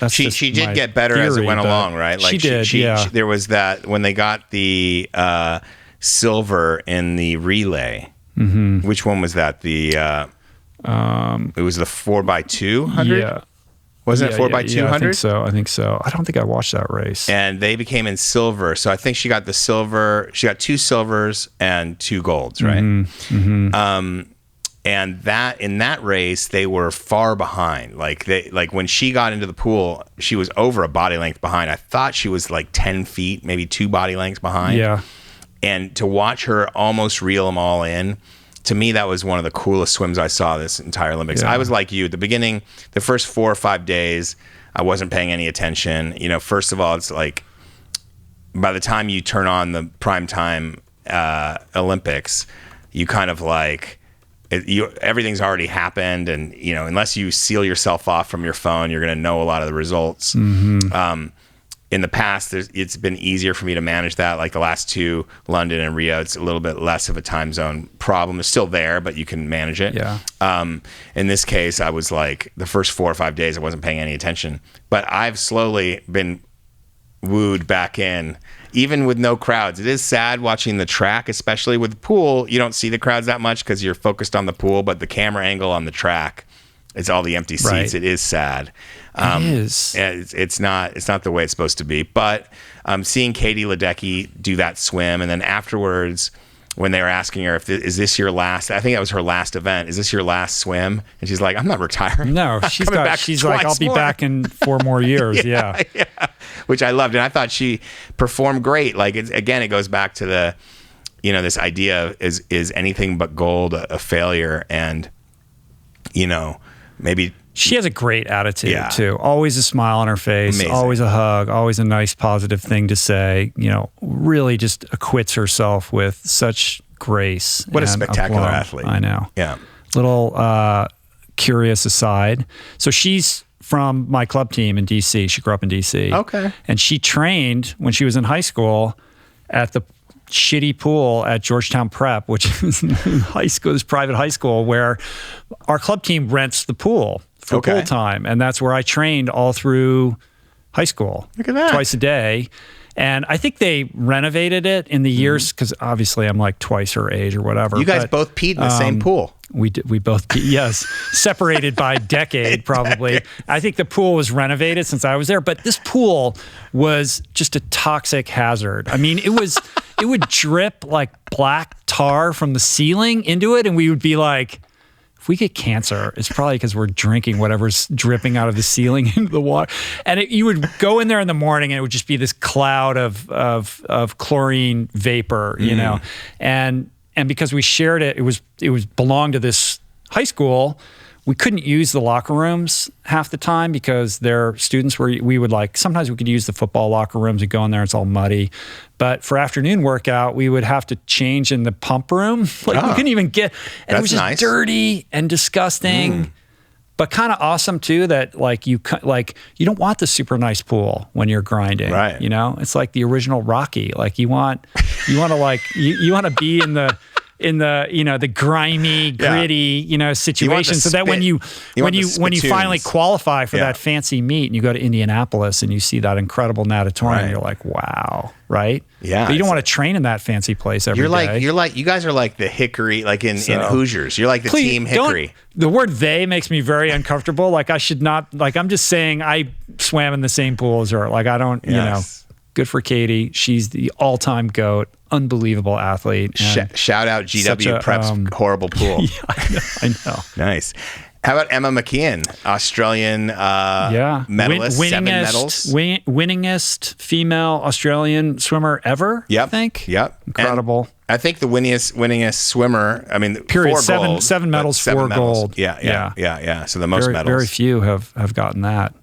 Speaker 2: She did get better as it went along, right?
Speaker 1: She did.
Speaker 2: There was that when they got the silver in the relay. Which one was that? The it was the 4x200.
Speaker 1: Yeah.
Speaker 2: Wasn't it 4x200?
Speaker 1: Yeah, I think so. I don't think I watched that race.
Speaker 2: And they became in silver. So I think she got the silver. She got 2 silvers and 2 golds, right? And that in that race, they were far behind. When she got into the pool, she was over a body length behind. I thought she was 10 feet, maybe 2 body lengths behind. Yeah. And to watch her almost reel them all in, to me, that was one of the coolest swims I saw this entire Olympics. I was like you at the beginning, the first 4 or 5 days, I wasn't paying any attention. First of all, it's by the time you turn on the primetime Olympics, you kind of everything's already happened, and unless you seal yourself off from your phone, you're going to know a lot of the results. in the past, it's been easier for me to manage that. Like the last two, London and Rio, it's a little bit less of a time zone problem. It's still there, but you can manage it.
Speaker 1: Yeah.
Speaker 2: In this case, I was like, the first 4 or 5 days, I wasn't paying any attention. But I've slowly been wooed back in, even with no crowds. It is sad watching the track, especially with the pool. You don't see the crowds that much because you're focused on the pool, but the camera angle on the track, it's all the empty seats.
Speaker 1: Right.
Speaker 2: It is sad.
Speaker 1: It is.
Speaker 2: It's not the way it's supposed to be. But seeing Katie Ledecky do that swim, and then afterwards, when they were asking her, is this your last? I think that was her last event. Is this your last swim? And she's like, I'm not retiring.
Speaker 1: No, she's like, I'll be back in 4 more years. yeah.
Speaker 2: Which I loved, and I thought she performed great. Like it goes back to the, this idea of is anything but gold a failure, and maybe.
Speaker 1: She has a great attitude too. Always a smile on her face, Amazing. Always a hug, always a nice positive thing to say. Really just acquits herself with such grace.
Speaker 2: What a spectacular athlete.
Speaker 1: I know.
Speaker 2: Yeah.
Speaker 1: Little curious aside. So she's from my club team in DC. She grew up in DC.
Speaker 2: Okay.
Speaker 1: And she trained when she was in high school at the shitty pool at Georgetown Prep, which is high school, this private high school where our club team rents the pool for pool time. And that's where I trained all through high school.
Speaker 2: Look at that.
Speaker 1: Twice a day. And I think they renovated it in the years, because obviously I'm like twice her age or whatever.
Speaker 2: You guys both peed in the same pool.
Speaker 1: We both peed, yes. Separated by a decade, probably. I think the pool was renovated since I was there, but this pool was just a toxic hazard. I mean, it would drip like black tar from the ceiling into it, and we would be like, if we get cancer, it's probably because we're drinking whatever's dripping out of the ceiling into the water. And you would go in there in the morning, and it would just be this cloud of chlorine vapor, and because we shared it, it was belonged to this high school. We couldn't use the locker rooms half the time because their students sometimes we could use the football locker rooms and go in there, it's all muddy. But for afternoon workout, we would have to change in the pump room. We couldn't even get, and it was just dirty and disgusting, but kind of awesome too, that you don't want the super nice pool when you're grinding,
Speaker 2: right?
Speaker 1: It's like the original Rocky. Like you want to be in the the grimy, gritty, situation, so that when you finally qualify for that fancy meet and you go to Indianapolis and you see that incredible natatorium, you're like, wow, right?
Speaker 2: Yeah.
Speaker 1: But you don't want to train in that fancy place every day.
Speaker 2: You guys are like the Hickory, like in Hoosiers. You're like the team Hickory.
Speaker 1: The word "they" makes me very uncomfortable. Like I should not. Like I'm just saying I swam in the same pool as her. Like I don't. Good for Katie. She's the all-time GOAT. Unbelievable athlete.
Speaker 2: Shout out GW Prep's horrible pool.
Speaker 1: Yeah, I know.
Speaker 2: Nice. How about Emma McKeon, Australian medalist, 7 medals.
Speaker 1: Winningest female Australian swimmer ever, I think.
Speaker 2: Yep.
Speaker 1: Incredible.
Speaker 2: And I think the winningest swimmer,
Speaker 1: period,
Speaker 2: 4 gold.
Speaker 1: 7 medals, 4 gold.
Speaker 2: Yeah. So the most medals.
Speaker 1: Very few have gotten that.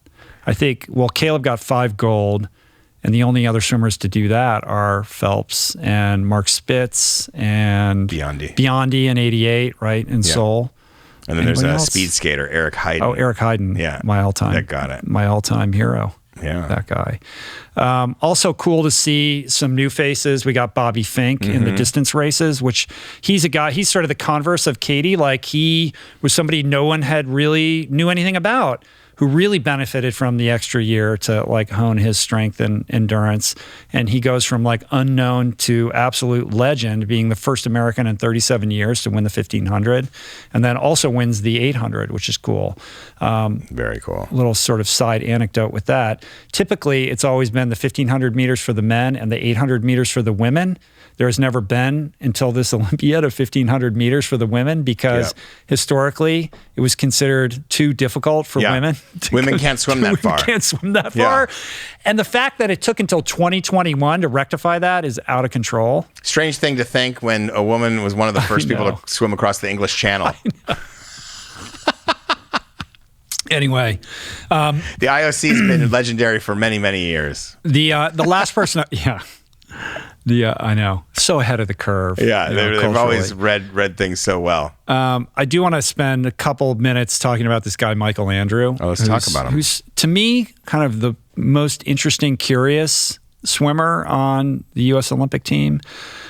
Speaker 1: I think, Caleb got 5 gold. And the only other swimmers to do that are Phelps and Mark Spitz and Biondi in 88, right, in Seoul.
Speaker 2: And then there's a speed skater, Eric Heiden.
Speaker 1: Oh, Eric Heiden.
Speaker 2: Yeah.
Speaker 1: My all-time.
Speaker 2: That got it.
Speaker 1: My all-time hero.
Speaker 2: Yeah.
Speaker 1: That guy. Also cool to see some new faces. We got Bobby Fink in the distance races, which he's a guy, he's sort of the converse of Katie. Like he was somebody no one had really knew anything about, who really benefited from the extra year to hone his strength and endurance. And he goes from unknown to absolute legend, being the first American in 37 years to win the 1500, and then also wins the 800, which is cool.
Speaker 2: Very cool.
Speaker 1: Little sort of side anecdote with that. Typically, it's always been the 1500 meters for the men and the 800 meters for the women. There has never been, until this Olympiad, of 1,500 meters for the women, because historically it was considered too difficult for women.
Speaker 2: Women can't swim that far.
Speaker 1: Can't swim that far. And the fact that it took until 2021 to rectify that is out of control.
Speaker 2: Strange thing to think when a woman was one of the first people to swim across the English Channel.
Speaker 1: Anyway,
Speaker 2: the IOC has been legendary for many, many years.
Speaker 1: The last person, I know. So ahead of the curve.
Speaker 2: Yeah, they've always read things so well.
Speaker 1: I do want to spend a couple of minutes talking about this guy, Michael Andrew.
Speaker 2: Oh, let's talk about him.
Speaker 1: Who's, to me, kind of the most interesting, curious swimmer on the U.S. Olympic team.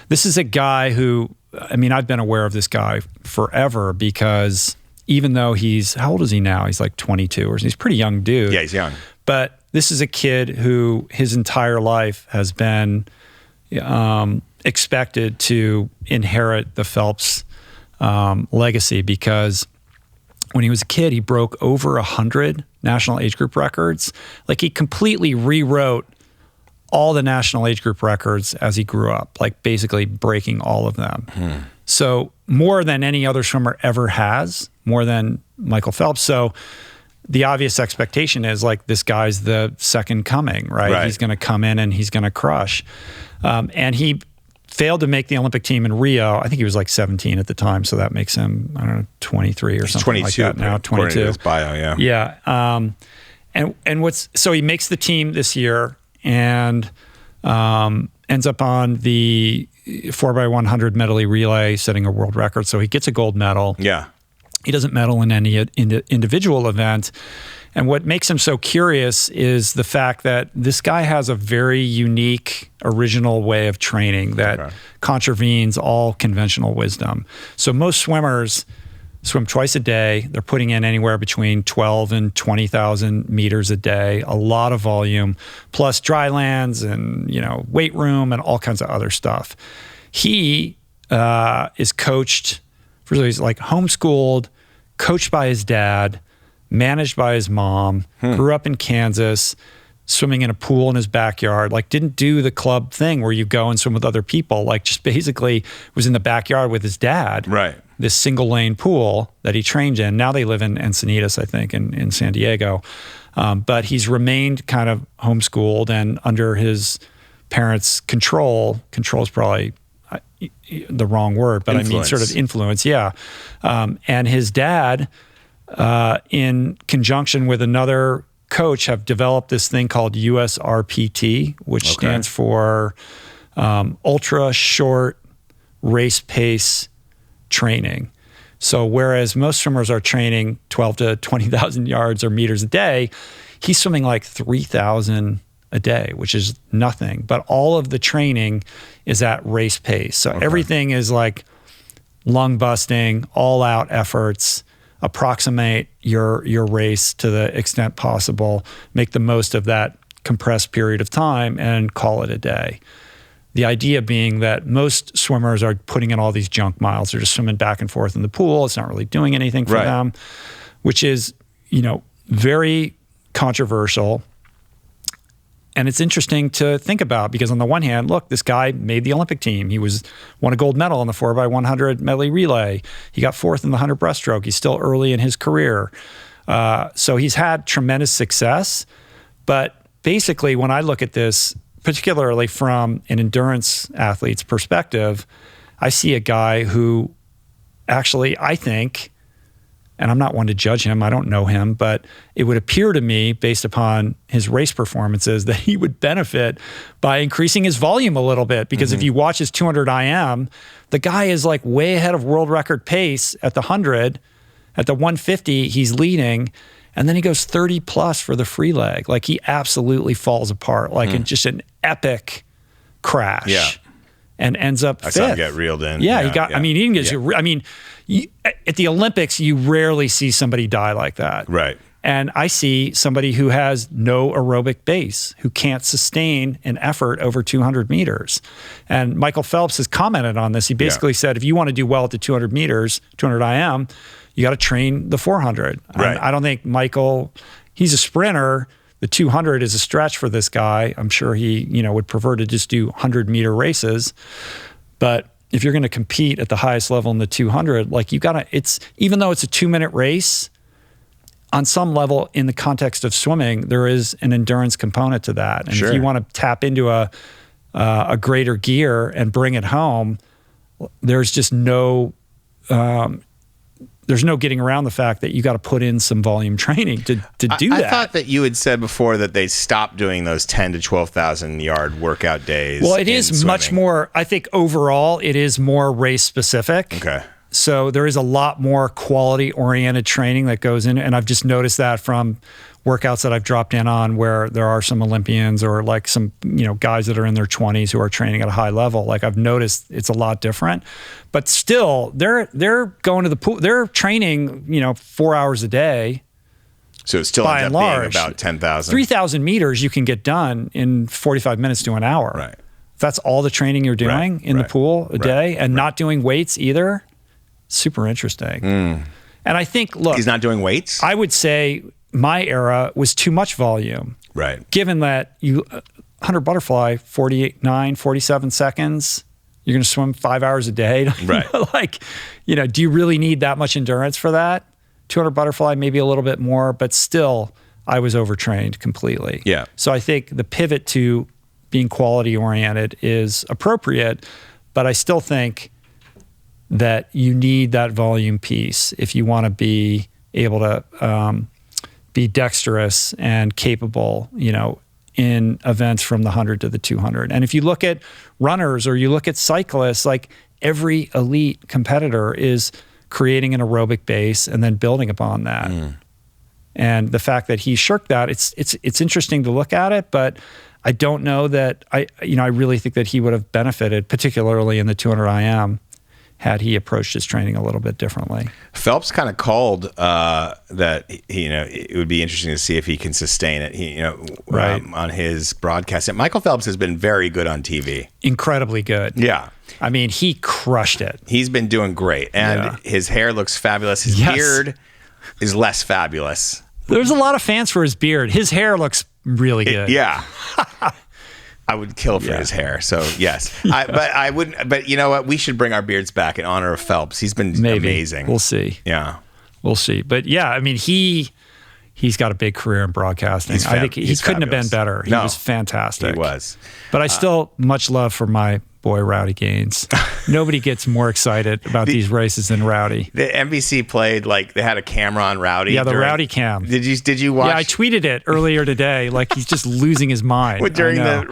Speaker 1: This is a guy who, I mean, I've been aware of this guy forever because even though how old is he now? He's like 22 or he's a pretty young dude.
Speaker 2: Yeah, he's young.
Speaker 1: But this is a kid who his entire life has been expected to inherit the Phelps legacy because when he was a kid, he broke over 100 national age group records. Like he completely rewrote all the national age group records as he grew up, like basically breaking all of them. So more than any other swimmer ever has, more than Michael Phelps. So the obvious expectation is like this guy's the second coming, right? He's going to come in and he's going to crush. And he failed to make the Olympic team in Rio. I think he was like 17 at the time, so that makes him, I don't know, 23 or something 22, like that now. 22.
Speaker 2: According to his bio, yeah.
Speaker 1: Yeah. So he makes the team this year and ends up on the 4x100 medley relay, setting a world record. So he gets a gold medal.
Speaker 2: Yeah.
Speaker 1: He doesn't medal in any individual event. And what makes him so curious is the fact that this guy has a very unique, original way of training that contravenes all conventional wisdom. So most swimmers swim twice a day. They're putting in anywhere between 12 and 20,000 meters a day, a lot of volume, plus dry lands and, weight room and all kinds of other stuff. He is coached, first of all, he's like homeschooled, coached by his dad, managed by his mom, grew up in Kansas, swimming in a pool in his backyard, like didn't do the club thing where you go and swim with other people, like just basically was in the backyard with his dad.
Speaker 2: Right.
Speaker 1: This single lane pool that he trained in. Now they live in Encinitas, I think, in San Diego. But he's remained kind of homeschooled and under his parents' control is probably the wrong word, but
Speaker 2: influence.
Speaker 1: I mean sort of influence, yeah. And his dad, in conjunction with another coach, have developed this thing called USRPT, which stands for ultra short race pace training. So whereas most swimmers are training 12 to 20,000 yards or meters a day, he's swimming like 3,000 a day, which is nothing. But all of the training is at race pace. So everything is like lung busting, all out efforts, approximate your race to the extent possible, make the most of that compressed period of time and call it a day. The idea being that most swimmers are putting in all these junk miles. They're just swimming back and forth in the pool. It's not really doing anything for them, which is, very controversial. And it's interesting to think about because on the one hand, look, this guy made the Olympic team. He won a gold medal in the 4x100 medley relay. He got fourth in the 100 breaststroke. He's still early in his career. So he's had tremendous success. But basically, when I look at this, particularly from an endurance athlete's perspective, I see a guy who actually, I think, and I'm not one to judge him, I don't know him, but it would appear to me, based upon his race performances, that he would benefit by increasing his volume a little bit. Because if you watch his 200 IM, the guy is like way ahead of world record pace at the 100. At the 150, he's leading. And then he goes 30 plus for the free leg. Like he absolutely falls apart, like in just an epic crash. Yeah. And ends up fifth.
Speaker 2: I saw him get reeled in.
Speaker 1: Yeah, he got. Yeah. I mean, he didn't get. I mean, at the Olympics, you rarely see somebody die like that.
Speaker 2: Right.
Speaker 1: And I see somebody who has no aerobic base, who can't sustain an effort over 200 meters. And Michael Phelps has commented on this. He basically said, if you want to do well at the 200 meters, 200 IM, you got to train the 400.
Speaker 2: Right.
Speaker 1: I don't think Michael. He's a sprinter. The 200 is a stretch for this guy. I'm sure he, would prefer to just do 100-meter races. But if you're going to compete at the highest level in the 200, like you got to, even though it's a 2-minute race, on some level in the context of swimming, there is an endurance component to that. And if you want to tap into a greater gear and bring it home, there's just no, there's no getting around the fact that you got to put in some volume training to do that.
Speaker 2: I thought that you had said before that they stopped doing those 10 to 12,000 yard workout days.
Speaker 1: Well, it is much more, I think overall, it is more race specific.
Speaker 2: Okay.
Speaker 1: So there is a lot more quality-oriented training that goes in, and I've just noticed that from workouts that I've dropped in on where there are some Olympians or like some, guys that are in their 20s who are training at a high level. Like I've noticed it's a lot different, but still they're going to the pool. They're training, 4 hours a day.
Speaker 2: So it still ends up being about 10,000.
Speaker 1: 3,000 meters you can get done in 45 minutes to an hour.
Speaker 2: Right.
Speaker 1: If that's all the training you're doing in the pool a day and not doing weights either, super interesting. And I think, look.
Speaker 2: He's not doing weights?
Speaker 1: I would say my era was too much volume.
Speaker 2: Right.
Speaker 1: Given that 100 butterfly, 47 seconds, you're going to swim 5 hours a day.
Speaker 2: Right.
Speaker 1: Do you really need that much endurance for that? 200 butterfly, maybe a little bit more, but still I was overtrained completely.
Speaker 2: Yeah.
Speaker 1: So I think the pivot to being quality oriented is appropriate, but I still think that you need that volume piece if you want to be able to be dexterous and capable, in events from the 100 to the 200. And if you look at runners or you look at cyclists, like every elite competitor is creating an aerobic base and then building upon that. And the fact that he shirked that, it's interesting to look at it, but I don't know that I really think that he would have benefited, particularly in the 200 IM, had he approached his training a little bit differently.
Speaker 2: Phelps kind of called that it would be interesting to see if he can sustain it. On his broadcast. And Michael Phelps has been very good on TV.
Speaker 1: Incredibly good.
Speaker 2: Yeah.
Speaker 1: I mean, he crushed it.
Speaker 2: He's been doing great, and his hair looks fabulous. His beard is less fabulous.
Speaker 1: There's a lot of fans for his beard. His hair looks really good.
Speaker 2: I would kill for his hair. So yes, I wouldn't. But you know what? We should bring our beards back in honor of Phelps. He's been amazing.
Speaker 1: We'll see.
Speaker 2: Yeah,
Speaker 1: we'll see. But yeah, I mean, he's got a big career in broadcasting. I think he couldn't have been better. He was fantastic.
Speaker 2: He was.
Speaker 1: But I still much love for my boy Rowdy Gaines. Nobody gets more excited about these races than Rowdy.
Speaker 2: The NBC played they had a camera on Rowdy.
Speaker 1: Yeah, the Rowdy cam.
Speaker 2: Did you watch?
Speaker 1: Yeah, I tweeted it earlier today. Like he's just losing his mind
Speaker 2: during the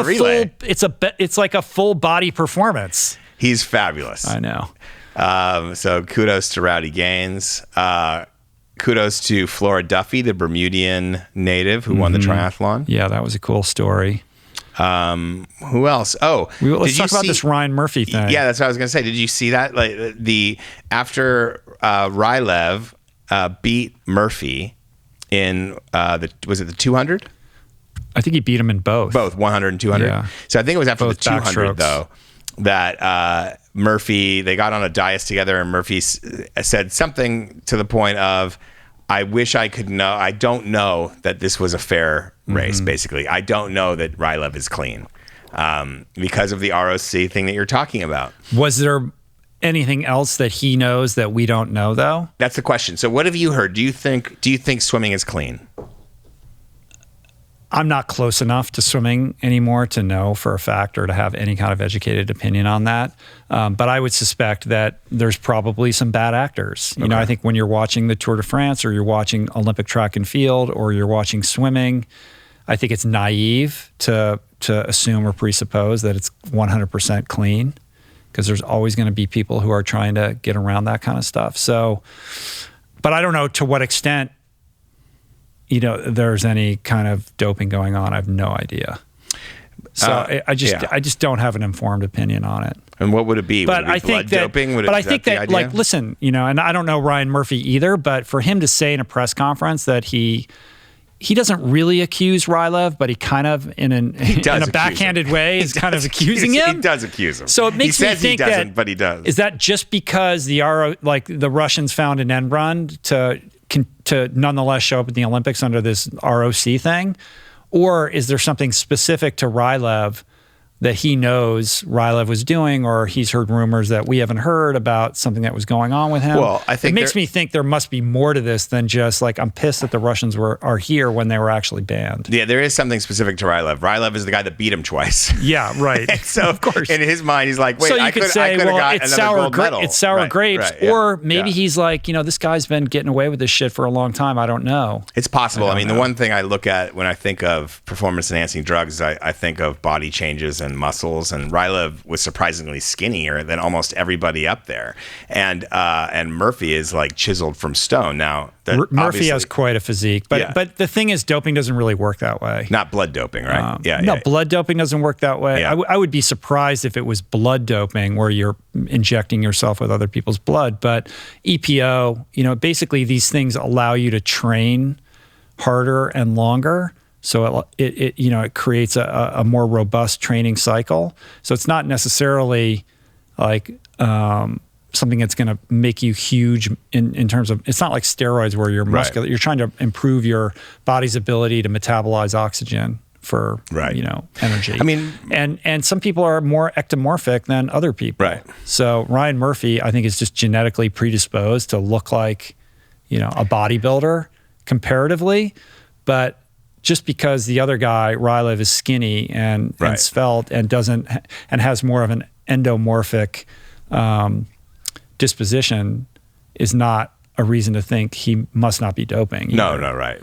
Speaker 2: relay.
Speaker 1: It's like a full body performance.
Speaker 2: He's fabulous.
Speaker 1: I know.
Speaker 2: So kudos to Rowdy Gaines. Kudos to Flora Duffy, the Bermudian native who won the triathlon.
Speaker 1: Yeah, that was a cool story.
Speaker 2: Who else? Oh,
Speaker 1: let's talk about this Ryan Murphy thing.
Speaker 2: Yeah, that's what I was going to say. Did you see that? After Rylev beat Murphy in was it the 200?
Speaker 1: I think he beat him in both
Speaker 2: 100 and 200.
Speaker 1: Yeah.
Speaker 2: So I think it was after
Speaker 1: both
Speaker 2: the 200
Speaker 1: backstrokes.
Speaker 2: though that Murphy, they got on a dais together, and Murphy said something to the point of, I wish I could know. I don't know that this was a fair race, basically. I don't know that Rylev is clean because of the ROC thing that you're talking about.
Speaker 1: Was there anything else that he knows that we don't know, though?
Speaker 2: That's the question. So what have you heard? Do you think swimming is clean?
Speaker 1: I'm not close enough to swimming anymore to know for a fact or to have any kind of educated opinion on that. But I would suspect that there's probably some bad actors. You know, I think when you're watching the Tour de France or you're watching Olympic track and field or you're watching swimming, I think it's naive to assume or presuppose that it's 100% clean, because there's always going to be people who are trying to get around that kind of stuff. So, but I don't know to what extent there's any kind of doping going on. I have no idea. So I just don't have an informed opinion on it.
Speaker 2: And what would it be?
Speaker 1: But I think that
Speaker 2: doping?
Speaker 1: But I think that listen, and I don't know Ryan Murphy either, but for him to say in a press conference that he doesn't really accuse Rylev, but he kind of in a backhanded way is kind of accusing him.
Speaker 2: He does accuse him.
Speaker 1: So it makes me think
Speaker 2: he doesn't, but he does.
Speaker 1: Is that just because the Russians found an end run to nonetheless show up at the Olympics under this ROC thing? Or is there something specific to Rylev that he knows Rylev was doing, or he's heard rumors that we haven't heard about something that was going on with him?
Speaker 2: Well, I think
Speaker 1: it makes me think there must be more to this than just I'm pissed that the Russians are here when they were actually banned.
Speaker 2: Yeah, there is something specific to Rylev. Rylev is the guy that beat him twice.
Speaker 1: Yeah, right.
Speaker 2: So
Speaker 1: of course,
Speaker 2: in his mind, he's like, wait,
Speaker 1: so you
Speaker 2: I could have got
Speaker 1: it's
Speaker 2: another gold medal.
Speaker 1: It's sour grapes, or maybe he's like, this guy's been getting away with this shit for a long time. I don't know.
Speaker 2: It's possible. I mean, the one thing I look at when I think of performance enhancing drugs, I think of body changes and muscles. And Rylev was surprisingly skinnier than almost everybody up there. And Murphy is like chiseled from stone. Now,
Speaker 1: Murphy has quite a physique, but the thing is, doping doesn't really work that way.
Speaker 2: Not blood doping, right?
Speaker 1: Blood doping doesn't work that way.
Speaker 2: Yeah.
Speaker 1: I would be surprised if it was blood doping where you're injecting yourself with other people's blood. But EPO, basically these things allow you to train harder and longer. So it creates a more robust training cycle. So it's not necessarily like something that's going to make you huge in terms of, it's not like steroids where you're muscular. You're trying to improve your body's ability to metabolize oxygen for energy.
Speaker 2: I mean,
Speaker 1: and some people are more ectomorphic than other people.
Speaker 2: Right.
Speaker 1: So Ryan Murphy, I think, is just genetically predisposed to look like a bodybuilder comparatively, but just because the other guy, Rylev, is skinny and svelte and has more of an endomorphic disposition is not a reason to think he must not be doping either.
Speaker 2: No, right.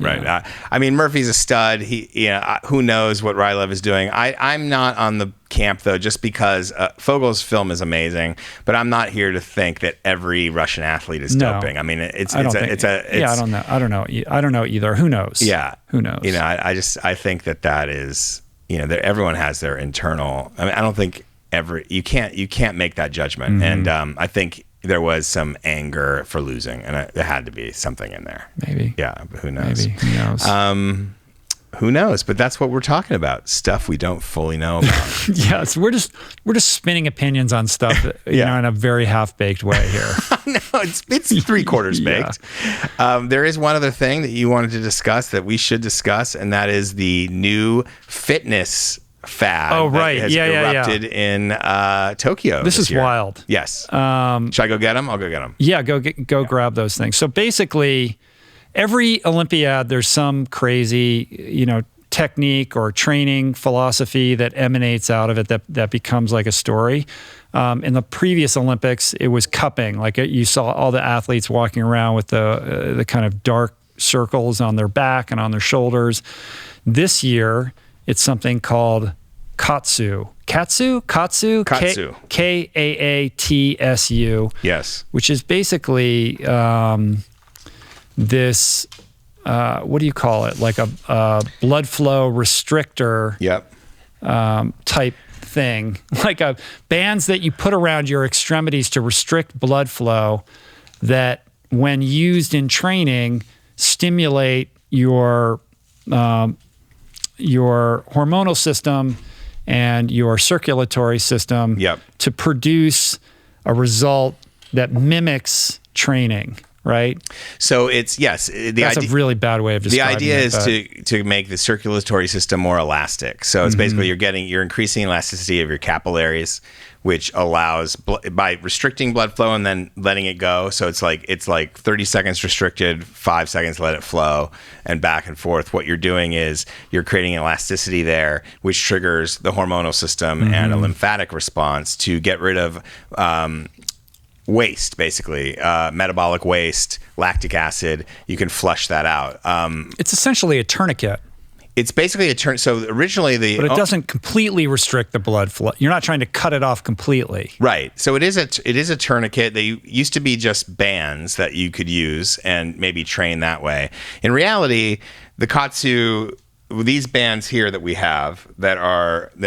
Speaker 2: I mean, Murphy's a stud. Who knows what Rylev is doing? I'm not on the camp though, just because Fogel's film is amazing, but I'm not here to think that every Russian athlete is doping. I mean, I don't know. I don't know either. Who knows?
Speaker 1: Yeah, who knows?
Speaker 2: I think that is everyone has their internal. I mean, I don't think you can't make that judgment, and I think there was some anger for losing, and there had to be something in there.
Speaker 1: Maybe.
Speaker 2: Yeah, but who knows?
Speaker 1: Maybe. Who knows?
Speaker 2: Who knows? But that's what we're talking about. Stuff we don't fully know about.
Speaker 1: Yes, we're just spinning opinions on stuff, in a very half-baked way here.
Speaker 2: No, it's 3/4 baked. There is one other thing that you wanted to discuss that we should discuss, and that is the new fitness fad that has erupted in Tokyo.
Speaker 1: This is
Speaker 2: year.
Speaker 1: wild.
Speaker 2: Yes. Should I go get them? I'll go get them.
Speaker 1: Yeah, go grab those things. So basically, every Olympiad, there's some crazy, technique or training philosophy that emanates out of it that becomes like a story. In the previous Olympics, it was cupping. Like you saw all the athletes walking around with the kind of dark circles on their back and on their shoulders. This year, it's something called Kaatsu. Kaatsu? Kaatsu.
Speaker 2: Yes.
Speaker 1: Which is basically this, what do you call it? Like a blood flow restrictor type thing. Like bands that you put around your extremities to restrict blood flow that when used in training stimulate your hormonal system and your circulatory system to produce a result that mimics training, right?
Speaker 2: So it's, that's
Speaker 1: a really bad way of describing it.
Speaker 2: The idea is to make the circulatory system more elastic. So it's basically you're increasing elasticity of your capillaries, which allows by restricting blood flow and then letting it go. So it's like 30 seconds restricted, 5 seconds let it flow, and back and forth. What you're doing is you're creating elasticity there, which triggers the hormonal system and a lymphatic response to get rid of waste, basically metabolic waste, lactic acid. You can flush that out.
Speaker 1: It's essentially a tourniquet.
Speaker 2: It's basically a turn. So originally
Speaker 1: but it doesn't completely restrict the blood flow. You're not trying to cut it off completely.
Speaker 2: Right. So it is a tourniquet. They used to be just bands that you could use and maybe train that way. In reality, the Kaatsu, these bands here that we have that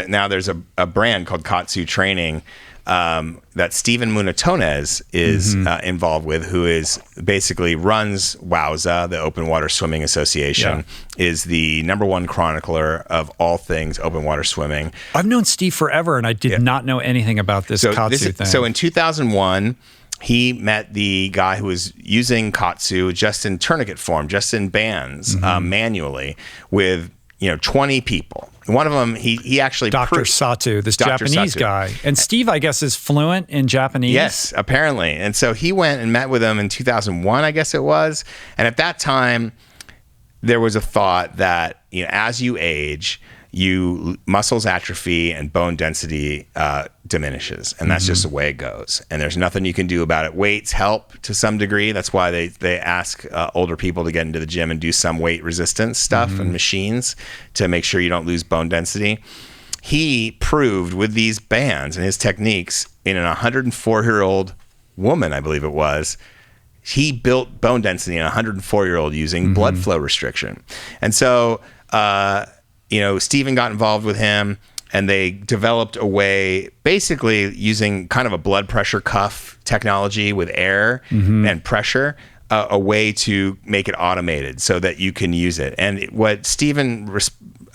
Speaker 2: now there's a brand called Kaatsu Training that Stephen Munatones is involved with, who is basically runs WOWSA, the Open Water Swimming Association, is the #1 chronicler of all things open water swimming.
Speaker 1: I've known Steve forever, and I did not know anything about this Kaatsu thing.
Speaker 2: So in 2001, he met the guy who was using Kaatsu just in tourniquet form, just in bands, manually, with 20 people. One of them, he actually
Speaker 1: Dr. Satu, this Japanese guy. And Steve, I guess, is fluent in Japanese.
Speaker 2: Yes, apparently. And so he went and met with him in 2001, I guess it was. And at that time, there was a thought that as you age, muscles atrophy and bone density diminishes, and that's just the way it goes. And there's nothing you can do about it. Weights help to some degree. That's why they ask older people to get into the gym and do some weight resistance stuff and machines to make sure you don't lose bone density. he proved with these bands and his techniques in an 104-year-old woman, I believe it was, he built bone density in a 104-year-old using blood flow restriction. And so, Stephen got involved with him, and they developed a way, basically using kind of a blood pressure cuff technology with air and pressure, a way to make it automated so that you can use it. And what Stephen,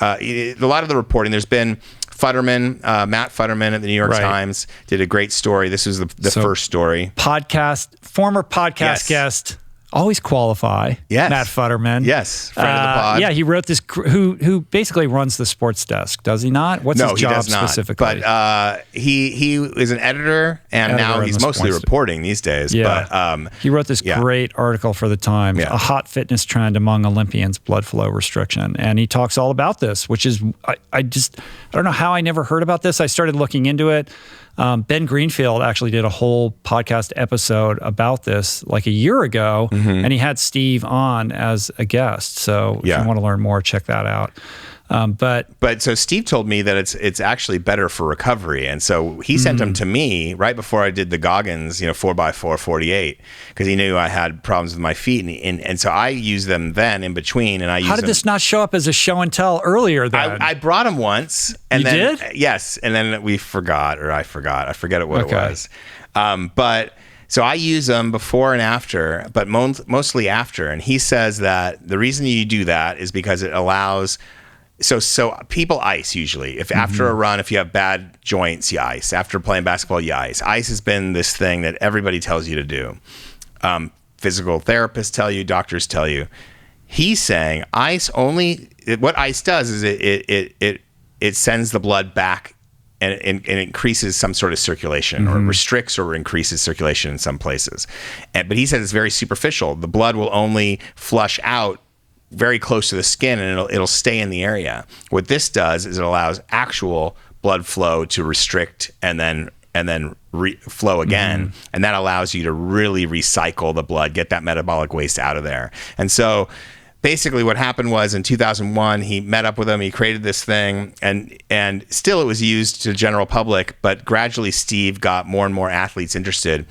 Speaker 2: a lot of the reporting, there's been Futterman, Matt Futterman at the New York Times did a great story. This was the first story.
Speaker 1: Former podcast guest. Always qualify.
Speaker 2: Yes.
Speaker 1: Matt Futterman.
Speaker 2: Yes. Friend of the pod.
Speaker 1: Yeah, he wrote this, who basically runs the sports desk, does he not? What's his job specifically?
Speaker 2: But he is an editor, and now he's mostly reporting these days.
Speaker 1: Yeah.
Speaker 2: But
Speaker 1: he wrote this great article for the Times, a hot fitness trend among Olympians, blood flow restriction. And he talks all about this, which is, I don't know how I never heard about this. I started looking into it. Ben Greenfield actually did a whole podcast episode about this like a year ago, and he had Steve on as a guest. So if you want to learn more, check that out. But
Speaker 2: so Steve told me that it's actually better for recovery, and so he sent them to me right before I did the Goggins, 4x4 48, because he knew I had problems with my feet, and so I used them then in between, and I used.
Speaker 1: How did this not show up as a show and tell earlier? Then
Speaker 2: I brought them once, and
Speaker 1: you
Speaker 2: then
Speaker 1: did?
Speaker 2: Yes, and then we forgot, or I forgot what it was, but. So I use them before and after, but mostly after. And he says that the reason you do that is because it allows. So people ice usually. If after a run, if you have bad joints, you ice. After playing basketball, you ice. Ice has been this thing that everybody tells you to do. Physical therapists tell you, doctors tell you. He's saying ice only. What ice does is it sends the blood back. And it increases some sort of circulation, or restricts or increases circulation in some places. But he said it's very superficial. The blood will only flush out very close to the skin, and it'll stay in the area. What this does is it allows actual blood flow to restrict and then flow again, and that allows you to really recycle the blood, get that metabolic waste out of there. And so basically what happened was in 2001, he met up with him, he created this thing, and still it was used to the general public, but gradually Steve got more and more athletes interested.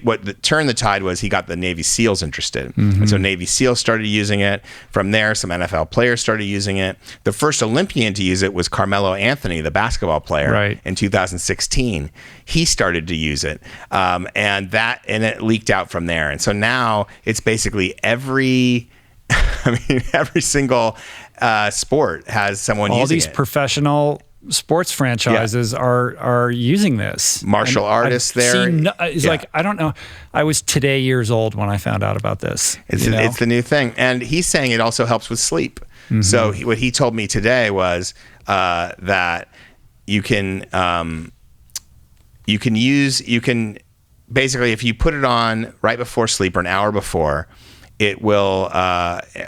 Speaker 2: What turned the tide was he got the Navy SEALs interested. And so Navy SEALs started using it. From there, some NFL players started using it. The first Olympian to use it was Carmelo Anthony, the basketball player, in 2016. He started to use it. And it leaked out from there. And so now it's basically every single sport has someone using it.
Speaker 1: All these professional sports franchises are using this.
Speaker 2: Martial artists
Speaker 1: like, I don't know. I was today years old when I found out about this.
Speaker 2: It's the new thing. And he's saying it also helps with sleep. So what he told me today was that you can basically, if you put it on right before sleep or an hour before, it will,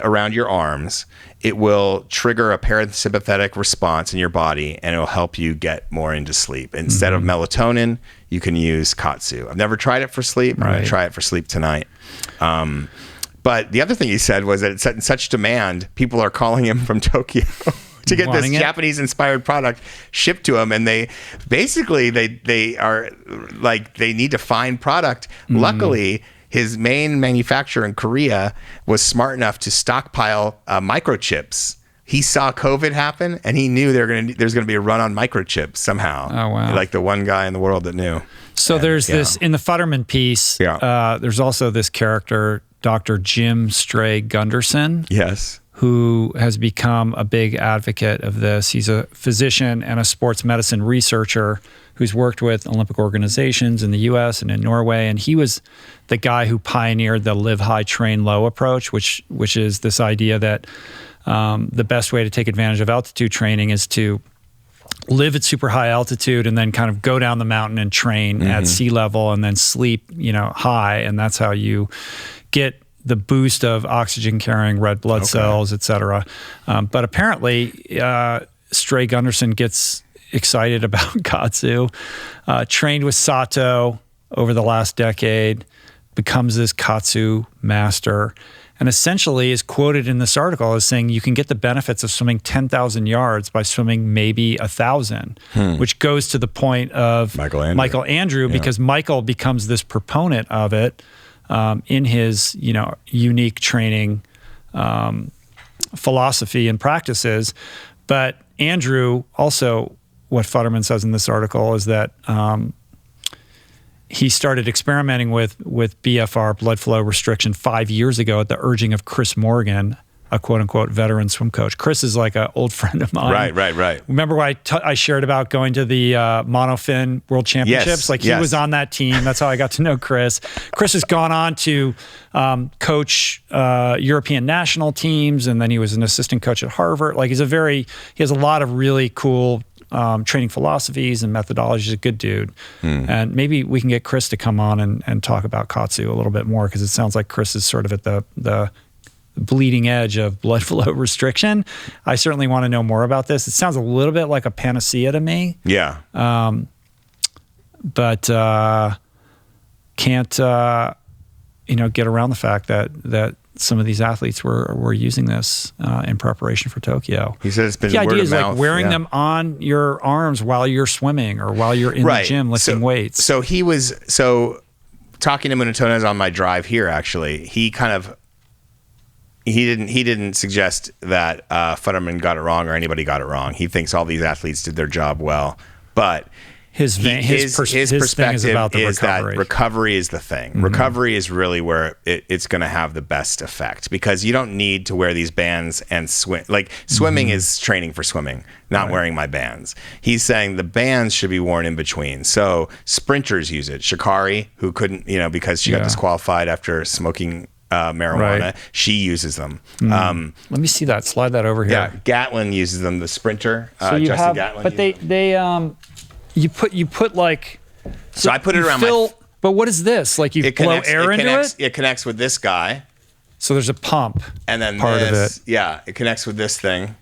Speaker 2: around your arms, it will trigger a parasympathetic response in your body, and it will help you get more into sleep. Instead of melatonin, you can use Kaatsu. I've never tried it for sleep. I'm going to try it for sleep tonight. But the other thing he said was that it's in such demand, people are calling him from Tokyo to get this Japanese-inspired product shipped to them, and they are like, they need to find product. Luckily, his main manufacturer in Korea was smart enough to stockpile microchips. He saw COVID happen, and he knew there's going to be a run on microchips somehow.
Speaker 1: Oh, wow.
Speaker 2: Like the one guy in the world that knew.
Speaker 1: So there's this, in the Futterman piece, there's also this character, Dr. Jim Stray Gunderson.
Speaker 2: Yes.
Speaker 1: Who has become a big advocate of this. He's a physician and a sports medicine researcher who's worked with Olympic organizations in the U.S. and in Norway. And he was the guy who pioneered the live high, train low approach, which is this idea that the best way to take advantage of altitude training is to live at super high altitude and then kind of go down the mountain and train at sea level and then sleep, high. And that's how you get the boost of oxygen carrying red blood cells, et cetera. But apparently Stray Gunderson gets excited about Kaatsu, trained with Sato over the last decade, becomes this Kaatsu master. and essentially is quoted in this article as saying you can get the benefits of swimming 10,000 yards by swimming maybe 1,000, which goes to the point of Michael Andrew because Michael becomes this proponent of it in his unique training philosophy and practices. But Andrew also, what Futterman says in this article is that he started experimenting with BFR, blood flow restriction, 5 years ago at the urging of Chris Morgan, a quote-unquote veteran swim coach. Chris is like an old friend of mine.
Speaker 2: Right.
Speaker 1: Remember when I shared about going to the monofin world championships?
Speaker 2: Yes,
Speaker 1: he was on that team. That's how I got to know Chris. Chris has gone on to coach European national teams, and then he was an assistant coach at Harvard. Like he has a lot of really cool training philosophies and methodologies. He's a good dude. And maybe we can get Chris to come on and talk about Kaatsu a little bit more, because it sounds like Chris is sort of at the bleeding edge of blood flow restriction. I certainly want to know more about this. It sounds a little bit like a panacea to me.
Speaker 2: Yeah.
Speaker 1: But can't get around the fact that some of these athletes were using this in preparation for Tokyo.
Speaker 2: He said it's been
Speaker 1: the
Speaker 2: word
Speaker 1: idea
Speaker 2: of
Speaker 1: is
Speaker 2: mouth,
Speaker 1: like wearing them on your arms while you're swimming or while you're in the gym lifting weights.
Speaker 2: So talking to Munatones on my drive here, actually, he didn't suggest that Futterman got it wrong or anybody got it wrong. He thinks all these athletes did their job well, but his perspective
Speaker 1: is about the recovery.
Speaker 2: That recovery is the thing. Recovery is really where it's going to have the best effect, because you don't need to wear these bands and swim. Like swimming is training for swimming, not wearing my bands. He's saying the bands should be worn in between. So sprinters use it. Shikari, who couldn't, because she got disqualified after smoking marijuana, she uses them.
Speaker 1: Let me see that. Slide that over here.
Speaker 2: Yeah, Gatlin uses them. The sprinter,
Speaker 1: so
Speaker 2: Justin Gatlin.
Speaker 1: But they you put like.
Speaker 2: So I put it around my.
Speaker 1: But what is this? Like you blow air into it?
Speaker 2: It connects with this guy.
Speaker 1: So there's a pump.
Speaker 2: And then
Speaker 1: part of it.
Speaker 2: Yeah, it connects with this thing.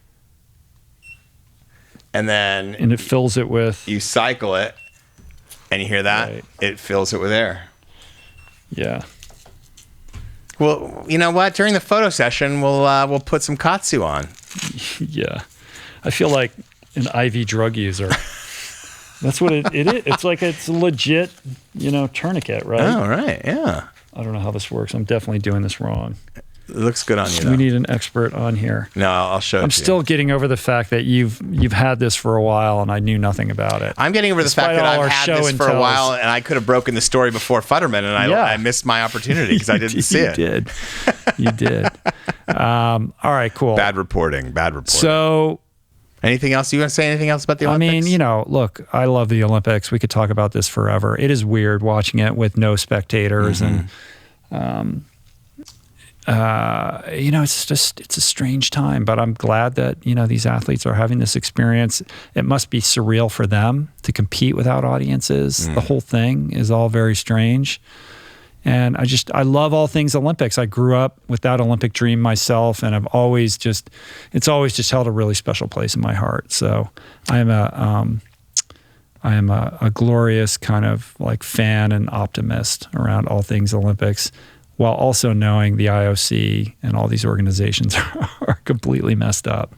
Speaker 2: And
Speaker 1: it fills it with.
Speaker 2: You cycle it, and you hear that? Right. It fills it with air.
Speaker 1: Yeah.
Speaker 2: Well, you know what? During the photo session, we'll put some Kaatsu on.
Speaker 1: Yeah, I feel like an IV drug user. That's what it is. It's like it's a legit, tourniquet, right?
Speaker 2: Oh, right. Yeah.
Speaker 1: I don't know how this works. I'm definitely doing this wrong.
Speaker 2: It looks good on you, though.
Speaker 1: We need an expert on here.
Speaker 2: No, I'll show it to you.
Speaker 1: I'm still getting over the fact that you've had this for a while and I knew nothing about it.
Speaker 2: I'm getting over the fact that I've had this for a while and I could have broken the story before Futterman, and I missed my opportunity because I didn't see it.
Speaker 1: You did. All right, cool.
Speaker 2: Bad reporting.
Speaker 1: So...
Speaker 2: Anything else? You want to say anything else about the Olympics?
Speaker 1: I mean, look, I love the Olympics. We could talk about this forever. It is weird watching it with no spectators and... it's a strange time, but I'm glad that, these athletes are having this experience. It must be surreal for them to compete without audiences. The whole thing is all very strange. And I love all things Olympics. I grew up with that Olympic dream myself, and it's always just held a really special place in my heart. So I am a glorious kind of like fan and optimist around all things Olympics, while also knowing the IOC and all these organizations are completely messed up.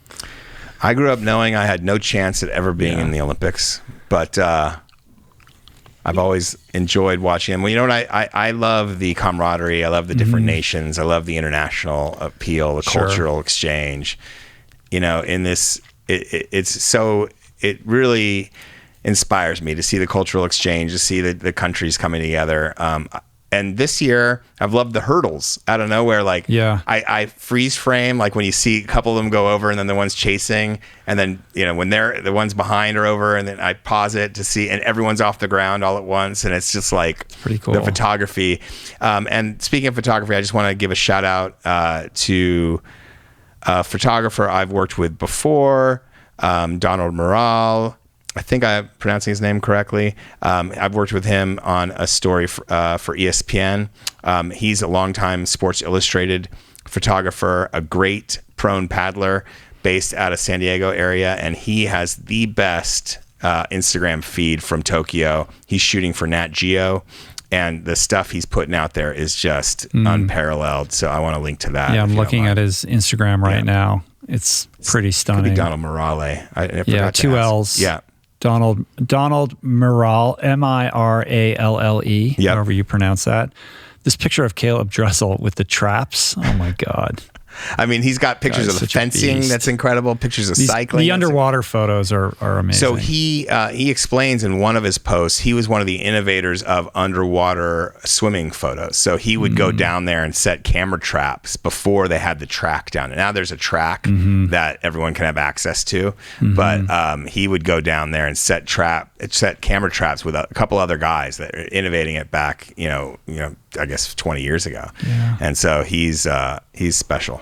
Speaker 2: I grew up knowing I had no chance at ever being in the Olympics, but I've always enjoyed watching them. Well, you know what? I love the camaraderie. I love the different nations. I love the international appeal, the cultural exchange. In this, it really inspires me to see the cultural exchange, to see the countries coming together. And this year, I've loved the hurdles out of nowhere. Like, I freeze frame, like when you see a couple of them go over and then the one's chasing. And then, when the ones behind are over, and then I pause it to see, and everyone's off the ground all at once. And it's just like
Speaker 1: pretty cool.
Speaker 2: The photography. And speaking of photography, I just want to give a shout out to a photographer I've worked with before, Donald Morale. I think I'm pronouncing his name correctly. I've worked with him on a story for ESPN. He's a longtime Sports Illustrated photographer, a great prone paddler based out of San Diego area, and he has the best Instagram feed from Tokyo. He's shooting for Nat Geo, And the stuff he's putting out there is just unparalleled. So I want to link to that.
Speaker 1: Yeah, I'm looking at his Instagram right now. It's pretty stunning.
Speaker 2: Could be Donald Morale. I
Speaker 1: yeah, 2 L's.
Speaker 2: Yeah.
Speaker 1: Donald Mirale, Mirale, however you pronounce that. This picture of Caleb Dressel with the traps. Oh my God.
Speaker 2: I mean, he's got pictures of the fencing that's incredible, pictures of cycling.
Speaker 1: The underwater photos are amazing.
Speaker 2: So he explains in one of his posts, he was one of the innovators of underwater swimming photos. So he would go down there and set camera traps before they had the track down. And now there's a track that everyone can have access to. But he would go down there and set camera traps with a couple other guys that are innovating it back, I guess 20 years ago. Yeah. And so he's special.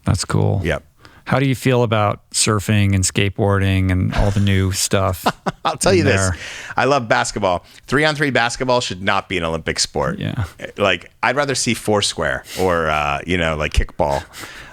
Speaker 1: That's cool.
Speaker 2: Yep.
Speaker 1: How do you feel about surfing and skateboarding and all the new stuff?
Speaker 2: I'll tell you this. I love basketball. 3-on-3 basketball should not be an Olympic sport.
Speaker 1: Yeah.
Speaker 2: Like, I'd rather see foursquare or, like kickball,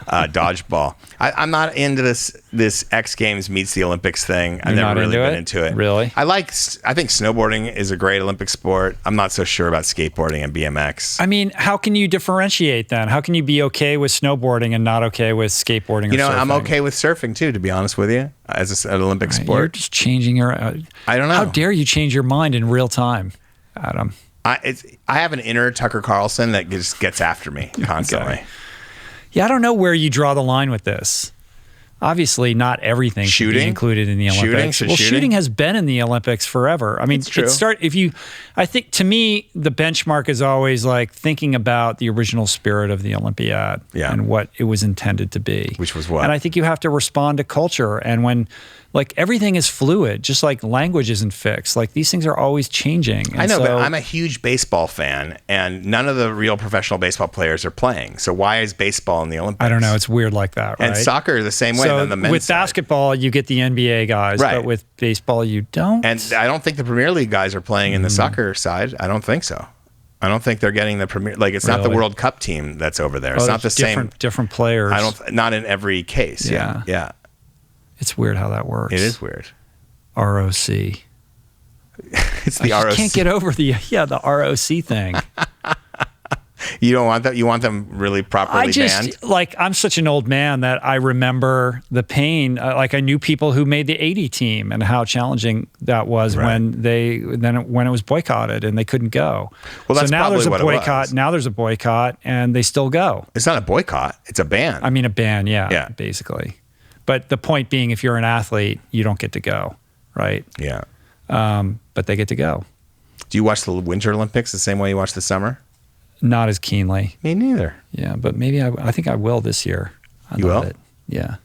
Speaker 2: dodgeball. I'm not into this X Games meets the Olympics thing. I've never really been into it.
Speaker 1: Really?
Speaker 2: I think snowboarding is a great Olympic sport. I'm not so sure about skateboarding and BMX.
Speaker 1: I mean, how can you differentiate then? How can you be okay with snowboarding and not okay with skateboarding or surfing?
Speaker 2: I'm okay with surfing too, to be honest with you, as an Olympic sport.
Speaker 1: You're just changing your...
Speaker 2: I don't know.
Speaker 1: How dare you change your mind in real time, Adam?
Speaker 2: I have an inner Tucker Carlson that just gets after me constantly.
Speaker 1: Okay. Yeah, I don't know where you draw the line with this. Obviously, not everything should be included in the Olympics. Shooting has been in the Olympics forever. I mean, I think to me, the benchmark is always like thinking about the original spirit of the Olympiad and what it was intended to be.
Speaker 2: Which was what?
Speaker 1: And I think you have to respond to culture. And when, like, everything is fluid, just like language isn't fixed. Like, these things are always changing. And
Speaker 2: I know, but I'm a huge baseball fan, and none of the real professional baseball players are playing. So why is baseball in the Olympics?
Speaker 1: I don't know. It's weird like that, right?
Speaker 2: And soccer the same way on the men's
Speaker 1: with
Speaker 2: side.
Speaker 1: Basketball, you get the NBA guys, but with baseball, you don't.
Speaker 2: And I don't think the Premier League guys are playing in the soccer side. I don't think so. I don't think they're getting the Premier. Like, it's not the World Cup team that's over there. It's not the same.
Speaker 1: Different players.
Speaker 2: Not in every case. Yeah.
Speaker 1: It's weird how that works.
Speaker 2: It is weird.
Speaker 1: ROC.
Speaker 2: It's the ROC.
Speaker 1: I can't get over the ROC thing.
Speaker 2: You don't want that? You want them really properly banned?
Speaker 1: I'm such an old man that I remember the pain. I knew people who made the 80 team and how challenging that was when it was boycotted and they couldn't go.
Speaker 2: Well, that's
Speaker 1: so now
Speaker 2: probably
Speaker 1: there's a
Speaker 2: what
Speaker 1: boycott.
Speaker 2: It was.
Speaker 1: Now there's a boycott and they still go.
Speaker 2: It's not a boycott. It's a ban.
Speaker 1: I mean, a ban. Yeah. Basically. But the point being, if you're an athlete, you don't get to go, right?
Speaker 2: Yeah.
Speaker 1: But they get to go.
Speaker 2: Do you watch the Winter Olympics the same way you watch the summer?
Speaker 1: Not as keenly.
Speaker 2: Me neither.
Speaker 1: Yeah, but maybe I think I will this year. I love it. Yeah.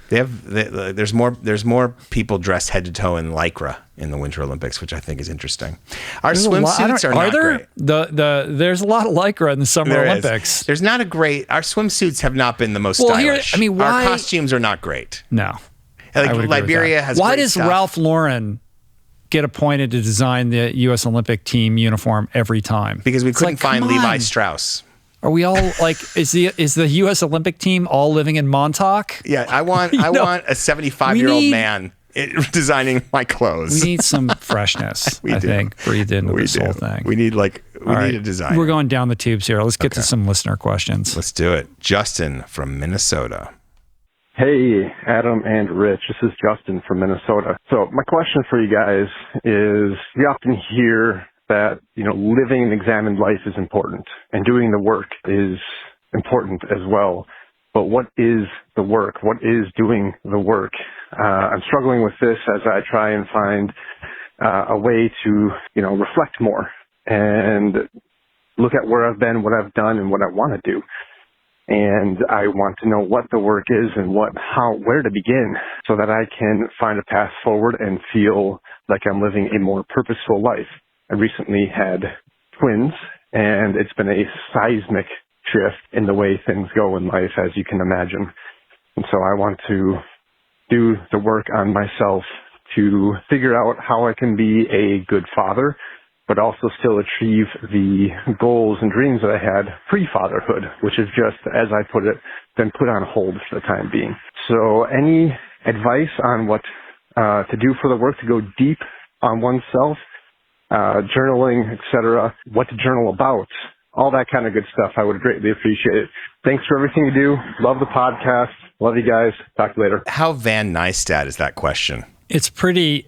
Speaker 2: There's more people dressed head to toe in Lycra in the Winter Olympics, which I think is interesting. Our swimsuits are not great.
Speaker 1: There's a lot of Lycra in the Summer Olympics.
Speaker 2: There's not a great. Our swimsuits have not been the most stylish. Our costumes are not great.
Speaker 1: No.
Speaker 2: Like Liberia has.
Speaker 1: Why does Ralph Lauren get appointed to design the U.S. Olympic team uniform every time?
Speaker 2: Because we couldn't find Levi Strauss.
Speaker 1: Are we all like? Is the U.S. Olympic team all living in Montauk?
Speaker 2: Yeah, I want a 75-year-old man designing my clothes.
Speaker 1: We need some freshness. I think breathed into this whole thing.
Speaker 2: We need a design.
Speaker 1: We're going down the tubes here. Let's get to some listener questions.
Speaker 2: Let's do it. Justin from Minnesota.
Speaker 3: Hey, Adam and Rich. This is Justin from Minnesota. So my question for you guys is, we often hear that, living an examined life is important and doing the work is important as well. But what is the work? What is doing the work? I'm struggling with this as I try and find a way to, reflect more and look at where I've been, what I've done, and what I want to do. And I want to know what the work is and where to begin so that I can find a path forward and feel like I'm living a more purposeful life. I recently had twins, and it's been a seismic shift in the way things go in life, as you can imagine. And so I want to do the work on myself to figure out how I can be a good father, but also still achieve the goals and dreams that I had pre-fatherhood, which is just, as I put it, been put on hold for the time being. So any advice on what to do for the work to go deep on oneself? journaling, etc., what to journal about, all that kind of good stuff. I would greatly appreciate it. Thanks for everything you do. Love the podcast. Love you guys. Talk to you later.
Speaker 2: How Van Neistat is that question?
Speaker 1: It's pretty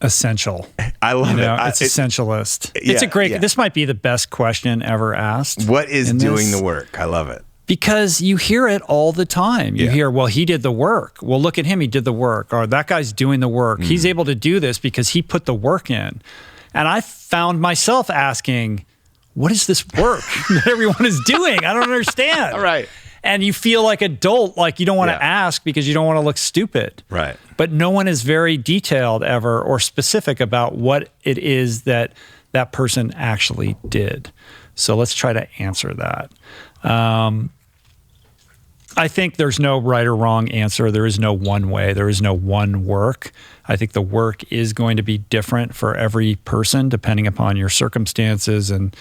Speaker 1: essential.
Speaker 2: I love it.
Speaker 1: It's essentialist. It's a great, this might be the best question ever asked.
Speaker 2: What is doing the work? I love it.
Speaker 1: Because you hear it all the time. You hear, well, he did the work. Well, look at him. He did the work. Or that guy's doing the work. He's able to do this because he put the work in. And I found myself asking, what is this work that everyone is doing? I don't understand.
Speaker 2: All right.
Speaker 1: And you feel like adult, like you don't want to ask because you don't want to look stupid.
Speaker 2: Right.
Speaker 1: But no one is very detailed ever or specific about what it is that that person actually did. So let's try to answer that. I think there's no right or wrong answer. There is no one way. There is no one work. I think the work is going to be different for every person depending upon your circumstances and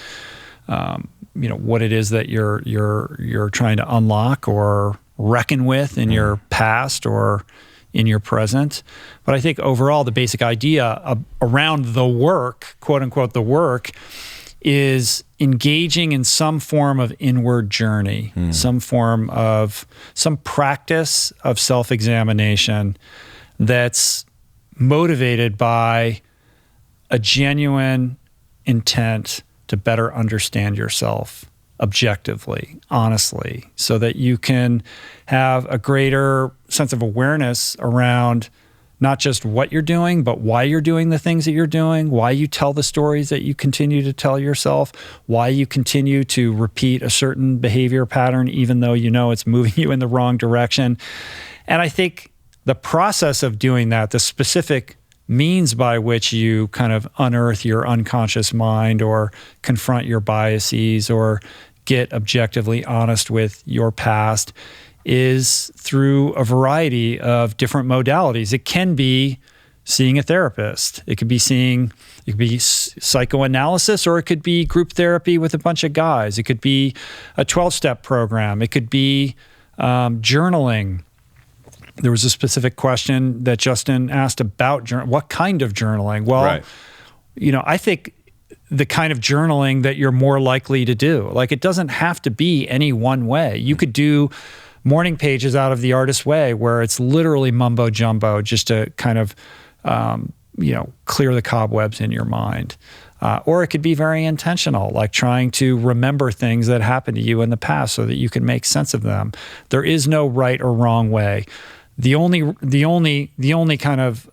Speaker 1: what it is that you're trying to unlock or reckon with in your past or in your present. But I think overall the basic idea around the work, quote unquote, the work, is engaging in some form of inward journey, some practice of self-examination that's motivated by a genuine intent to better understand yourself objectively, honestly, so that you can have a greater sense of awareness around not just what you're doing, but why you're doing the things that you're doing, why you tell the stories that you continue to tell yourself, why you continue to repeat a certain behavior pattern, even though you know it's moving you in the wrong direction. And I think the process of doing that, the specific means by which you kind of unearth your unconscious mind or confront your biases or get objectively honest with your past, is through a variety of different modalities. It can be seeing a therapist. It could be psychoanalysis, or it could be group therapy with a bunch of guys. It could be a 12-step program. It could be journaling. There was a specific question that Justin asked about what kind of journaling. Well, I think the kind of journaling that you're more likely to do. Like, it doesn't have to be any one way. You could do morning pages out of the artist's way, where it's literally mumbo jumbo, just to kind of, clear the cobwebs in your mind. Or it could be very intentional, like trying to remember things that happened to you in the past so that you can make sense of them. There is no right or wrong way. The only kind of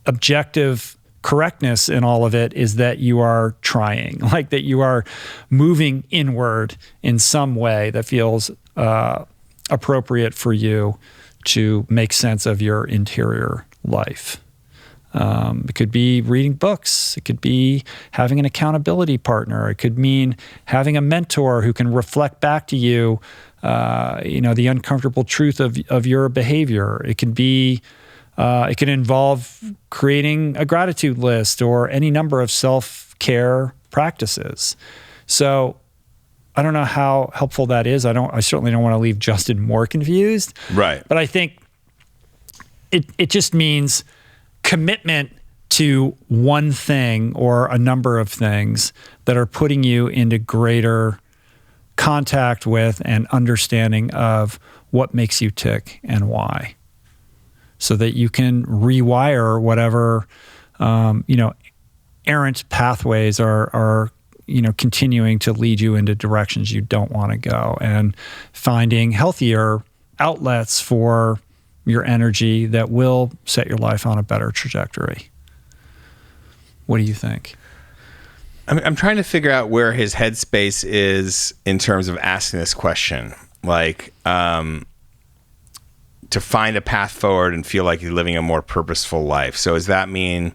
Speaker 1: objective correctness in all of it is that you are trying, like that you are moving inward in some way that feels appropriate for you to make sense of your interior life. It could be reading books. It could be having an accountability partner. It could mean having a mentor who can reflect back to you, the uncomfortable truth of your behavior. It could be, it could involve creating a gratitude list or any number of self-care practices. So I don't know how helpful that is. I certainly don't want to leave Justin more confused.
Speaker 2: Right.
Speaker 1: But I think it just means commitment to one thing or a number of things that are putting you into greater contact with and understanding of what makes you tick and why, so that you can rewire whatever errant pathways are continuing to lead you into directions you don't want to go, and finding healthier outlets for your energy that will set your life on a better trajectory. What do you think?
Speaker 2: I'm trying to figure out where his headspace is in terms of asking this question. Like, to find a path forward and feel like he's living a more purposeful life. So does that mean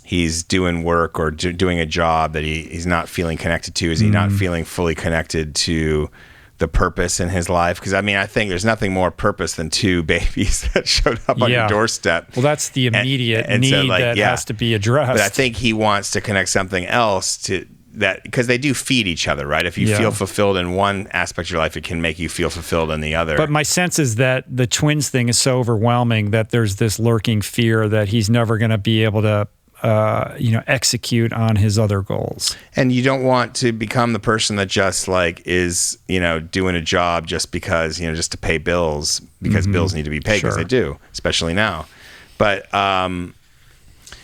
Speaker 2: he's doing work or doing a job that he's not feeling connected to? Is he not feeling fully connected to the purpose in his life? Because I think there's nothing more purpose than two babies that showed up on your doorstep.
Speaker 1: Well, that's the immediate need so, that has to be addressed.
Speaker 2: But I think he wants to connect something else to that, because they do feed each other, right? If you feel fulfilled in one aspect of your life, it can make you feel fulfilled in the other.
Speaker 1: But my sense is that the twins thing is so overwhelming that there's this lurking fear that he's never going to be able to execute on his other goals.
Speaker 2: And you don't want to become the person that just like is, doing a job just because, just to pay bills, because bills need to be paid, because they do, especially now. But,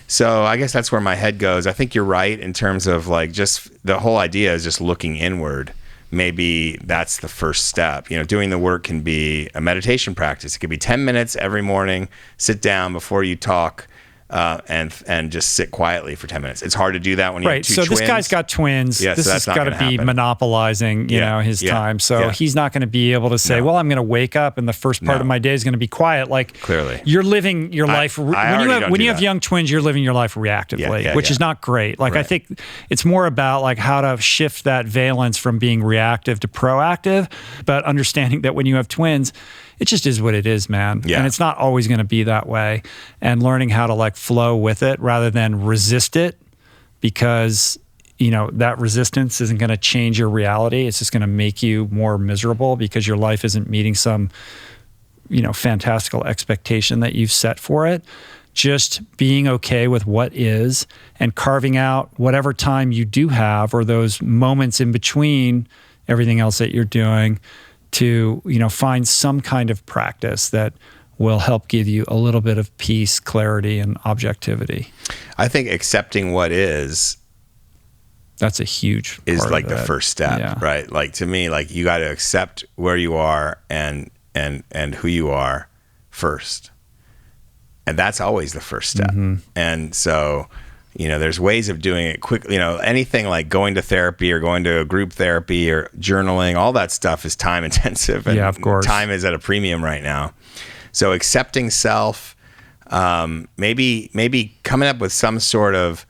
Speaker 2: so I guess that's where my head goes. I think you're right in terms of like just the whole idea is just looking inward. Maybe that's the first step. Doing the work can be a meditation practice. It could be 10 minutes every morning, sit down before you talk, and just sit quietly for 10 minutes. It's hard to do that when you have two twins.
Speaker 1: So this guy's got twins.
Speaker 2: Yeah,
Speaker 1: this has got to be monopolizing, his time. So he's not going to be able to say, well, I'm going to wake up and the first part of my day is going to be quiet. Like
Speaker 2: clearly
Speaker 1: you're living your life. When you have young twins, you're living your life reactively, which is not great. Like I think it's more about like how to shift that valence from being reactive to proactive, but understanding that when you have twins, it just is what it is, man. Yeah. And it's not always going to be that way. And learning how to like flow with it rather than resist it, because, that resistance isn't going to change your reality. It's just going to make you more miserable because your life isn't meeting some, fantastical expectation that you've set for it. Just being okay with what is and carving out whatever time you do have or those moments in between everything else that you're doing to, find some kind of practice that will help give you a little bit of peace, clarity, and objectivity.
Speaker 2: I think accepting what is.
Speaker 1: That's a huge part
Speaker 2: is like
Speaker 1: of
Speaker 2: the
Speaker 1: it.
Speaker 2: first step, right? Like to me, like you got to accept where you are and who you are first. And that's always the first step. And so, there's ways of doing it quickly. Anything like going to therapy or going to a group therapy or journaling, all that stuff is time intensive. And
Speaker 1: of course.
Speaker 2: Time is at a premium right now. So accepting self, maybe coming up with some sort of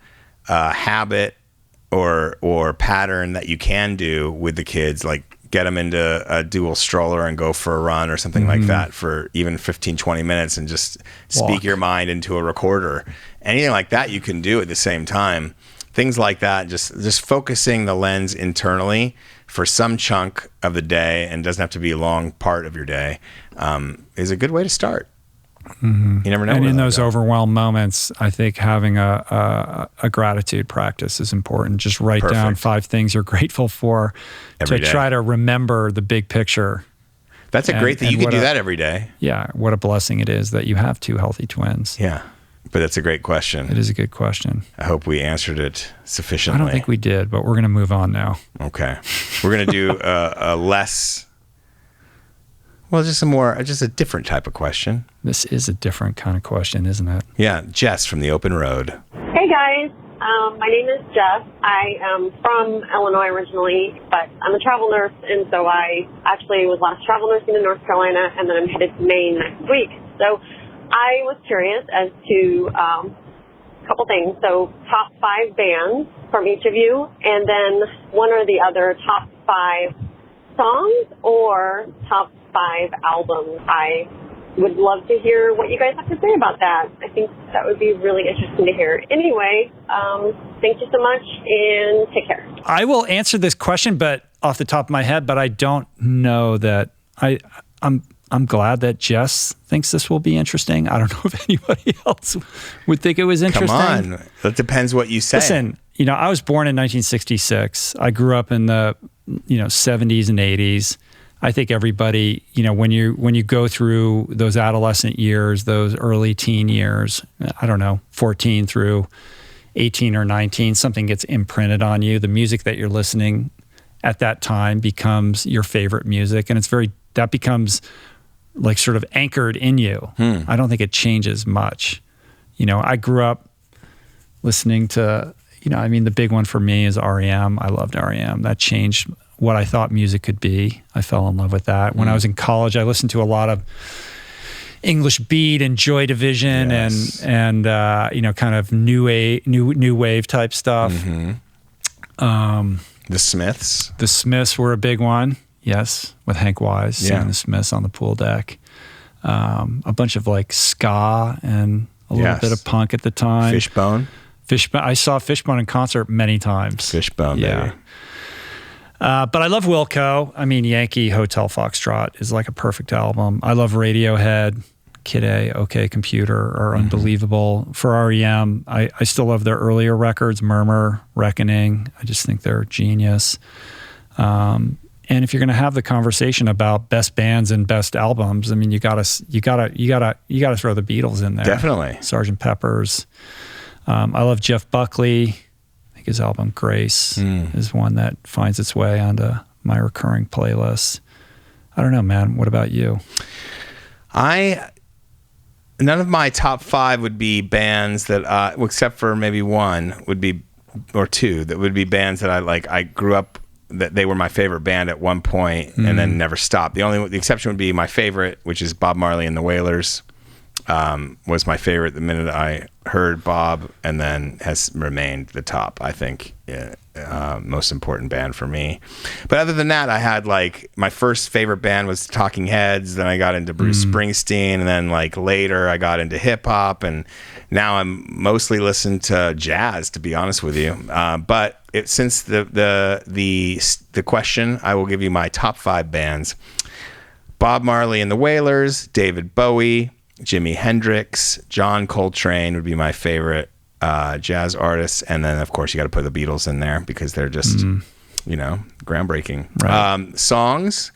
Speaker 2: habit or pattern that you can do with the kids, like get them into a dual stroller and go for a run or something like that for even 15, 20 minutes and just speak your mind into a recorder. Anything like that you can do at the same time. Things like that, just focusing the lens internally for some chunk of the day, and doesn't have to be a long part of your day, is a good way to start. You never know.
Speaker 1: And in those overwhelmed moments, I think having a gratitude practice is important. Just write down 5 things you're grateful for every day. Try to remember the big picture.
Speaker 2: That's a great thing. You can do that every day.
Speaker 1: Yeah. What a blessing it is that you have 2 healthy twins.
Speaker 2: Yeah. But that's a great question.
Speaker 1: It is a good question.
Speaker 2: I hope we answered it sufficiently.
Speaker 1: I don't think we did, but we're going to move on now.
Speaker 2: Okay. We're going to do a less... Well, just a different type of question.
Speaker 1: This is a different kind of question, isn't it?
Speaker 2: Yeah, Jess from the Open Road.
Speaker 4: Hey guys, my name is Jess. I am from Illinois originally, but I'm a travel nurse, and so I actually was last travel nursing in North Carolina, and then I'm headed to Maine next week. So I was curious as to a couple things. So top 5 bands from each of you, and then one or the other top 5 songs or top 5 albums. I would love to hear what you guys have to say about that. I think that would be really interesting to hear. Anyway, thank you so much and take care.
Speaker 1: I will answer this question, but off the top of my head, but I don't know that I'm glad that Jess thinks this will be interesting. I don't know if anybody else would think it was interesting.
Speaker 2: Come on. That depends what you say.
Speaker 1: Listen, I was born in 1966. I grew up in the 70s and 80s. I think everybody, when you go through those adolescent years, those early teen years, 14 through 18 or 19, something gets imprinted on you. The music that you're listening at that time becomes your favorite music, and that becomes like sort of anchored in you. I don't think it changes much. I grew up listening to, the big one for me is R.E.M. I loved R.E.M. That changed what I thought music could be. I fell in love with that. When I was in college, I listened to a lot of English beat and Joy Division and kind of new wave type stuff.
Speaker 2: The Smiths.
Speaker 1: The Smiths were a big one. Yes, with Hank Wise singing the Smiths on the pool deck. A bunch of like ska and a little bit of punk at the time.
Speaker 2: Fishbone.
Speaker 1: I saw Fishbone in concert many times.
Speaker 2: Fishbone, baby.
Speaker 1: But I love Wilco. Yankee Hotel Foxtrot is like a perfect album. I love Radiohead. Kid A, OK Computer are unbelievable. For REM, I still love their earlier records, Murmur, Reckoning. I just think they're genius. And if you're going to have the conversation about best bands and best albums, I mean, you gotta throw the Beatles in there.
Speaker 2: Definitely.
Speaker 1: Sgt. Pepper's. I love Jeff Buckley. I think his album Grace is one that finds its way onto my recurring playlist. I don't know, man. What about you?
Speaker 2: None of my top 5 would be bands that, except for maybe one, would be, or two, that would be bands that I like. I grew up that they were my favorite band at one point and then never stopped. The exception would be my favorite, which is Bob Marley and the Wailers. Was my favorite the minute I heard Bob, and then has remained the top, I think, most important band for me. But other than that, I had like my first favorite band was Talking Heads, then I got into Bruce Springsteen, and then like later I got into hip hop, and now I'm mostly listening to jazz, to be honest with you. But since the question, I will give you my top 5 bands: Bob Marley and the Wailers, David Bowie, Jimi Hendrix, John Coltrane would be my favorite jazz artists, and then of course you got to put the Beatles in there because they're just groundbreaking. Right. Songs,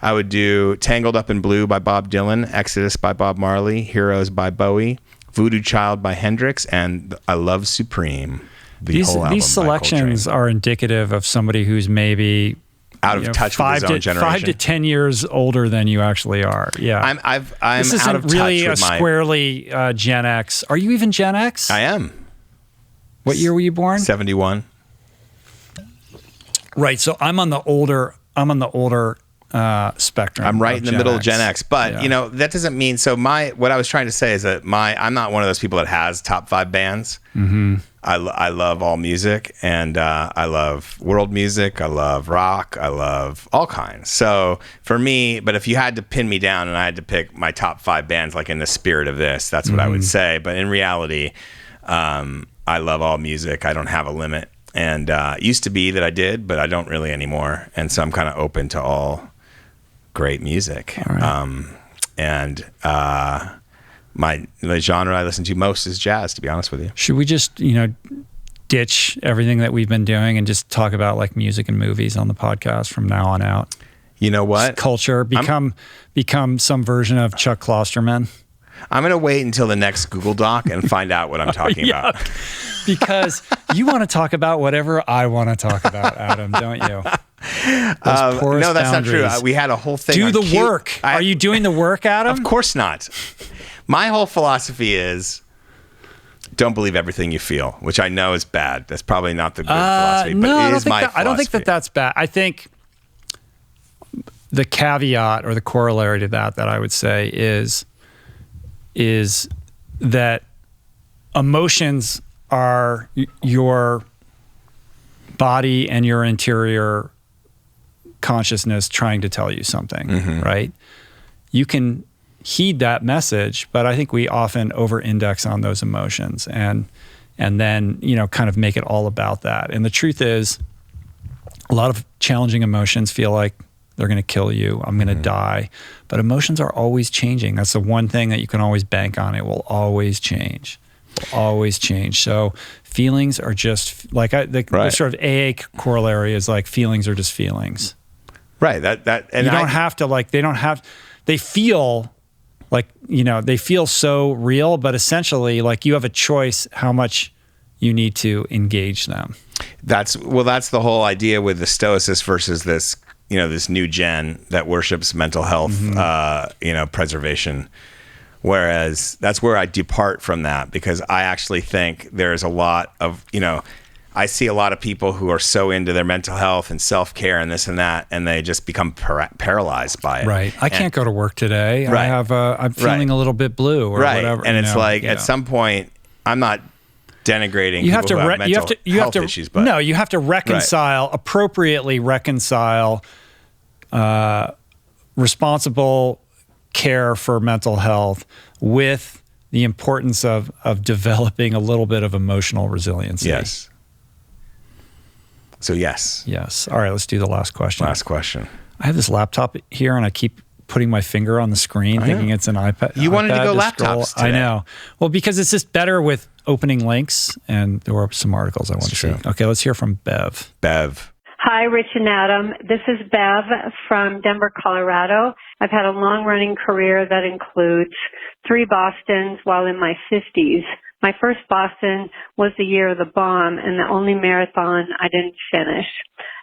Speaker 2: I would do Tangled Up in Blue by Bob Dylan, Exodus by Bob Marley, Heroes by Bowie, Voodoo Child by Hendrix, and I Love Supreme.
Speaker 1: These selections are indicative of somebody who's maybe
Speaker 2: out of touch with his own generation. 5
Speaker 1: to 10 years older than you actually are. Yeah,
Speaker 2: I'm
Speaker 1: this isn't
Speaker 2: out of
Speaker 1: really
Speaker 2: touch with
Speaker 1: squarely Gen X. Are you even Gen X?
Speaker 2: I am.
Speaker 1: What year were you born?
Speaker 2: 71.
Speaker 1: Right. So I'm on the older spectrum.
Speaker 2: I'm right in the middle of Gen X, but
Speaker 1: yeah.
Speaker 2: That doesn't mean. So what I was trying to say is that I'm not one of those people that has top 5 bands. Mm-hmm. I love all music, and I love world music. I love rock. I love all kinds. So for me, but if you had to pin me down and I had to pick my top 5 bands, like in the spirit of this, that's what I would say. But in reality, I love all music. I don't have a limit. And it used to be that I did, but I don't really anymore. And so I'm kind of open to all great music.
Speaker 1: All right.
Speaker 2: The genre I listen to most is jazz, to be honest with you.
Speaker 1: Should we just, ditch everything that we've been doing and just talk about like music and movies on the podcast from now on out?
Speaker 2: You know what?
Speaker 1: Just culture, become some version of Chuck Klosterman.
Speaker 2: I'm going to wait until the next Google Doc and find out what I'm talking about.
Speaker 1: Because you want to talk about whatever I want to talk about, Adam, don't you?
Speaker 2: No, that's
Speaker 1: boundaries.
Speaker 2: not true. We had a whole thing.
Speaker 1: Do the work. Are you doing the work, Adam?
Speaker 2: Of course not. My whole philosophy is don't believe everything you feel, which I know is bad. That's probably not the good philosophy, but it is my philosophy.
Speaker 1: I don't think that's bad. I think the caveat or the corollary to that I would say is that emotions are your body and your interior consciousness trying to tell you something, right? You can heed that message, but I think we often over-index on those emotions and then, kind of make it all about that. And the truth is, a lot of challenging emotions feel like they're going to kill you. I'm going to die. But emotions are always changing. That's the one thing that you can always bank on. It will always change. So feelings are just like the sort of AA corollary is like feelings are just feelings.
Speaker 2: Right. And
Speaker 1: you don't have to they feel like, they feel so real, but essentially like you have a choice how much you need to engage them.
Speaker 2: That's the whole idea with the Stoicists versus this, this new gen that worships mental health, preservation. Whereas that's where I depart from that, because I actually think there's a lot of, I see a lot of people who are so into their mental health and self-care and this and that, and they just become paralyzed by it.
Speaker 1: Right. I can't go to work today.
Speaker 2: Right.
Speaker 1: I'm feeling a little bit blue or whatever.
Speaker 2: And it's at some point, I'm not denigrating people who have mental health issues, but
Speaker 1: no, you have to appropriately reconcile responsible care for mental health with the importance of developing a little bit of emotional resiliency.
Speaker 2: Yes. So yes.
Speaker 1: All right, let's do the last question.
Speaker 2: I have
Speaker 1: this laptop here and I keep putting my finger on the screen, thinking it's an iPad.
Speaker 2: You wanted to go
Speaker 1: scroll.
Speaker 2: laptops today.
Speaker 1: I know. Well, because it's just better with opening links, and there were some articles I want to see. Okay, let's hear from Bev.
Speaker 2: Bev.
Speaker 5: Hi, Rich and Adam. This is Bev from Denver, Colorado. I've had a long-running career that includes 3 Bostons while in my 50s. My first Boston was the year of the bomb and the only marathon I didn't finish.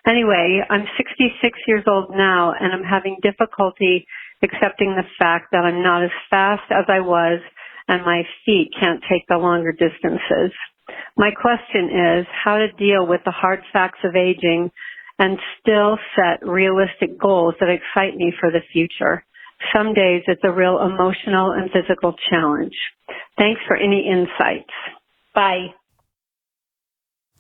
Speaker 5: Anyway, I'm 66 years old now, and I'm having difficulty accepting the fact that I'm not as fast as I was and my feet can't take the longer distances. My question is how to deal with the hard facts of aging and still set realistic goals that excite me for the future. Some days it's a real emotional and physical challenge. Thanks for any insights. Bye.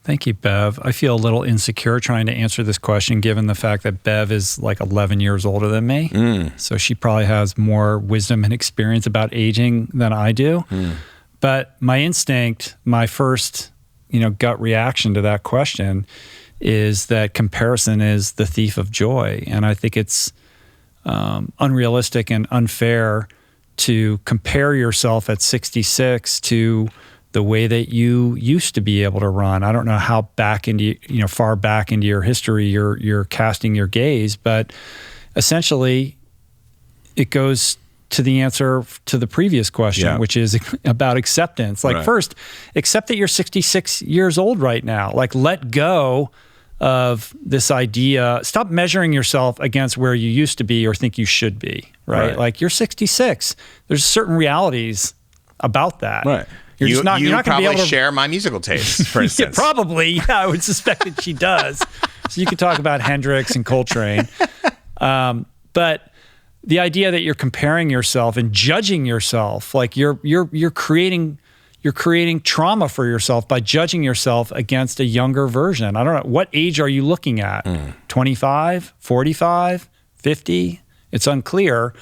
Speaker 1: Thank you, Bev. I feel a little insecure trying to answer this question given the fact that Bev is like 11 years older than me. So she probably has more wisdom and experience about aging than I do. But my instinct, my first, gut reaction to that question is that comparison is the thief of joy. And I think it's unrealistic and unfair to compare yourself at 66 to the way that you used to be able to run. I don't know how far back into your history you're casting your gaze, but essentially it goes to the answer to the previous question, which is about acceptance. First, accept that you're 66 years old right now. Let go of this idea. Stop measuring yourself against where you used to be or think you should be, right? You're 66. There's certain realities about that.
Speaker 2: Right.
Speaker 1: You're not going to be able to
Speaker 2: share my musical taste, for instance.
Speaker 1: Probably. Yeah, I would suspect that she does. So you could talk about Hendrix and Coltrane. But the idea that you're comparing yourself and judging yourself, you're creating trauma for yourself by judging yourself against a younger version. I don't know. What age are you looking at? 25, 45, 50? It's unclear.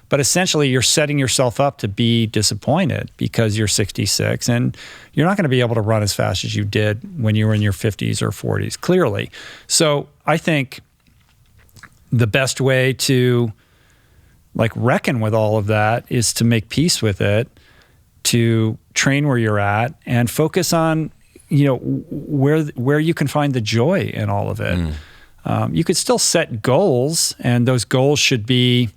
Speaker 1: But essentially, you're setting yourself up to be disappointed because you're 66 and you're not going to be able to run as fast as you did when you were in your 50s or 40s, clearly. So I think the best way to reckon with all of that is to make peace with it, to train where you're at and focus on, where you can find the joy in all of it. You could still set goals, and those goals should be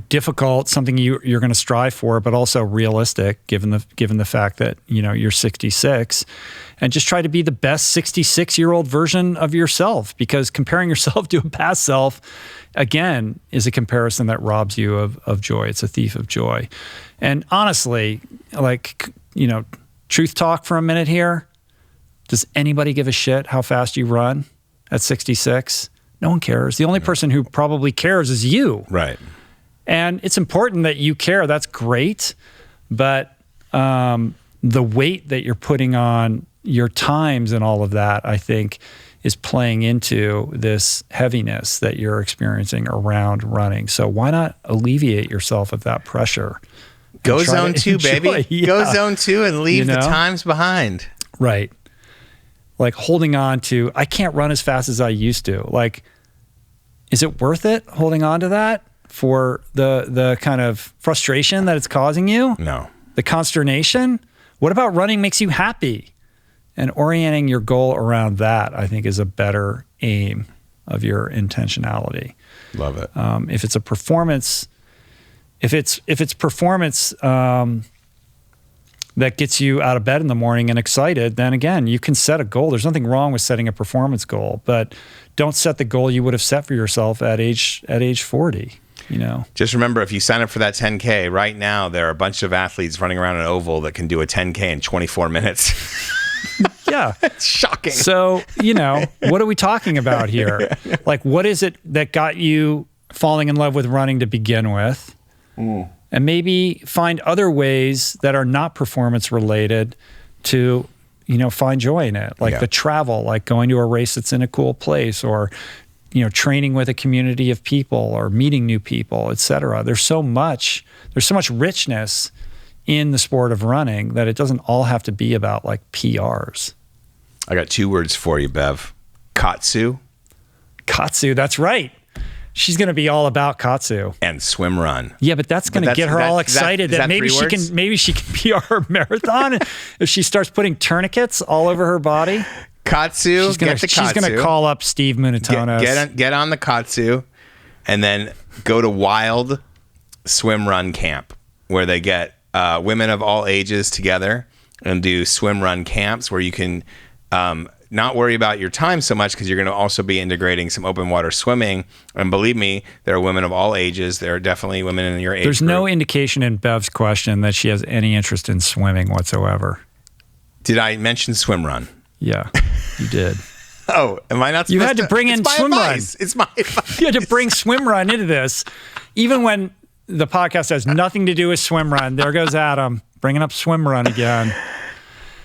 Speaker 1: difficult, something you're going to strive for, but also realistic given the fact that, you're 66, and just try to be the best 66-year-old version of yourself, because comparing yourself to a past self, again, is a comparison that robs you of joy. It's a thief of joy. And honestly, truth talk for a minute here. Does anybody give a shit how fast you run at 66? No one cares. The only person who probably cares is you.
Speaker 2: Right.
Speaker 1: And it's important that you care. That's great. But the weight that you're putting on your times and all of that, I think, is playing into this heaviness that you're experiencing around running. So why not alleviate yourself of that pressure?
Speaker 2: Go zone 2, baby.
Speaker 1: Yeah.
Speaker 2: Go zone 2 and leave the times behind.
Speaker 1: Right. Holding on to, I can't run as fast as I used to. Is it worth it holding on to that for the kind of frustration that it's causing you?
Speaker 2: No.
Speaker 1: The consternation? What about running makes you happy? And orienting your goal around that, I think, is a better aim of your intentionality.
Speaker 2: Love it.
Speaker 1: If it's a performance, if it's performance that gets you out of bed in the morning and excited, then again, you can set a goal. There's nothing wrong with setting a performance goal, but don't set the goal you would have set for yourself at age 40.
Speaker 2: Just remember, if you sign up for that 10K right now, there are a bunch of athletes running around an oval that can do a 10K in 24 minutes.
Speaker 1: Yeah.
Speaker 2: It's shocking.
Speaker 1: So, what are we talking about here? What is it that got you falling in love with running to begin with? And maybe find other ways that are not performance related to, find joy in it. The travel, going to a race that's in a cool place, or, training with a community of people, or meeting new people, et cetera. There's so much richness in the sport of running that it doesn't all have to be about PRs. I
Speaker 2: got 2 words for you, Bev. Kaatsu.
Speaker 1: Kaatsu, that's right. She's going to be all about Kaatsu.
Speaker 2: And swim run.
Speaker 1: Yeah, but that's going to get her all excited that maybe she can PR marathon if she starts putting tourniquets all over her body.
Speaker 2: Kaatsu,
Speaker 1: she's going to call up Steve Munatonos.
Speaker 2: Get on the Kaatsu, and then go to Wild Swim Run Camp, where they get women of all ages together and do swim run camps where you can not worry about your time so much because you're going to also be integrating some open water swimming. And believe me, there are women of all ages. There are definitely women in your age
Speaker 1: There's
Speaker 2: group.
Speaker 1: no indication in Bev's question that she has any interest in swimming whatsoever.
Speaker 2: Did I mention swim run?
Speaker 1: Yeah, you did.
Speaker 2: Oh, am I not supposed to?
Speaker 1: You had to bring in swim run.
Speaker 2: It's my advice.
Speaker 1: You had to bring swim run into this. Even when the podcast has nothing to do with swim run, there goes Adam bringing up swim run again.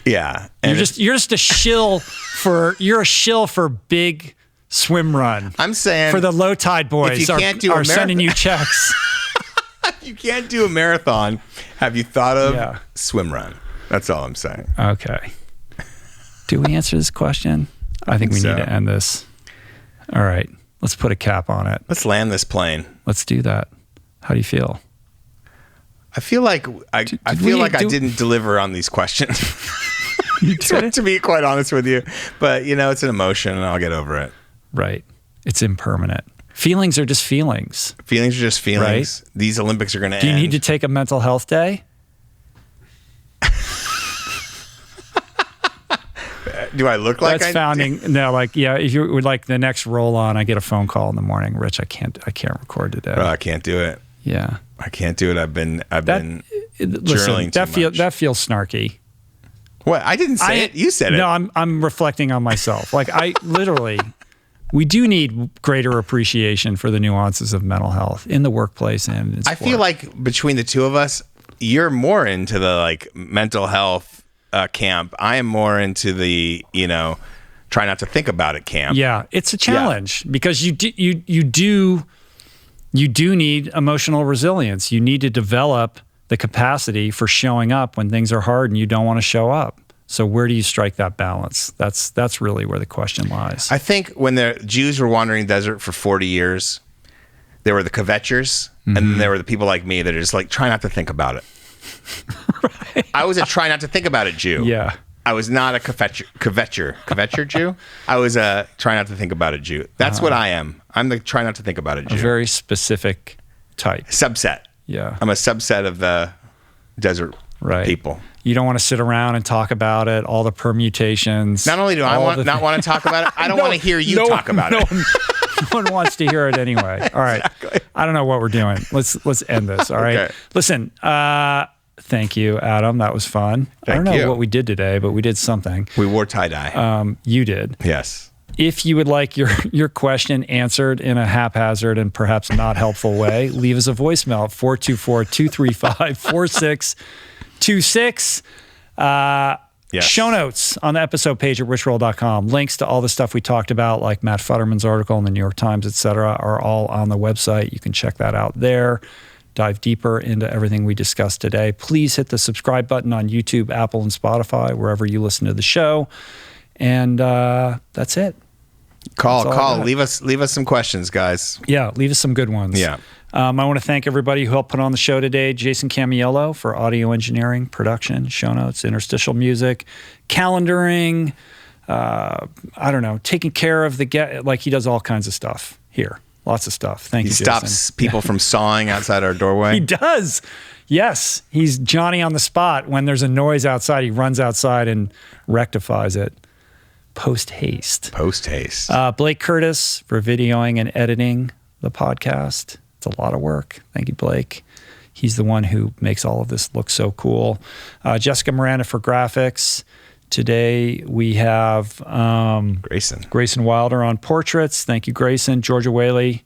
Speaker 2: Yeah.
Speaker 1: You're just a shill for big swim run.
Speaker 2: I'm saying
Speaker 1: for the low tide boys
Speaker 2: if you can't do
Speaker 1: are sending you checks.
Speaker 2: If you can't do a marathon, have you thought of swim run? That's all I'm saying.
Speaker 1: Okay. Do we answer this question? I think we need to end this. All right. Let's put a cap on it.
Speaker 2: Let's land this plane.
Speaker 1: Let's do that. How do you feel?
Speaker 2: I feel like I didn't deliver on these questions. To be quite honest with you, but it's an emotion, and I'll get over it.
Speaker 1: Right. It's impermanent. Feelings are just feelings.
Speaker 2: Feelings are just feelings. Right? These Olympics are going to end.
Speaker 1: Do you need to take a mental health day?
Speaker 2: Do I look like
Speaker 1: That's founding? No, like if you would like the next roll on, I get a phone call in the morning. Rich, I can't record today.
Speaker 2: Bro, I can't do it.
Speaker 1: Yeah,
Speaker 2: I can't do it. I've been journaling too much.
Speaker 1: That feels snarky.
Speaker 2: What? I didn't say it. You said it.
Speaker 1: No, I'm reflecting on myself. Like I literally, we do need greater appreciation for the nuances of mental health in the workplace and in sport.
Speaker 2: I feel like between the two of us, you're more into the mental health camp. I am more into the try not to think about it camp.
Speaker 1: Yeah, it's a challenge because you do need emotional resilience. You need to develop the capacity for showing up when things are hard and you don't want to show up. So where do you strike that balance? That's really where the question lies.
Speaker 2: I think when the Jews were wandering the desert for 40 years, there were the kvetchers, and then there were the people like me that are just try not to think about it. Right. I was a try not to think about it Jew.
Speaker 1: Yeah.
Speaker 2: I was not a kvetcher Jew. I was a try not to think about it Jew. That's what I am. I'm the try not to think about it Jew.
Speaker 1: A very specific type.
Speaker 2: Subset.
Speaker 1: Yeah.
Speaker 2: I'm a subset of the desert people.
Speaker 1: You don't want to sit around and talk about it, all the permutations.
Speaker 2: Not only do I not want to talk about it, I don't want to hear you talk about it.
Speaker 1: No one wants to hear it anyway. All right. Exactly. I don't know what we're doing. Let's end this. All right. Okay. Listen, thank you, Adam. That was fun. I don't know what we did today, but we did something.
Speaker 2: We wore tie-dye.
Speaker 1: You did.
Speaker 2: Yes. If
Speaker 1: you would like your question answered in a haphazard and perhaps not helpful way, leave us a voicemail at 424-235-4626. Yes. Show notes on the episode page at richroll.com. Links to all the stuff we talked about, like Matt Futterman's article in the New York Times, et cetera, are all on the website. You can check that out there. Dive deeper into everything we discussed today. Please hit the subscribe button on YouTube, Apple, and Spotify, wherever you listen to the show. And that's it.
Speaker 2: Call. Leave us some questions, guys.
Speaker 1: Yeah, leave us some good ones.
Speaker 2: Yeah.
Speaker 1: I want to thank everybody who helped put on the show today. Jason Camiello for audio engineering, production, show notes, interstitial music, calendaring, taking care of the guest. He does all kinds of stuff here. Lots of stuff. Thank you, Jason.
Speaker 2: He stops people from sawing outside our doorway.
Speaker 1: He does. Yes. He's Johnny on the spot. When there's a noise outside, he runs outside and rectifies it. Post haste. Blake Curtis for videoing and editing the podcast. It's a lot of work. Thank you, Blake. He's the one who makes all of this look so cool. Jessica Miranda for graphics. Today we have Grayson Wilder on portraits. Thank you, Grayson. Georgia Whaley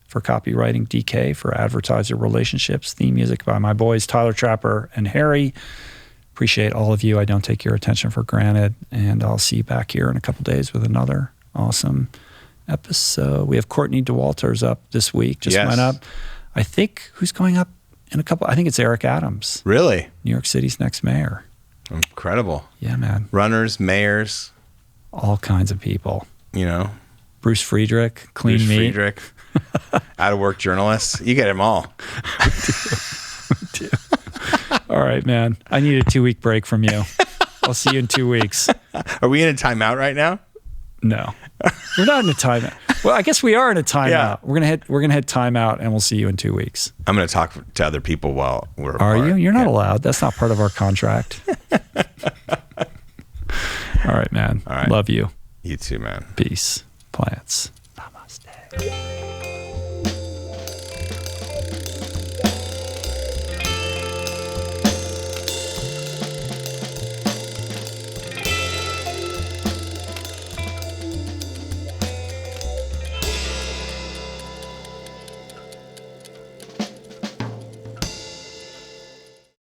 Speaker 1: for copywriting. DK for advertiser relationships. Theme music by my boys Tyler Trapper and Harry. Appreciate all of you. I don't take your attention for granted. And I'll see you back here in a couple days with another awesome episode. We have Courtney DeWalters up this week. Just went up. I think who's going up in a couple? I think it's Eric Adams.
Speaker 2: Really?
Speaker 1: New York City's next mayor.
Speaker 2: Incredible.
Speaker 1: Yeah, man.
Speaker 2: Runners, mayors.
Speaker 1: All kinds of people. Bruce Friedrich, Clean
Speaker 2: Bruce
Speaker 1: Meat.
Speaker 2: Friedrich, Out of Work Journalist. You get them all.
Speaker 1: All right, man. I need a 2-week break from you. I'll see you in 2 weeks.
Speaker 2: Are we in a timeout right now?
Speaker 1: No, we're not in a timeout. Well, I guess we are in a timeout.
Speaker 2: Yeah.
Speaker 1: We're gonna hit timeout, and we'll see you in 2 weeks.
Speaker 2: I'm going to talk to other people while we're
Speaker 1: Are
Speaker 2: apart.
Speaker 1: you? You're not allowed. That's not part of our contract. All right, man.
Speaker 2: All right.
Speaker 1: Love you.
Speaker 2: You too, man.
Speaker 1: Peace. Plants. Namaste.